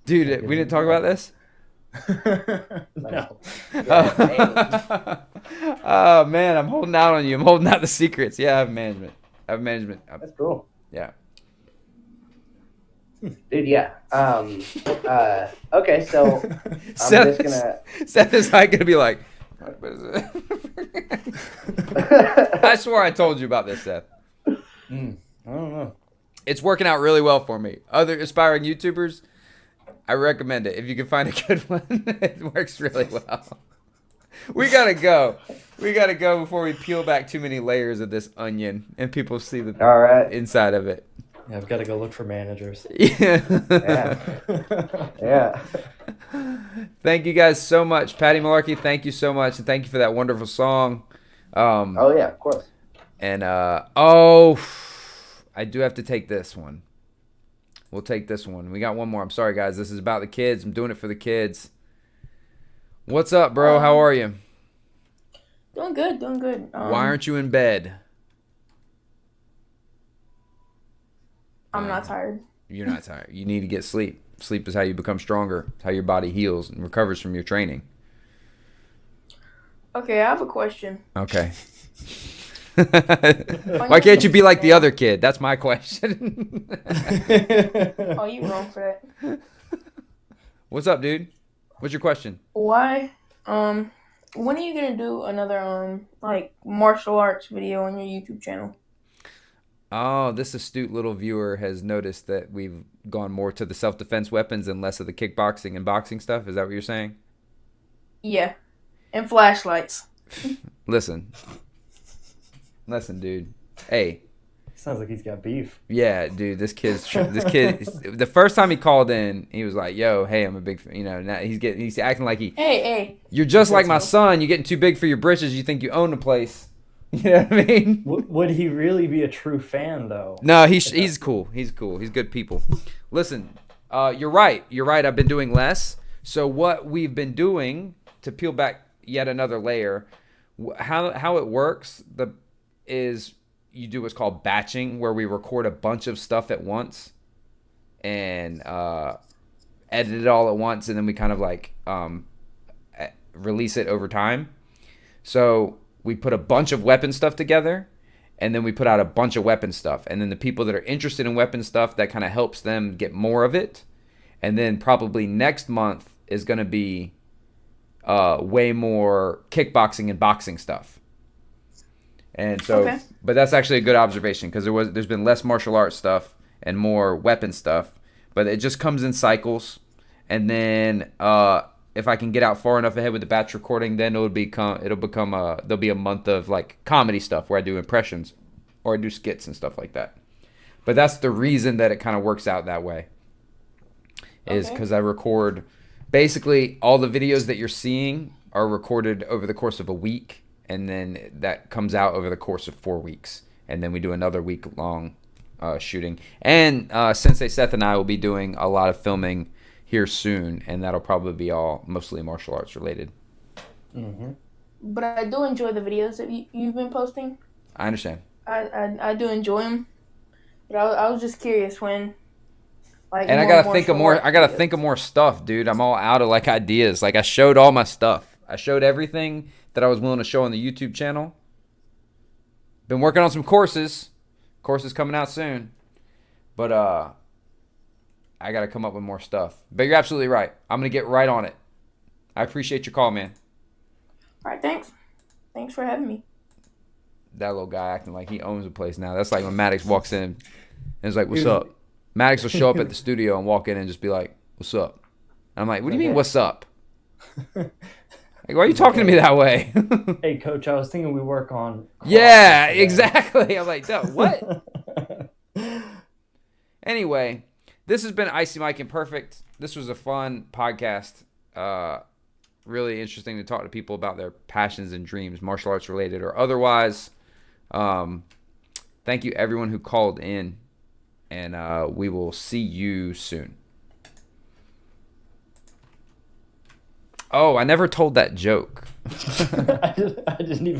Dude, we didn't talk about this? No. Oh, man, I'm holding out on you. I'm holding out the secrets. Yeah, I have management. That's cool. Yeah. Dude, yeah. Okay, so I'm Seth, just gonna. Seth is like going to be like, what is it? I swore I told you about this, Seth. I don't know. It's working out really well for me. Other aspiring YouTubers, I recommend it. If you can find a good one, it works really well. We gotta go. We gotta go before we peel back too many layers of this onion and people see the All right. inside of it. Yeah, I've got to go look for managers. Yeah. Yeah. Thank you guys so much. Patty Malarkey, thank you so much. And thank you for that wonderful song. Oh yeah, of course. And I do have to take this one. We'll take this one. We got one more. I'm sorry, guys. This is about the kids. I'm doing it for the kids. What's up, bro? How are you? Doing good, doing good. Why aren't you in bed? I'm not tired. You're not tired. You need to get sleep. Sleep is how you become stronger. It's how your body heals and recovers from your training. Okay, I have a question. Okay. Why can't you be like the other kid? That's my question. Oh, you wrong for that. What's up, dude? What's your question? Why? When are you gonna do another like martial arts video on your YouTube channel? Oh, this astute little viewer has noticed that we've gone more to the self-defense weapons and less of the kickboxing and boxing stuff. Is that what you're saying? Yeah, and flashlights. Listen, dude. Hey. Sounds like he's got beef. Yeah, dude. This kid. The first time he called in, he was like, "Yo, hey, I'm a big, now he's acting like he. Hey. You're just like my son. You're getting too big for your britches. You think you own the place." You know what I mean? Would he really be a true fan, though? No, he's cool. He's cool. He's good people. Listen, you're right. I've been doing less. So what we've been doing to peel back yet another layer, how it works is you do what's called batching, where we record a bunch of stuff at once. and edit it all at once, and then we kind of like release it over time. So we put a bunch of weapon stuff together, and then we put out a bunch of weapon stuff, and then the people that are interested in weapon stuff, that kind of helps them get more of it. And then probably next month is going to be way more kickboxing and boxing stuff. And so, Okay. But that's actually a good observation, because there's been less martial arts stuff and more weapon stuff, but it just comes in cycles. And then if I can get out far enough ahead with the batch recording, then there'll be a month of like comedy stuff where I do impressions or I do skits and stuff like that. But that's the reason that it kind of works out that way, is because I record basically all the videos that you're seeing are recorded over the course of a week, and then that comes out over the course of 4 weeks, and then we do another week-long shooting. And Sensei Seth and I will be doing a lot of filming here soon, and that'll probably be all mostly martial arts related. Mm-hmm. But I do enjoy the videos that you've been posting. I understand. I do enjoy them. But I was just curious when. Like, and I gotta think of more. I gotta think of more stuff, dude. I'm all out of like ideas. Like I showed all my stuff. I showed everything that I was willing to show on the YouTube channel. Been working on some courses. Courses coming out soon. But I gotta come up with more stuff. But you're absolutely right. I'm gonna get right on it. I appreciate your call, man. All right, thanks. Thanks for having me. That little guy acting like he owns the place now. That's like when Maddox walks in and is like, "What's up?" Maddox will show up at the studio and walk in and just be like, "What's up?" And I'm like, "What do you mean, what's up?" Like, why are you talking to me that way? Hey, coach, I was thinking we work on. Yeah, exactly. I'm like, duh, what? Anyway, this has been Icy Mike Imperfect. This was a fun podcast. Really interesting to talk to people about their passions and dreams, martial arts related or otherwise. Thank you, everyone who called in. And we will see you soon. Oh, I never told that joke. I didn't even